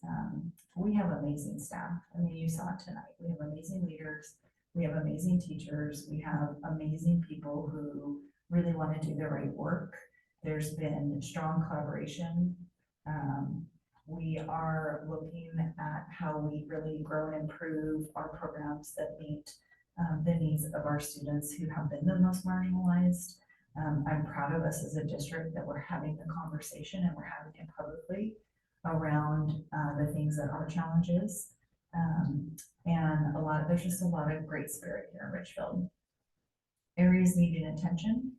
We have amazing staff. I mean, you saw it tonight. We have amazing leaders. We have amazing teachers. We have amazing people who really want to do the right work. There's been strong collaboration. We are looking at how we really grow and improve our programs that meet the needs of our students who have been the most marginalized. I'm proud of us as a district that we're having the conversation and we're having it publicly around the things that are challenges. And there's just a lot of great spirit here in Ridgefield. Areas needing attention,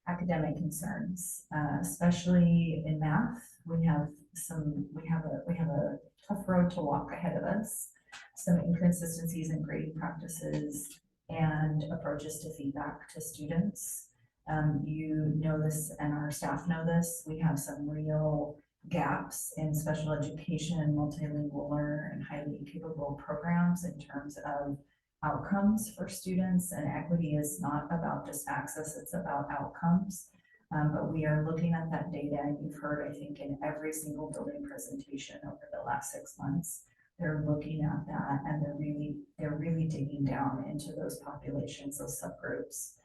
academic concerns, especially in math. We have a tough road to walk ahead of us. Some inconsistencies in grading practices and approaches to feedback to students. You know this and our staff know this. We have some real gaps in special education, multilingual learner, and highly capable programs in terms of outcomes for students. And equity is not about just access, it's about outcomes. But we are looking at that data, and you've heard, I think, in every single building presentation over the last 6 months, they're looking at that and they're really digging down into those populations, those subgroups.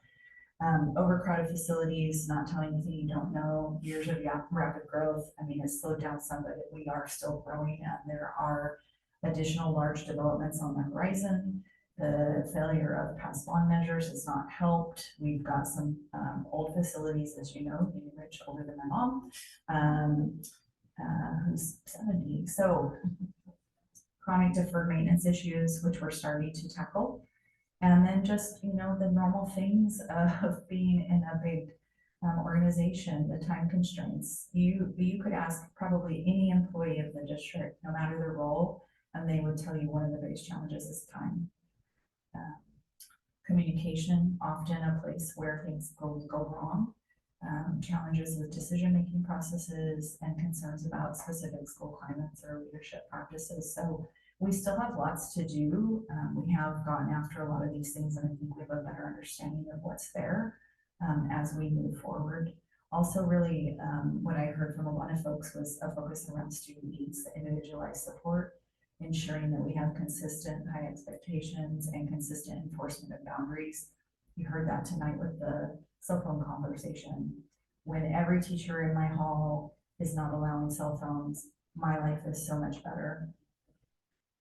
Overcrowded facilities, not telling anything you don't know, years of rapid growth. I mean, it's slowed down some, but we are still growing, and there are additional large developments on the horizon. The failure of past bond measures has not helped. We've got some old facilities, as you know, being rich older than my mom, who's 70. So chronic deferred maintenance issues, which we're starting to tackle. And then just, you know, the normal things of being in a big organization, the time constraints. You could ask probably any employee of the district, no matter their role, and they would tell you one of the biggest challenges is time. Communication, often a place where things go wrong. Challenges with decision-making processes and concerns about specific school climates or leadership practices. So we still have lots to do. We have gotten after a lot of these things, and I think we have a better understanding of what's there as we move forward. Also, really, what I heard from a lot of folks was a focus around student needs, the individualized support, ensuring that we have consistent high expectations and consistent enforcement of boundaries. You heard that tonight with the cell phone conversation. When every teacher in my hall is not allowing cell phones, my life is so much better.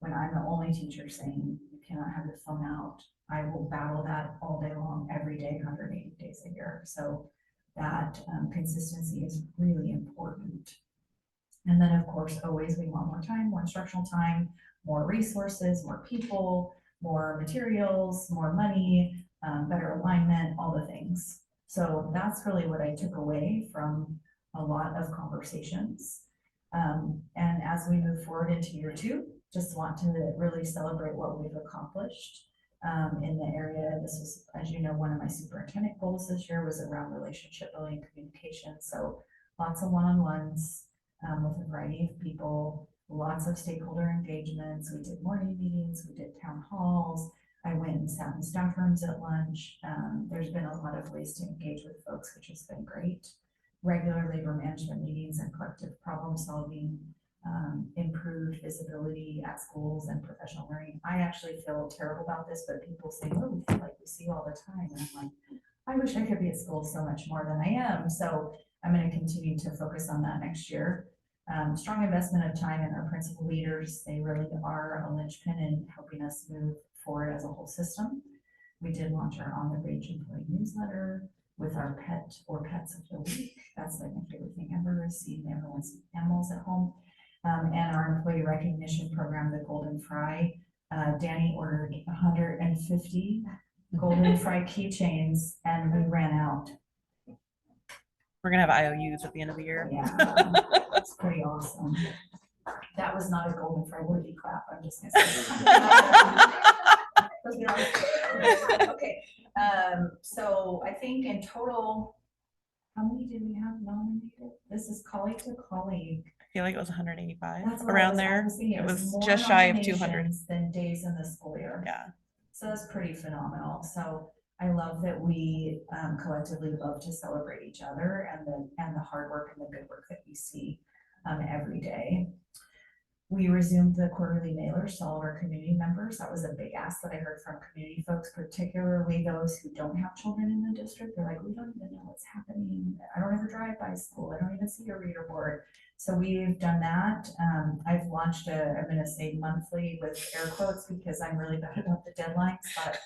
When I'm the only teacher saying you cannot have your phone out, I will battle that all day long, every day, 180 days a year. So that consistency is really important. And then, of course, always we want more time, more instructional time, more resources, more people, more materials, more money, better alignment, all the things. So that's really what I took away from a lot of conversations. And as we move forward into year 2, just want to really celebrate what we've accomplished in the area. This was, as you know, one of my superintendent goals this year was around relationship building, communication. So lots of one-on-ones with a variety of people, lots of stakeholder engagements. We did morning meetings, we did town halls. I went and sat in staff rooms at lunch. There's been a lot of ways to engage with folks, which has been great. Regular labor management meetings and collective problem solving, improved visibility at schools and professional learning. I actually feel terrible about this, but people say, oh, we feel like we see you all the time. And I'm like, I wish I could be at school so much more than I am. So I'm going to continue to focus on that next year. Strong investment of time in our principal leaders. They really are a linchpin in helping us move forward as a whole system. We did launch our On the Range employee newsletter with our pet or pets of the week. That's like my favorite thing ever, is seeing everyone's animals at home. And our employee recognition program, the Golden Fry. Danny ordered 150 golden fry keychains, and we ran out. We're gonna have IOUs at the end of the year. Yeah, it's pretty awesome. That was not a golden fry worthy clap, I'm just gonna say. Okay, so I think in total, how many did we have nominated? This is colleague to colleague. I feel like it was 185 That's what I around was- I there. was thinking It was more just shy of 200. nominations than days in the school year. Yeah. So that's pretty phenomenal. So I love that we collectively love to celebrate each other and the hard work and the good work that we see every day. We resumed the quarterly mailers to all of our community members. That was a big ask that I heard from community folks, particularly those who don't have children in the district. They're like, we don't even know what's happening. I don't ever drive by school. I don't even see a reader board. So we've done that. I've launched I'm going to say monthly with air quotes because I'm really bad about the deadlines, but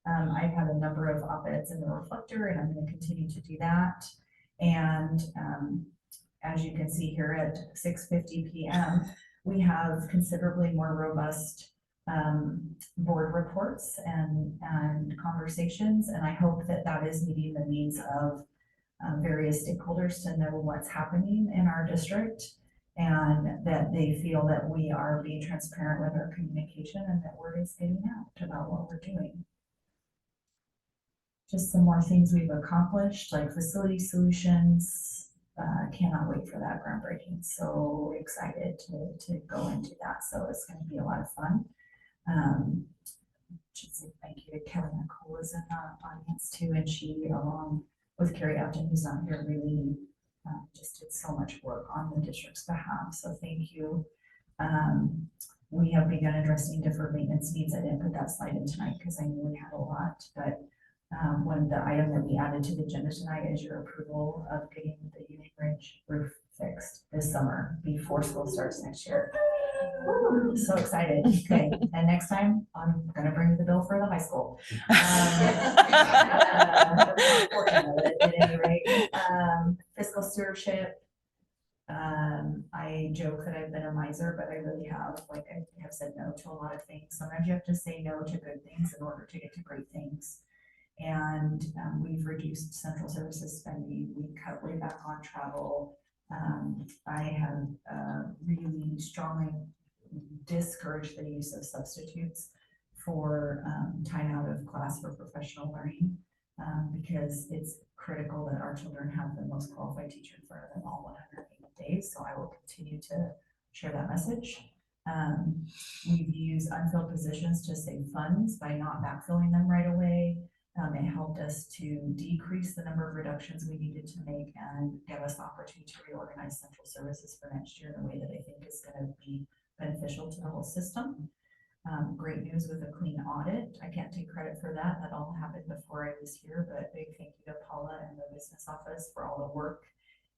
I've had a number of op-eds in the Reflector, and I'm going to continue to do that. And as you can see here at 6:50 p.m., we have considerably more robust board reports and conversations, and I hope that that is meeting the needs of various stakeholders to know what's happening in our district, and that they feel that we are being transparent with our communication and that word is getting out about what we're doing. Just some more things we've accomplished, like facility solutions. Cannot wait for that groundbreaking. So excited to go into that. So it's going to be a lot of fun. Should say thank you to Kelly Nicole is in the audience too, and she, along with Carrie Upton, who's not here, really just did so much work on the district's behalf. So thank you. We have begun addressing deferred maintenance needs. I didn't put that slide in tonight because I knew we had a lot, but when the item that we added to the agenda tonight is your approval of getting the Union Ridge roof fixed this summer before school starts next year. Woo, so excited. Okay, and next time I'm gonna bring you the bill for the high school. At any rate, fiscal stewardship. I joke that I've been a miser, but I really have. Like, I have said no to a lot of things. Sometimes you have to say no to good things in order to get to great things. And we've reduced central services spending. We cut way back on travel. I have really strongly discouraged the use of substitutes for time out of class for professional learning, because it's critical that our children have the most qualified teacher in front of them all 180 days. So I will continue to share that message. We've used unfilled positions to save funds by not backfilling them right away. It helped us to decrease the number of reductions we needed to make and give us the opportunity to reorganize central services for next year in a way that I think is going to be beneficial to the whole system. Great news with a clean audit. I can't take credit for that. That all happened before I was here, but big thank you to Paula and the business office for all the work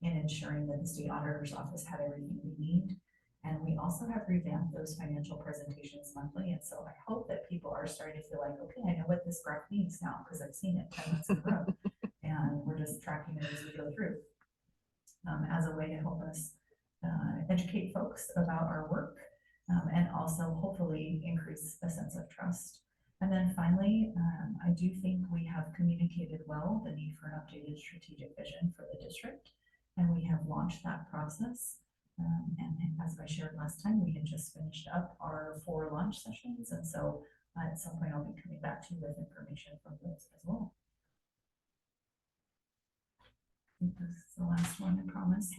in ensuring that the state auditor's office had everything we need. And we also have revamped those financial presentations monthly. And so I hope that people are starting to feel like, okay, I know what this graph means now because I've seen it 10 months in a row. And we're just tracking it as we go through as a way to help us educate folks about our work and also hopefully increase a sense of trust. And then finally, I do think we have communicated well the need for an updated strategic vision for the district. And we have launched that process. And as I shared last time, we had just finished up our 4 launch sessions. And so at some point, I'll be coming back to you with information from those as well. I think this is the last one, I promise.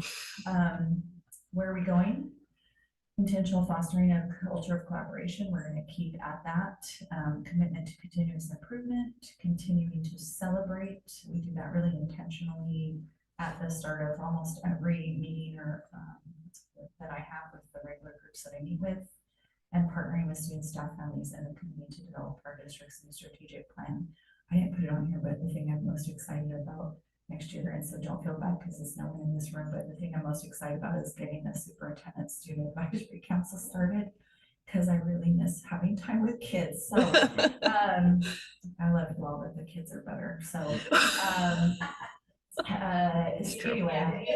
Where are we going? Intentional fostering a culture of collaboration. We're going to keep at that. Commitment to continuous improvement, continuing to celebrate. We do that really intentionally at the start of almost every meeting or that I have with the regular groups that I meet with, and partnering with student, staff, families, and the community to develop our district's new strategic plan. I didn't put it on here, but the thing I'm most excited about next year, and so don't feel bad because there's no one in this room, but the thing I'm most excited about is getting the superintendent student advisory council started, because I really miss having time with kids. So I love you all, but the kids are better. So anyway,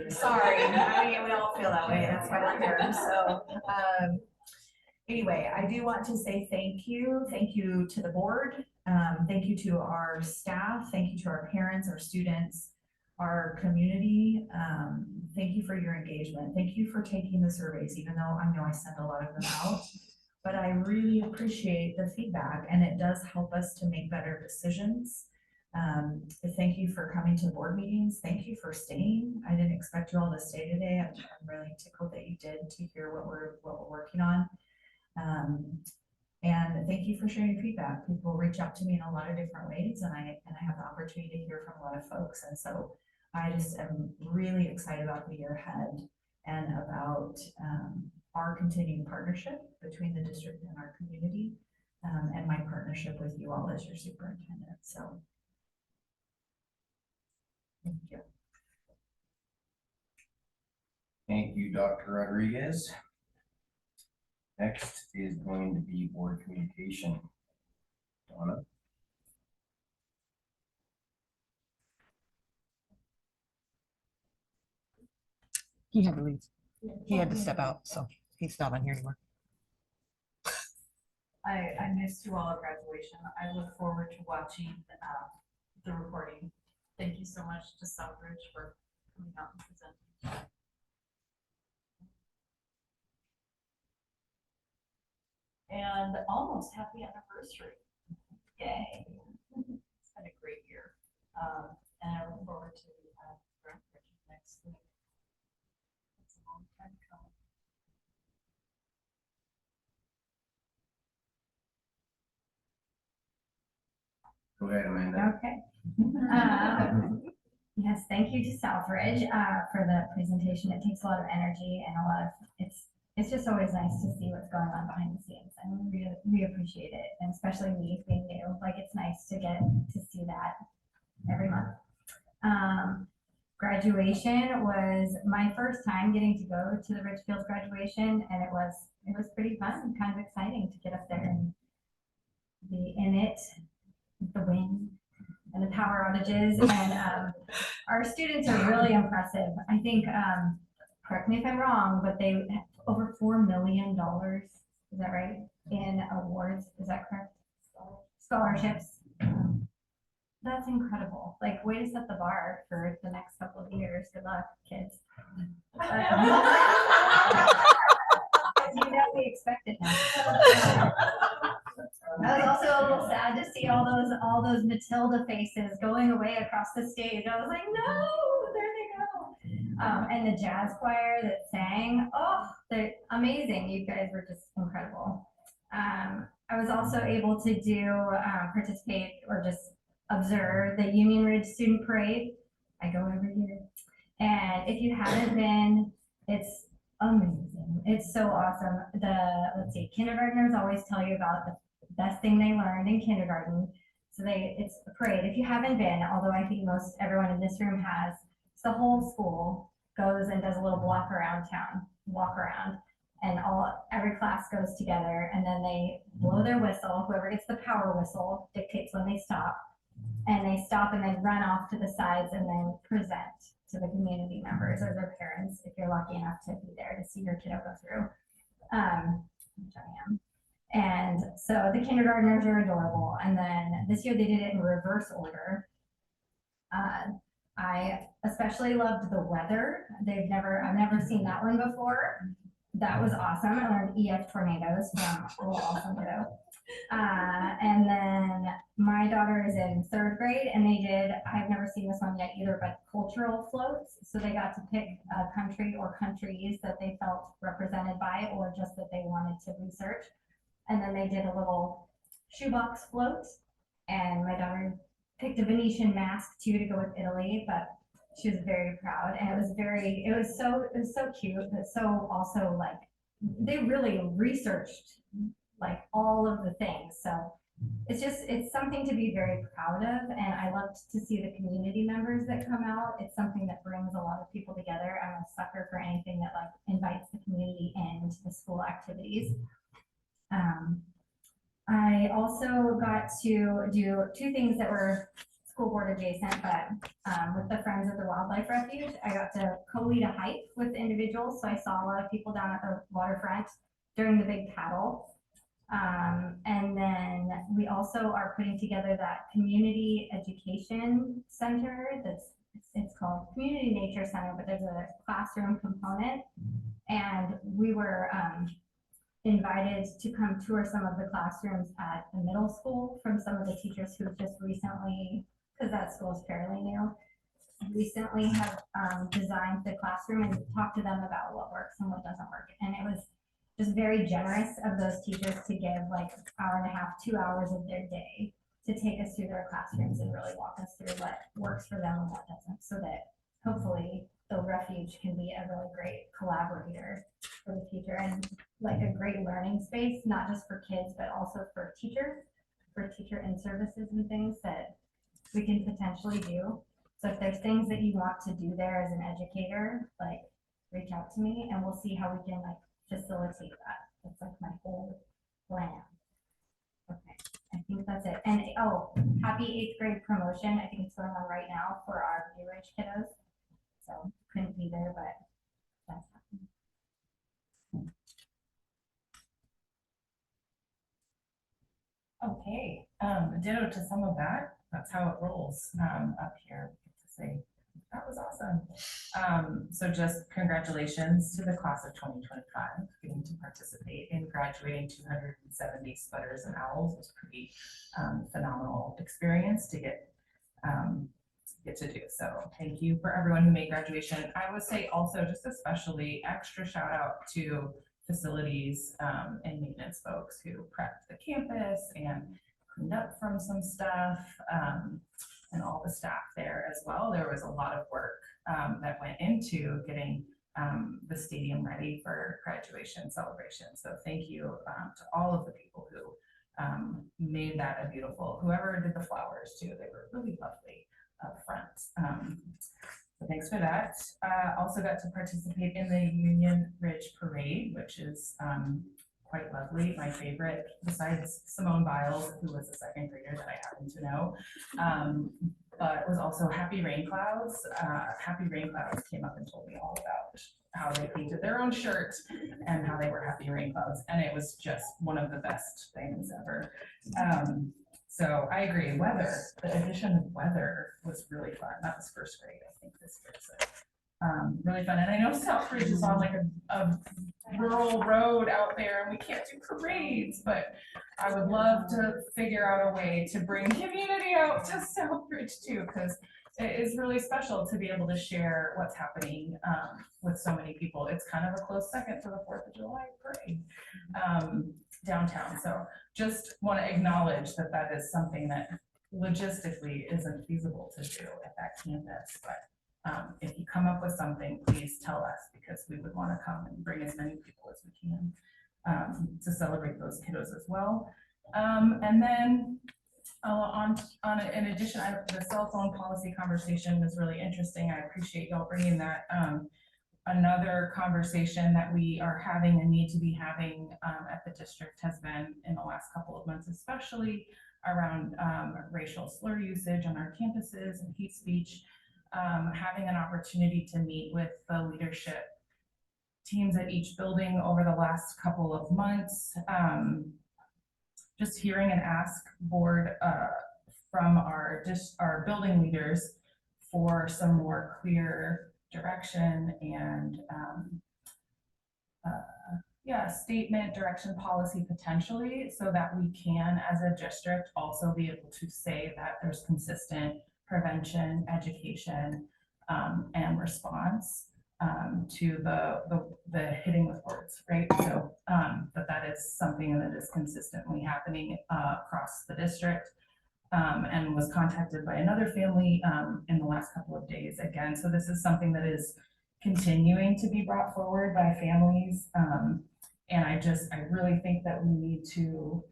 sorry, I mean, we all feel that way. That's why we're here. So Anyway, I do want to say thank you. Thank you to the board. Thank you to our staff. Thank you to our parents, our students, our community. Thank you for your engagement. Thank you for taking the surveys, even though I know I send a lot of them out. But I really appreciate the feedback, and it does help us to make better decisions. Thank you for coming to board meetings. Thank you for staying. I didn't expect you all to stay today. I'm really tickled that you did, to hear what we're working on. And thank you for sharing feedback. People reach out to me in a lot of different ways, and I have the opportunity to hear from a lot of folks. And so I just am really excited about the year ahead and about our continuing partnership between the district and our community, and my partnership with you all as your superintendent. So thank you. Thank you, Dr. Rodriguez. Next is going to be board communication. Donna? He had to leave. He had to step out, so he's not on here anymore. I missed you all at graduation. I look forward to watching the recording. Thank you so much to Southbridge for coming out and presenting. And almost happy anniversary. Yay. It's been a great year. And I look forward to graduation next week. It's a long time coming. Go ahead, Amanda. Okay. Yes, thank you to Southridge for the presentation. It takes a lot of energy and a lot of, it's just always nice to see what's going on behind the scenes, and we appreciate it, and especially me being new. Like, it's nice to get to see that every month. Graduation was my first time getting to go to the Ridgefield graduation, and it was pretty fun and kind of exciting to get up there and be in it, the wind and the power outages. And our students are really impressive. I think, correct me if I'm wrong, but they have over $4 million, is that right, in awards? Is that correct? Scholarships. That's incredible. Like, way to set the bar for the next couple of years. Good luck, kids. You know, we expected that. I was also a little sad to see all those Matilda faces going away across the stage. I was like, no, there they go. And the jazz choir that sang, oh, they're amazing. You guys were just incredible. I was also able to participate or just observe the Union Ridge Student Parade. I go every year. And if you haven't been, it's amazing. It's so awesome. Let's see, kindergartners always tell you about the best thing they learned in kindergarten. So it's a parade. If you haven't been, although I think everyone in this room has, the whole school goes and does a little walk around town, and every class goes together, and then they blow their whistle. Whoever gets the power whistle dictates when they stop. And they stop and then run off to the sides and then present to the community members or their parents, if you're lucky enough to be there to see your kiddo go through, which I am. And so the kindergartners are adorable. And then this year they did it in reverse order. I especially loved the weather. I've never seen that one before. That was awesome. I learned EF tornadoes from a little awesome kiddo. And then my daughter is in 3rd grade, and they did, I've never seen this one yet either, but cultural floats. So they got to pick a country or countries that they felt represented by, or just that they wanted to research. And then they did a little shoebox float, and my daughter picked a Venetian mask too to go with Italy, but she was very proud. And it was so cute, but so also like, they really researched like all of the things. So it's something to be very proud of. And I loved to see the community members that come out. It's something that brings a lot of people together. I'm a sucker for anything that like invites the community into the school activities. I also got to do 2 things that were school board adjacent, but with the Friends of the Wildlife Refuge, I got to co-lead a hike with individuals. So I saw a lot of people down at the waterfront during the big paddle. And then we also are putting together that community education center it's called Community Nature Center, but there's a classroom component. And we were invited to come tour some of the classrooms at the middle school from some of the teachers who just recently, because that school is fairly new, recently have designed the classroom and talked to them about what works and what doesn't work. And it was just very generous of those teachers to give like an hour and a half, 2 hours of their day to take us through their classrooms and really walk us through what works for them and what doesn't, so that hopefully the refuge can be a really great collaborator for the future and like a great learning space, not just for kids, but also for teachers, for teacher in services and things that we can potentially do. So if there's things that you want to do there as an educator, like reach out to me and we'll see how we can like facilitate that. That's like my whole plan. Okay, I think that's it. And oh, happy 8th grade promotion. I think it's going on right now for our New Ridge kiddos. So couldn't be there, but that's happening. Okay, ditto to some of that. That's how it rolls up here. To say that was awesome. So just congratulations to the class of 2025 getting to participate in graduating 270 sputters and owls. It was a pretty phenomenal experience to get to do. So thank you for everyone who made graduation. I would say also just especially extra shout out to facilities and maintenance folks who prepped the campus and cleaned up from some stuff, and all the staff there as well. There was a lot of work that went into getting the stadium ready for graduation celebration. So thank you to all of the people who made that a beautiful, whoever did the flowers too, they were really lovely up front. So thanks for that. Also got to participate in the Union Ridge Parade, which is quite lovely. My favorite, besides Simone Biles, who was a second grader that I happen to know, but it was also Happy Rain Clouds. Happy Rain Clouds came up and told me all about how they painted their own shirt and how they were Happy Rain Clouds. And it was just one of the best things ever. So I agree, weather, the addition of weather was really fun. That was first grade, I think, this year. So really fun. And I know Southbridge is on like a rural road out there and we can't do parades, but I would love to figure out a way to bring community out to Southbridge too, because it is really special to be able to share what's happening with so many people. It's kind of a close second to the 4th of July parade downtown. So just want to acknowledge that that is something that logistically isn't feasible to do at that campus. But if you come up with something, please tell us, because we would want to come and bring as many people as we can to celebrate those kiddos as well. And then in addition, the cell phone policy conversation was really interesting. I appreciate y'all bringing that. Another conversation that we are having and need to be having at the district has been in the last couple of months, especially around racial slur usage on our campuses and hate speech. Having an opportunity to meet with the leadership teams at each building over the last couple of months. Just hearing an ask board from our building leaders for some more clear direction and statement, direction, policy potentially, so that we can as a district also be able to say that there's consistent prevention, education, and response to the hitting with words, right? So that is something that is consistently happening across the district. And was contacted by another family in the last couple of days again. So this is something that is continuing to be brought forward by families. And I really think that we need to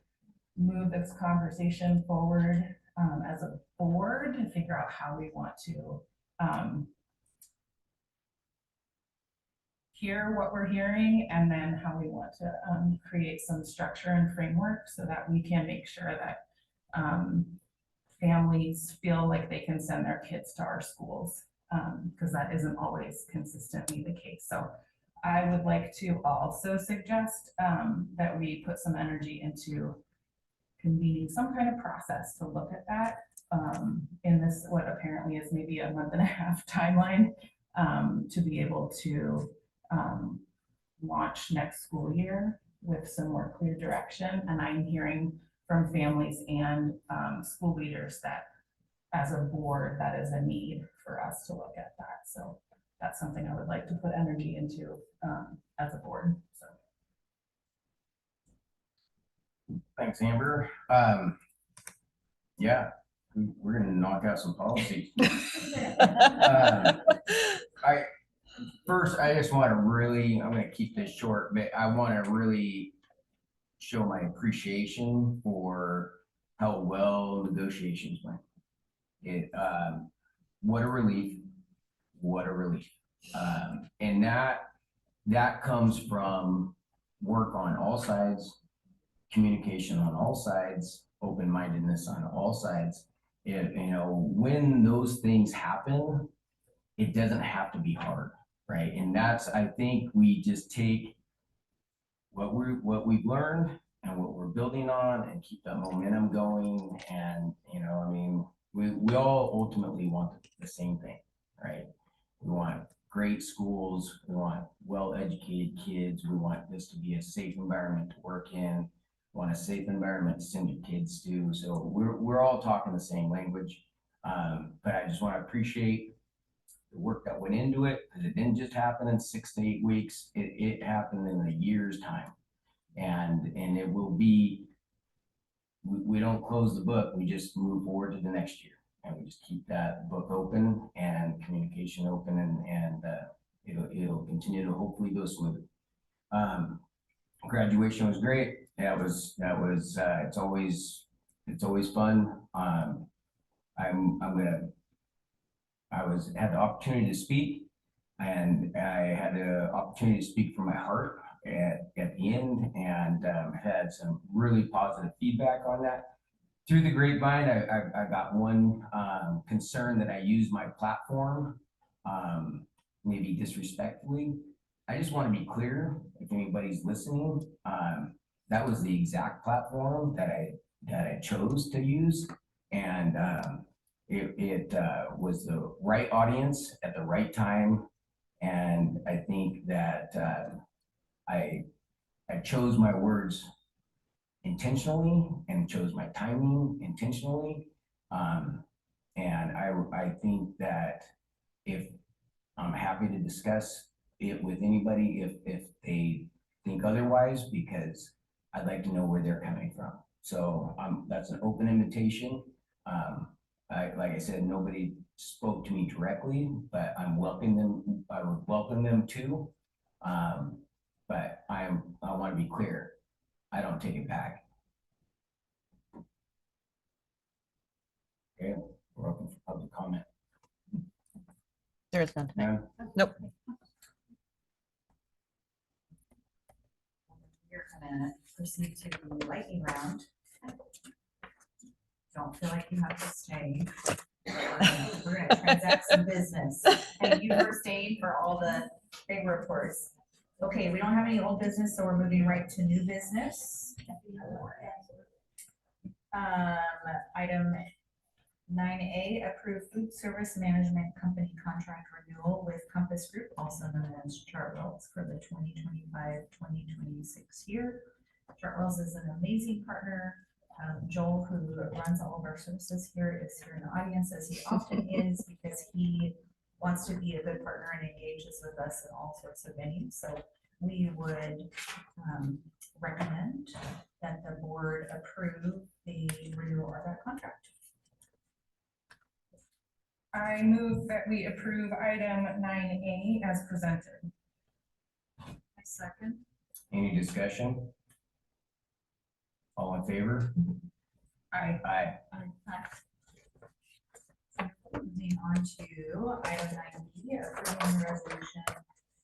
move this conversation forward as a board and figure out how we want to hear what we're hearing, and then how we want to create some structure and framework so that we can make sure that families feel like they can send their kids to our schools, because that isn't always consistently the case. So I would like to also suggest that we put some energy into convening some kind of process to look at that in this, what apparently is maybe a month and a half timeline, to be able to launch next school year with some more clear direction. And I'm hearing from families and school leaders that as a board, that is a need for us to look at that. So that's something I would like to put energy into as a board. So. Thanks, Amber. Yeah, we're gonna knock out some policies. I just want to really, I'm gonna keep this short, but I want to really show my appreciation for how well negotiations went. What a relief, what a relief. And that comes from work on all sides, communication on all sides, open-mindedness on all sides. When those things happen, it doesn't have to be hard, right? And that's, I think we just take what we've learned and what we're building on and keep that momentum going. And, we all ultimately want the same thing, right? We want great schools. We want well-educated kids. We want this to be a safe environment to work in. We want a safe environment to send your kids to. So we're all talking the same language. But I just want to appreciate the work that went into it, because it didn't just happen in 6 to 8 weeks. It happened in a year's time. And it will be, we don't close the book, we just move forward to the next year. And we just keep that book open and communication open, and it'll continue to hopefully go smooth. Graduation was great. That was it's always fun. I had the opportunity to speak, and I had the opportunity to speak from my heart at the end, and had some really positive feedback on that. Through the grapevine, I got one concern that I used my platform, maybe disrespectfully. I just want to be clear, if anybody's listening, that was the exact platform that I chose to use, and it was the right audience at the right time, and I think that I chose my words intentionally and chose my timing intentionally. And I think that if I'm happy to discuss it with anybody, if they think otherwise, because I'd like to know where they're coming from. So that's an open invitation. Like I said, nobody spoke to me directly, but I would welcome them too. But I want to be clear. I don't take it back. Okay, we're open for public comment. There is none tonight. None? Nope. We're gonna proceed to the lightning round. Don't feel like you have to stay. We're gonna transact some business. And you were staying for all the big reports. Okay, we don't have any old business, so we're moving right to new business. Item 9A, approve food service management company contract renewal with Compass Group, also known as Chartwells, for the 2025-2026 year. Chartwells is an amazing partner. Joel, who runs all of our services here, is here in the audience, as he often is, because he wants to be a good partner and engages with us in all sorts of venues. So we would recommend that the board approve the renewal of that contract. I move that we approve item 9A as presented. I second. Any discussion? All in favor? Aye. Aye. Moving on to item 9B, approving resolution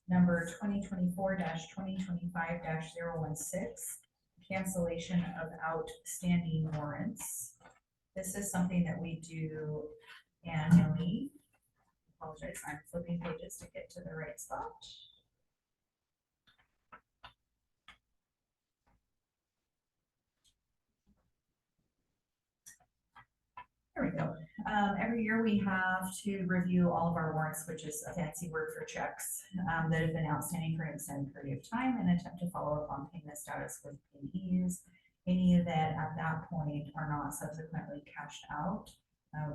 number 2024-2025-016, cancellation of outstanding warrants. This is something that we do annually. Apologize, I'm flipping pages to get to the right spot. There we go. Every year we have to review all of our warrants, which is a fancy word for checks, that have been outstanding for an extended period of time and attempt to follow up on payment status with payees. Any that at that point are not subsequently cashed out,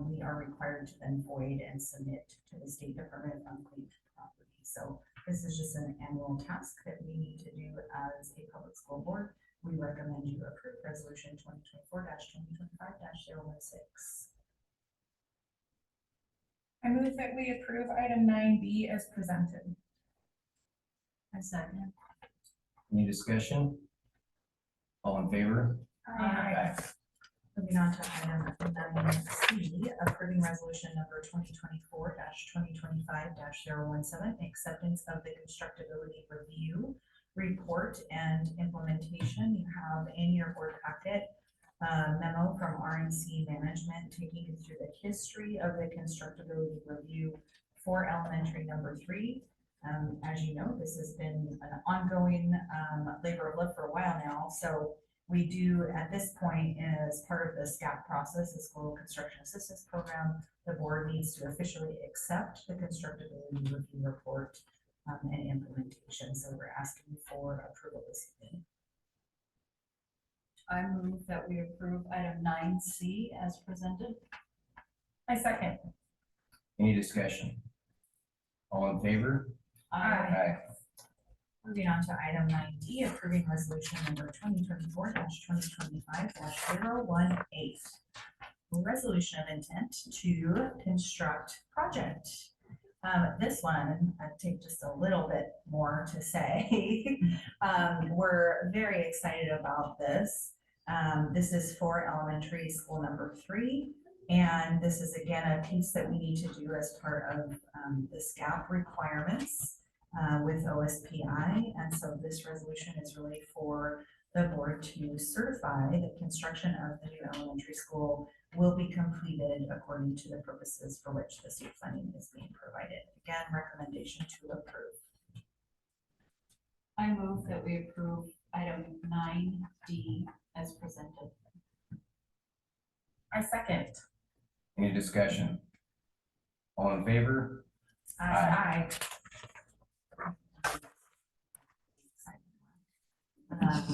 we are required to then void and submit to the State Department of Unclaimed Property. So this is just an annual task that we need to do as a public school board. We recommend you approve resolution 2024-2025-016. I move that we approve item 9B as presented. I second. Any discussion? All in favor? Aye. Moving on to item 9C, approving resolution number 2024-2025-017, acceptance of the constructability review report and implementation. You have in your board packet a memo from RNC management taking you through the history of the constructability review for elementary number 3. As you know, this has been an ongoing labor of love for a while now. So we do at this point, as part of the SCAP process, the School Construction Assistance Program, the board needs to officially accept the constructability review report and implementation. So we're asking for approval this evening. I move that we approve item 9C as presented. I second. Any discussion? All in favor? Aye. Moving on to item 9D, approving resolution number 2024-2025-018. Resolution of intent to construct project. This one, I'd take just a little bit more to say. We're very excited about this. This is for elementary school number 3. And this is again a piece that we need to do as part of the SCAP requirements with OSPI. And so this resolution is really for the board to certify that construction of the new elementary school will be completed according to the purposes for which the state funding is being provided. Again, recommendation to approve. I move that we approve item 9D as presented. I second. Any discussion? All in favor? Aye.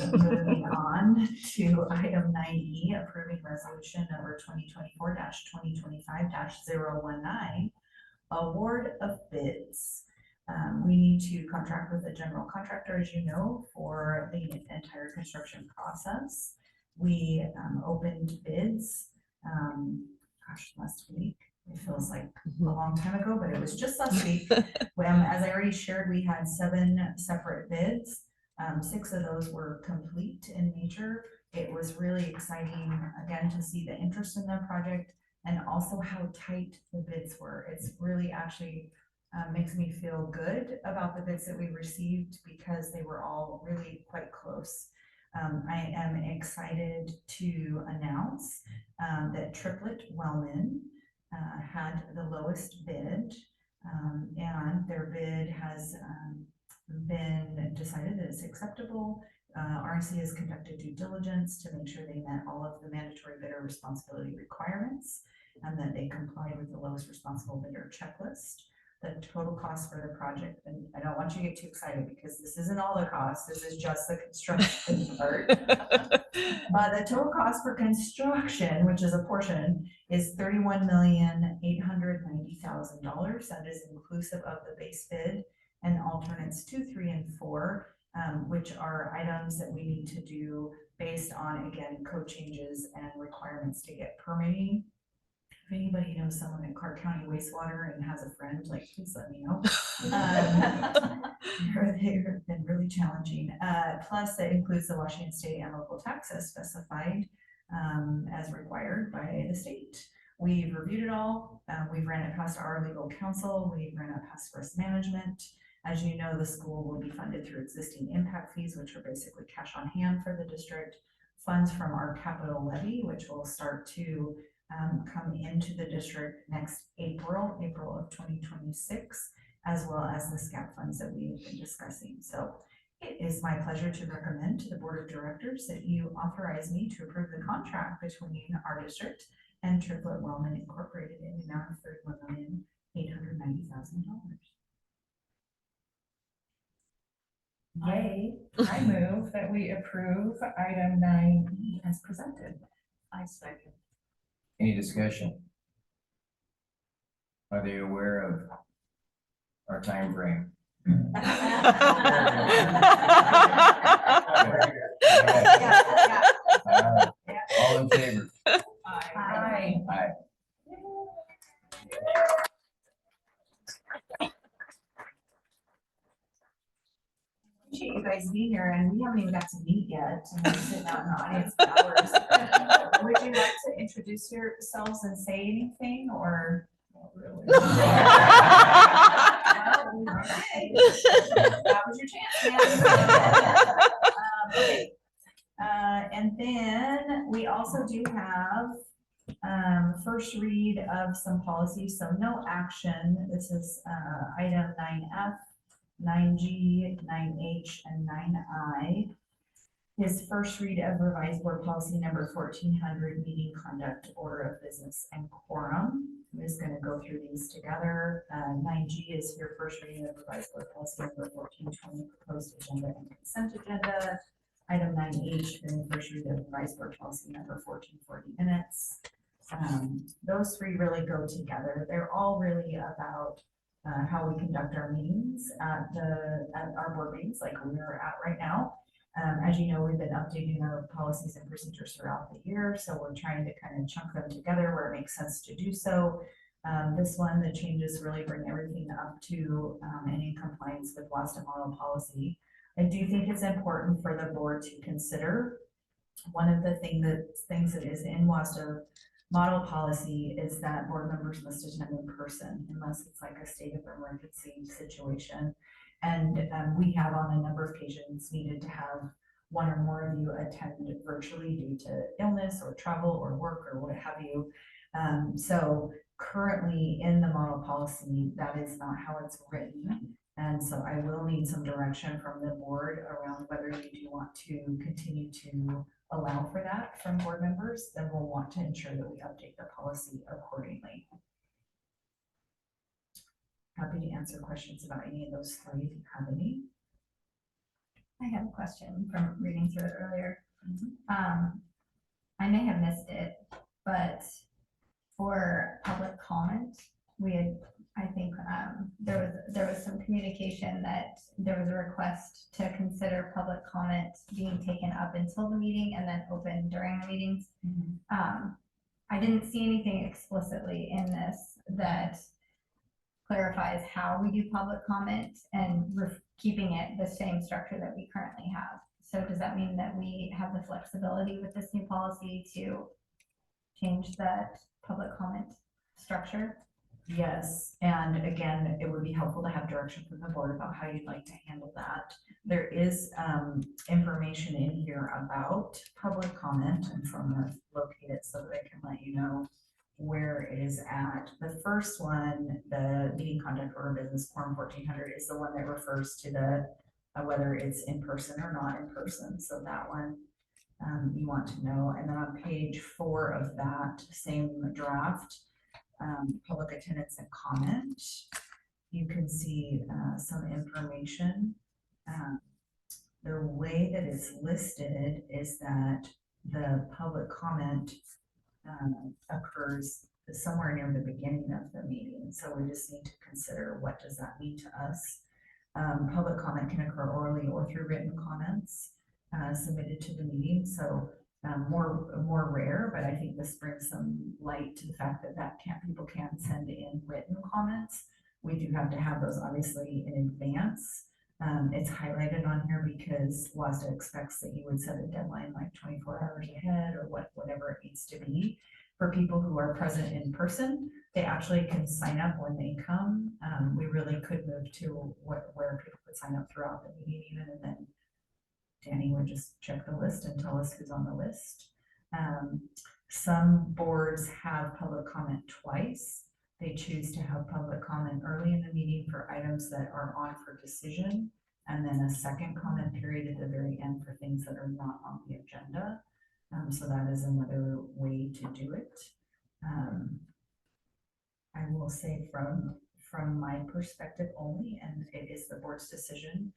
Moving on to item 9E, approving resolution number 2024-2025-019, award of bids. We need to contract with a general contractor, as you know, for the entire construction process. We opened bids, last week. It feels like a long time ago, but it was just last week. As I already shared, we had 7 separate bids. 6 of those were complete in nature. It was really exciting, again, to see the interest in the project and also how tight the bids were. It's really actually makes me feel good about the bids that we received because they were all really quite close. I am excited to announce that Triplet Wellman had the lowest bid, and their bid has been decided that it's acceptable. RNC has conducted due diligence to make sure they met all of the mandatory bidder responsibility requirements and that they complied with the lowest responsible bidder checklist. The total cost for the project, and I don't want you to get too excited because this isn't all the cost, this is just the construction part. The total cost for construction, which is a portion, is $31,890,000. That is inclusive of the base bid and alternates 2, 3, and 4, which are items that we need to do based on, again, code changes and requirements to get permitting. If anybody knows someone in Clark County wastewater and has a friend, like, please let me know. They've been really challenging. Plus, that includes the Washington State and local taxes specified as required by the state. We've reviewed it all. We've ran it past our legal counsel. We've ran it past risk management. As you know, the school will be funded through existing impact fees, which are basically cash on hand for the district, funds from our capital levy, which will start to come into the district next April of 2026, as well as the SCAP funds that we've been discussing. So it is my pleasure to recommend to the board of directors that you authorize me to approve the contract between our district and Triplet Wellman Incorporated in the amount of $31,890,000. Yay, I move that we approve item 9E as presented. I second. Any discussion? Are they aware of our time frame? All in favor? Aye. Aye. Appreciate you guys being here, and we haven't even got to meet yet, and we're sitting out in the audience for hours. Would you like to introduce yourselves and say anything, or? That was your chance, man. Okay. And then we also do have first read of some policies, so no action. This is item 9F, 9G, 9H, and 9I. His first read of revised board policy number 1400, meeting conduct, order of business, and quorum. I'm just going to go through these together. 9G is your first reading of revised board policy number 1420, proposed agenda and consent agenda. Item 9H, the first read of revised board policy number 1440, minutes. Those three really go together. They're all really about how we conduct our meetings at our board meetings, like we're at right now. As you know, we've been updating our policies and procedures throughout the year, so we're trying to kind of chunk them together where it makes sense to do so. This one, the changes really bring everything up to and in compliance with WASDA model policy. I do think it's important for the board to consider. One of the things that is in WASDA model policy is that board members must attend in person unless it's like a state of emergency situation. And we have on a number of occasions needed to have one or more of you attend virtually due to illness or travel or work or what have you. So currently in the model policy, that is not how it's written. And so I will need some direction from the board around whether you do want to continue to allow for that from board members. Then we'll want to ensure that we update the policy accordingly. Happy to answer questions about any of those three if you have any. I have a question from reading through it earlier. I may have missed it, but for public comment, we had, I think there was some communication that there was a request to consider public comment being taken up until the meeting and then open during the meetings. I didn't see anything explicitly in this that clarifies how we do public comment and keeping it the same structure that we currently have. So does that mean that we have the flexibility with this new policy to change that public comment structure? Yes, and again, it would be helpful to have direction from the board about how you'd like to handle that. There is information in here about public comment, and so I'm going to locate it so that I can let you know where it is at. The first one, the meeting conduct order business form 1400, is the one that refers to the whether it's in person or not in person. So that one you want to know. And then on page 4 of that same draft, public attendance and comment, you can see some information. The way that it's listed is that the public comment occurs somewhere near the beginning of the meeting. So we just need to consider, what does that mean to us? Public comment can occur orally or through written comments submitted to the meeting. So more rare, but I think this brings some light to the fact that people can send in written comments. We do have to have those obviously in advance. It's highlighted on here because WASDA expects that you would set a deadline like 24 hours ahead or whatever it needs to be. For people who are present in person, they actually can sign up when they come. We really could move to where people could sign up throughout the meeting even, and then Danny would just check the list and tell us who's on the list. Some boards have public comment twice. They choose to have public comment early in the meeting for items that are on for decision, and then a second comment period at the very end for things that are not on the agenda. So that is another way to do it. I will say from my perspective only, and it is the board's decision,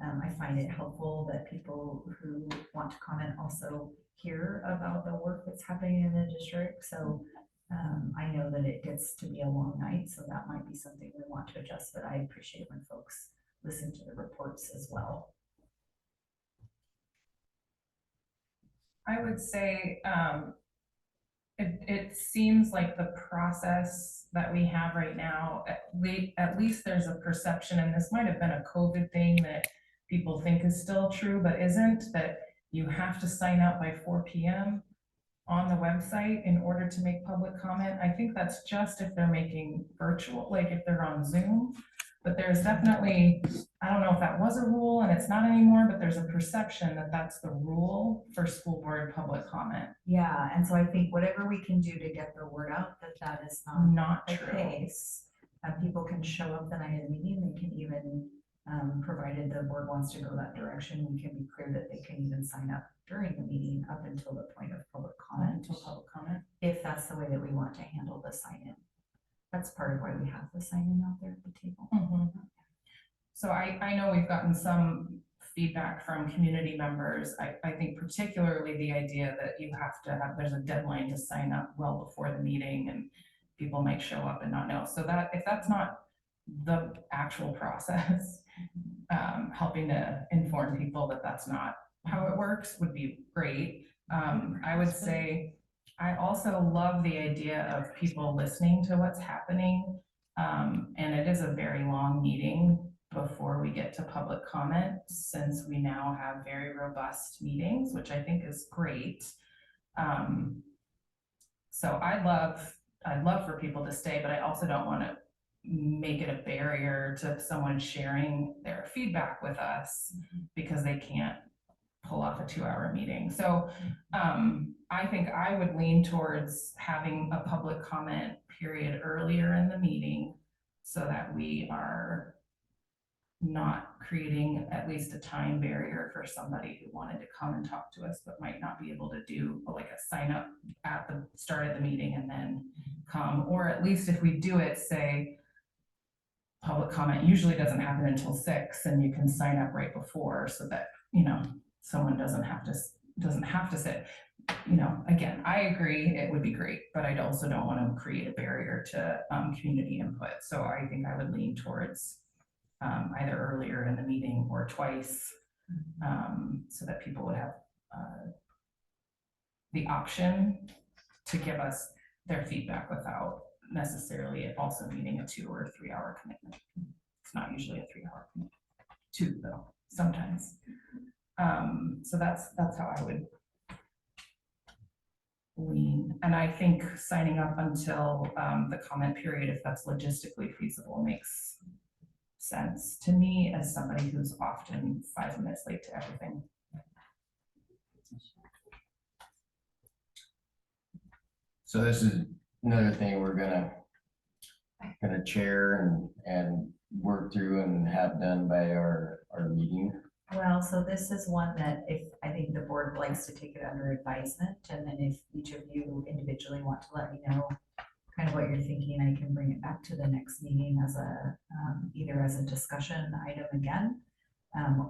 I find it helpful that people who want to comment also hear about the work that's happening in the district. So I know that it gets to be a long night, so that might be something we want to adjust, but I appreciate when folks listen to the reports as well. I would say, it seems like the process that we have right now, at least there's a perception, and this might have been a COVID thing that people think is still true, but isn't, that you have to sign up by 4 p.m. on the website in order to make public comment. I think that's just if they're making virtual, like if they're on Zoom. But there's definitely, I don't know if that was a rule and it's not anymore, but there's a perception that that's the rule for school board public comment. Yeah, and so I think whatever we can do to get the word out that that is Not the true. case. People can show up the night of the meeting, they can even, provided the board wants to go that direction, we can be clear that they can even sign up during the meeting up until the point of public comment. Until public comment. If that's the way that we want to handle the sign-in. That's part of why we have the sign-in out there at the table. Mm-hmm. So I know we've gotten some feedback from community members. I think particularly the idea that you have to have, there's a deadline to sign up well before the meeting and people might show up and not know. So that if that's not the actual process, helping to inform people that that's not how it works would be great. I would say, I also love the idea of people listening to what's happening. And it is a very long meeting before we get to public comment, since we now have very robust meetings, which I think is great. So I'd love for people to stay, but I also don't want to make it a barrier to someone sharing their feedback with us because they can't pull off a 2-hour meeting. So I think I would lean towards having a public comment period earlier in the meeting so that we are not creating at least a time barrier for somebody who wanted to come and talk to us but might not be able to do like a sign up at the start of the meeting and then come. Or at least if we do it, say public comment usually doesn't happen until 6 and you can sign up right before so that, you know, someone doesn't have to sit. You know, again, I agree it would be great, but I also don't want to create a barrier to community input. So I think I would lean towards either earlier in the meeting or twice, so that people would have the option to give us their feedback without necessarily it also needing a 2 or 3 hour commitment. It's not usually a 3-hour commitment. 2 though, sometimes. So that's how I would lean. And I think signing up until the comment period, if that's logistically feasible, makes sense to me as somebody who's often 5 minutes late to everything. So this is another thing we're gonna chair and work through and have done by our meeting. Well, so this is one that if, I think the board likes to take it under advisement, and then if each of you individually want to let me know kind of what you're thinking, I can bring it back to the next meeting as a, either as a discussion item again,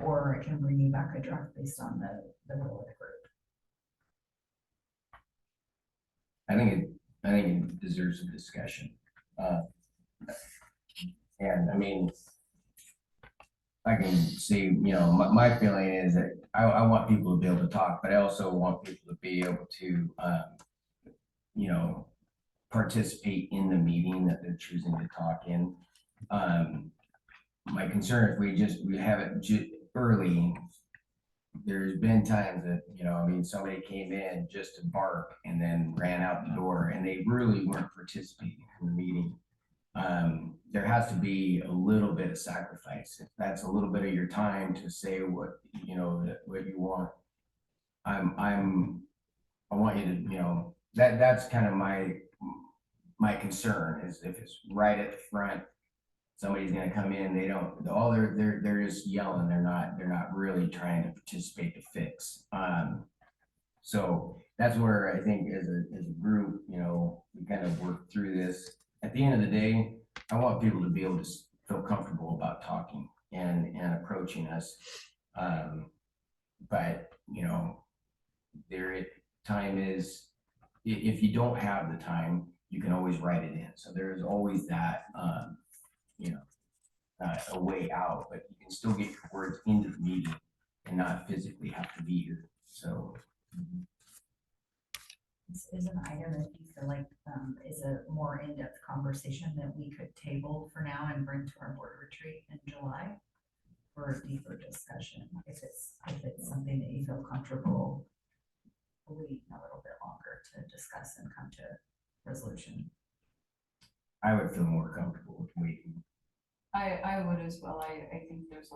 or I can bring you back a draft based on the will of the group. I think it deserves a discussion. And I mean, I can see, you know, my feeling is that I want people to be able to talk, but I also want people to be able to, you know, participate in the meeting that they're choosing to talk in. My concern, if we have it early, there's been times that, you know, I mean, somebody came in just to bark and then ran out the door and they really weren't participating in the meeting. There has to be a little bit of sacrifice. If that's a little bit of your time to say what, you know, what you want. I want you to, you know, that's kind of my concern is if it's right at the front, somebody's gonna come in, they don't, they're just yelling, they're not really trying to participate to fix. So that's where I think as a group, you know, we kind of work through this. At the end of the day, I want people to be able to feel comfortable about talking and approaching us. But, you know, time is, if you don't have the time, you can always write it in. So there is always that, you know, a way out, but you can still get your words into the meeting and not physically have to be here. So. This is an item that you feel like is a more in-depth conversation that we could table for now and bring to our board retreat in July for a deeper discussion, if it's something that you feel comfortable waiting a little bit longer to discuss and come to resolution. I would feel more comfortable with waiting. I would as well. I think there's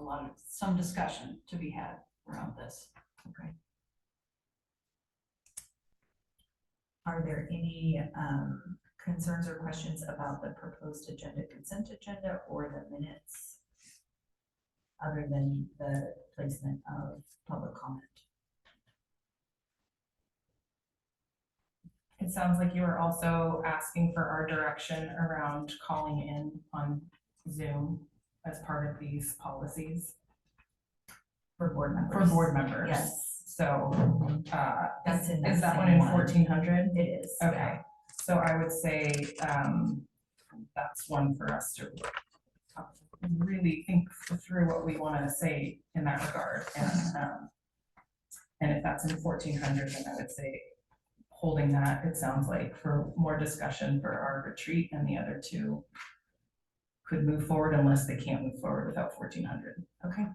some discussion to be had around this. Okay. Are there any concerns or questions about the proposed consent agenda or the minutes, other than the placement of public comment? It sounds like you were also asking for our direction around calling in on Zoom as part of these policies. For board members. For board members. Yes. So, That's in is that same one in 1400? It is. Okay, yeah. so I would say, that's one for us to really think through what we want to say in that regard. And if that's in 1400, then I would say holding that, it sounds like, for more discussion for our retreat, and the other two could move forward unless they can't move forward without 1400. Okay.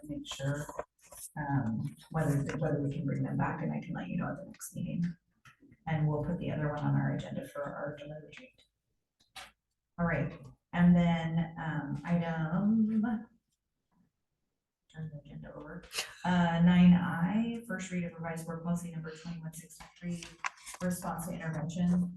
Make sure whether we can bring them back, and I can let you know at the next meeting. And we'll put the other one on our agenda for our July retreat. All right, and then turn the agenda over. 9I, first read of revised board policy number 2163, response to intervention.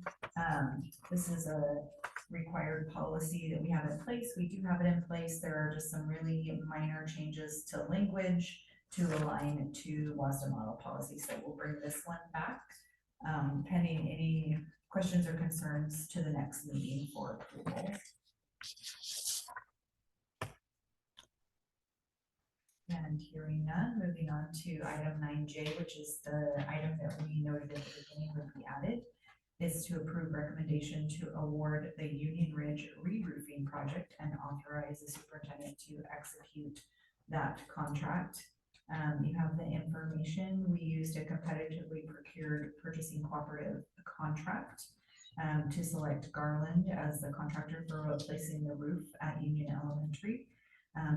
This is a required policy that we have in place. We do have it in place. There are just some really minor changes to language to align to WASDA model policy. So we'll bring this one back pending any questions or concerns to the next meeting for approval. And hearing none, moving on to item 9J, which is the item that we noted at the beginning would be added, is to approve recommendation to award the Union Ridge re-roofing project and authorize the superintendent to execute that contract. You have the information. We used a competitively procured purchasing cooperative contract to select Garland as the contractor for replacing the roof at Union Elementary.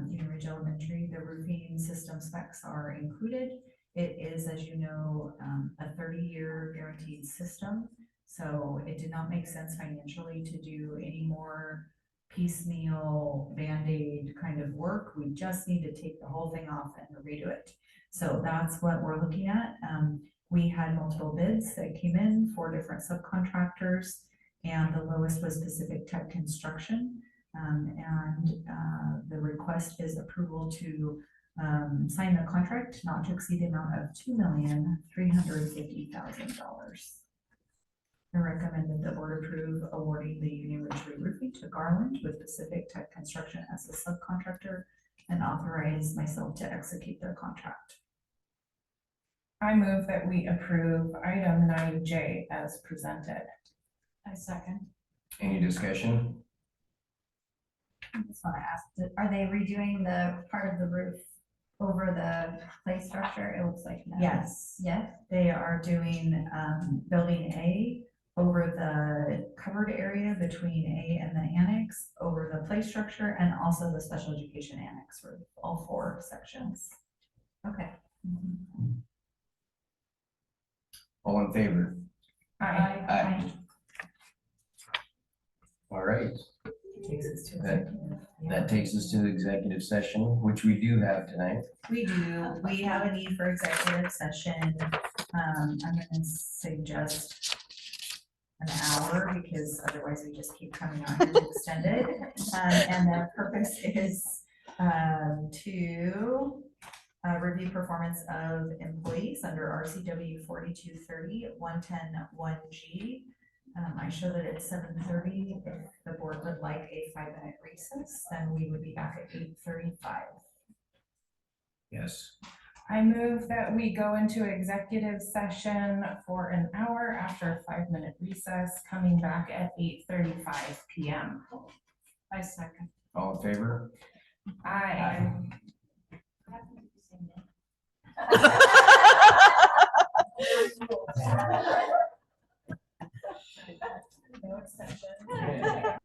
Union Ridge Elementary, the roofing system specs are included. It is, as you know, a 30-year guaranteed system. So it did not make sense financially to do any more piecemeal Band-Aid kind of work. We just need to take the whole thing off and redo it. So that's what we're looking at. We had multiple bids that came in, 4 different subcontractors, and the lowest was Pacific Tech Construction. The request is approval to sign the contract not to exceed the amount of $2,350,000. I recommend that the board approve awarding the Union Ridge re-roofing to Garland with Pacific Tech Construction as a subcontractor and authorize myself to execute their contract. I move that we approve item 9J as presented. I second. Any discussion? I just want to ask, are they redoing the part of the roof over the play structure? It looks like no. Yes. Yes. They are doing building A over the covered area between A and the annex, over the play structure, and also the special education annex for all 4 sections. Okay. All in favor? Aye. Aye. All right. Takes us to That- executive. That takes us to the executive session, which we do have tonight. We do. We have a need for executive session. I'm gonna suggest an hour because otherwise we just keep coming on to extend it. And the purpose is to Review performance of employees under RCW 4230 110-1G. I show that it's 7:30. If the board would like a 5-minute recess, then we would be back at 8:35. Yes. I move that we go into executive session for an hour after a 5-minute recess, coming back at 8:35 p.m. I second. All in favor? Aye. No extension.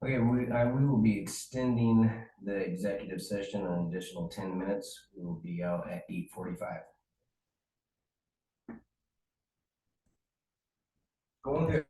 Okay, we will be extending the executive session an additional 10 minutes. We will be out at 8:45. Going there.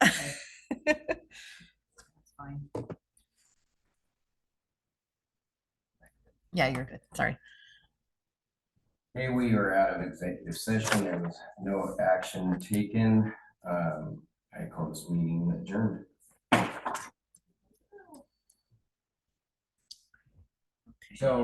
That's fine. Yeah, you're good. Sorry. Hey, we are out of executive session. There was no action taken. I call this meeting adjourned. So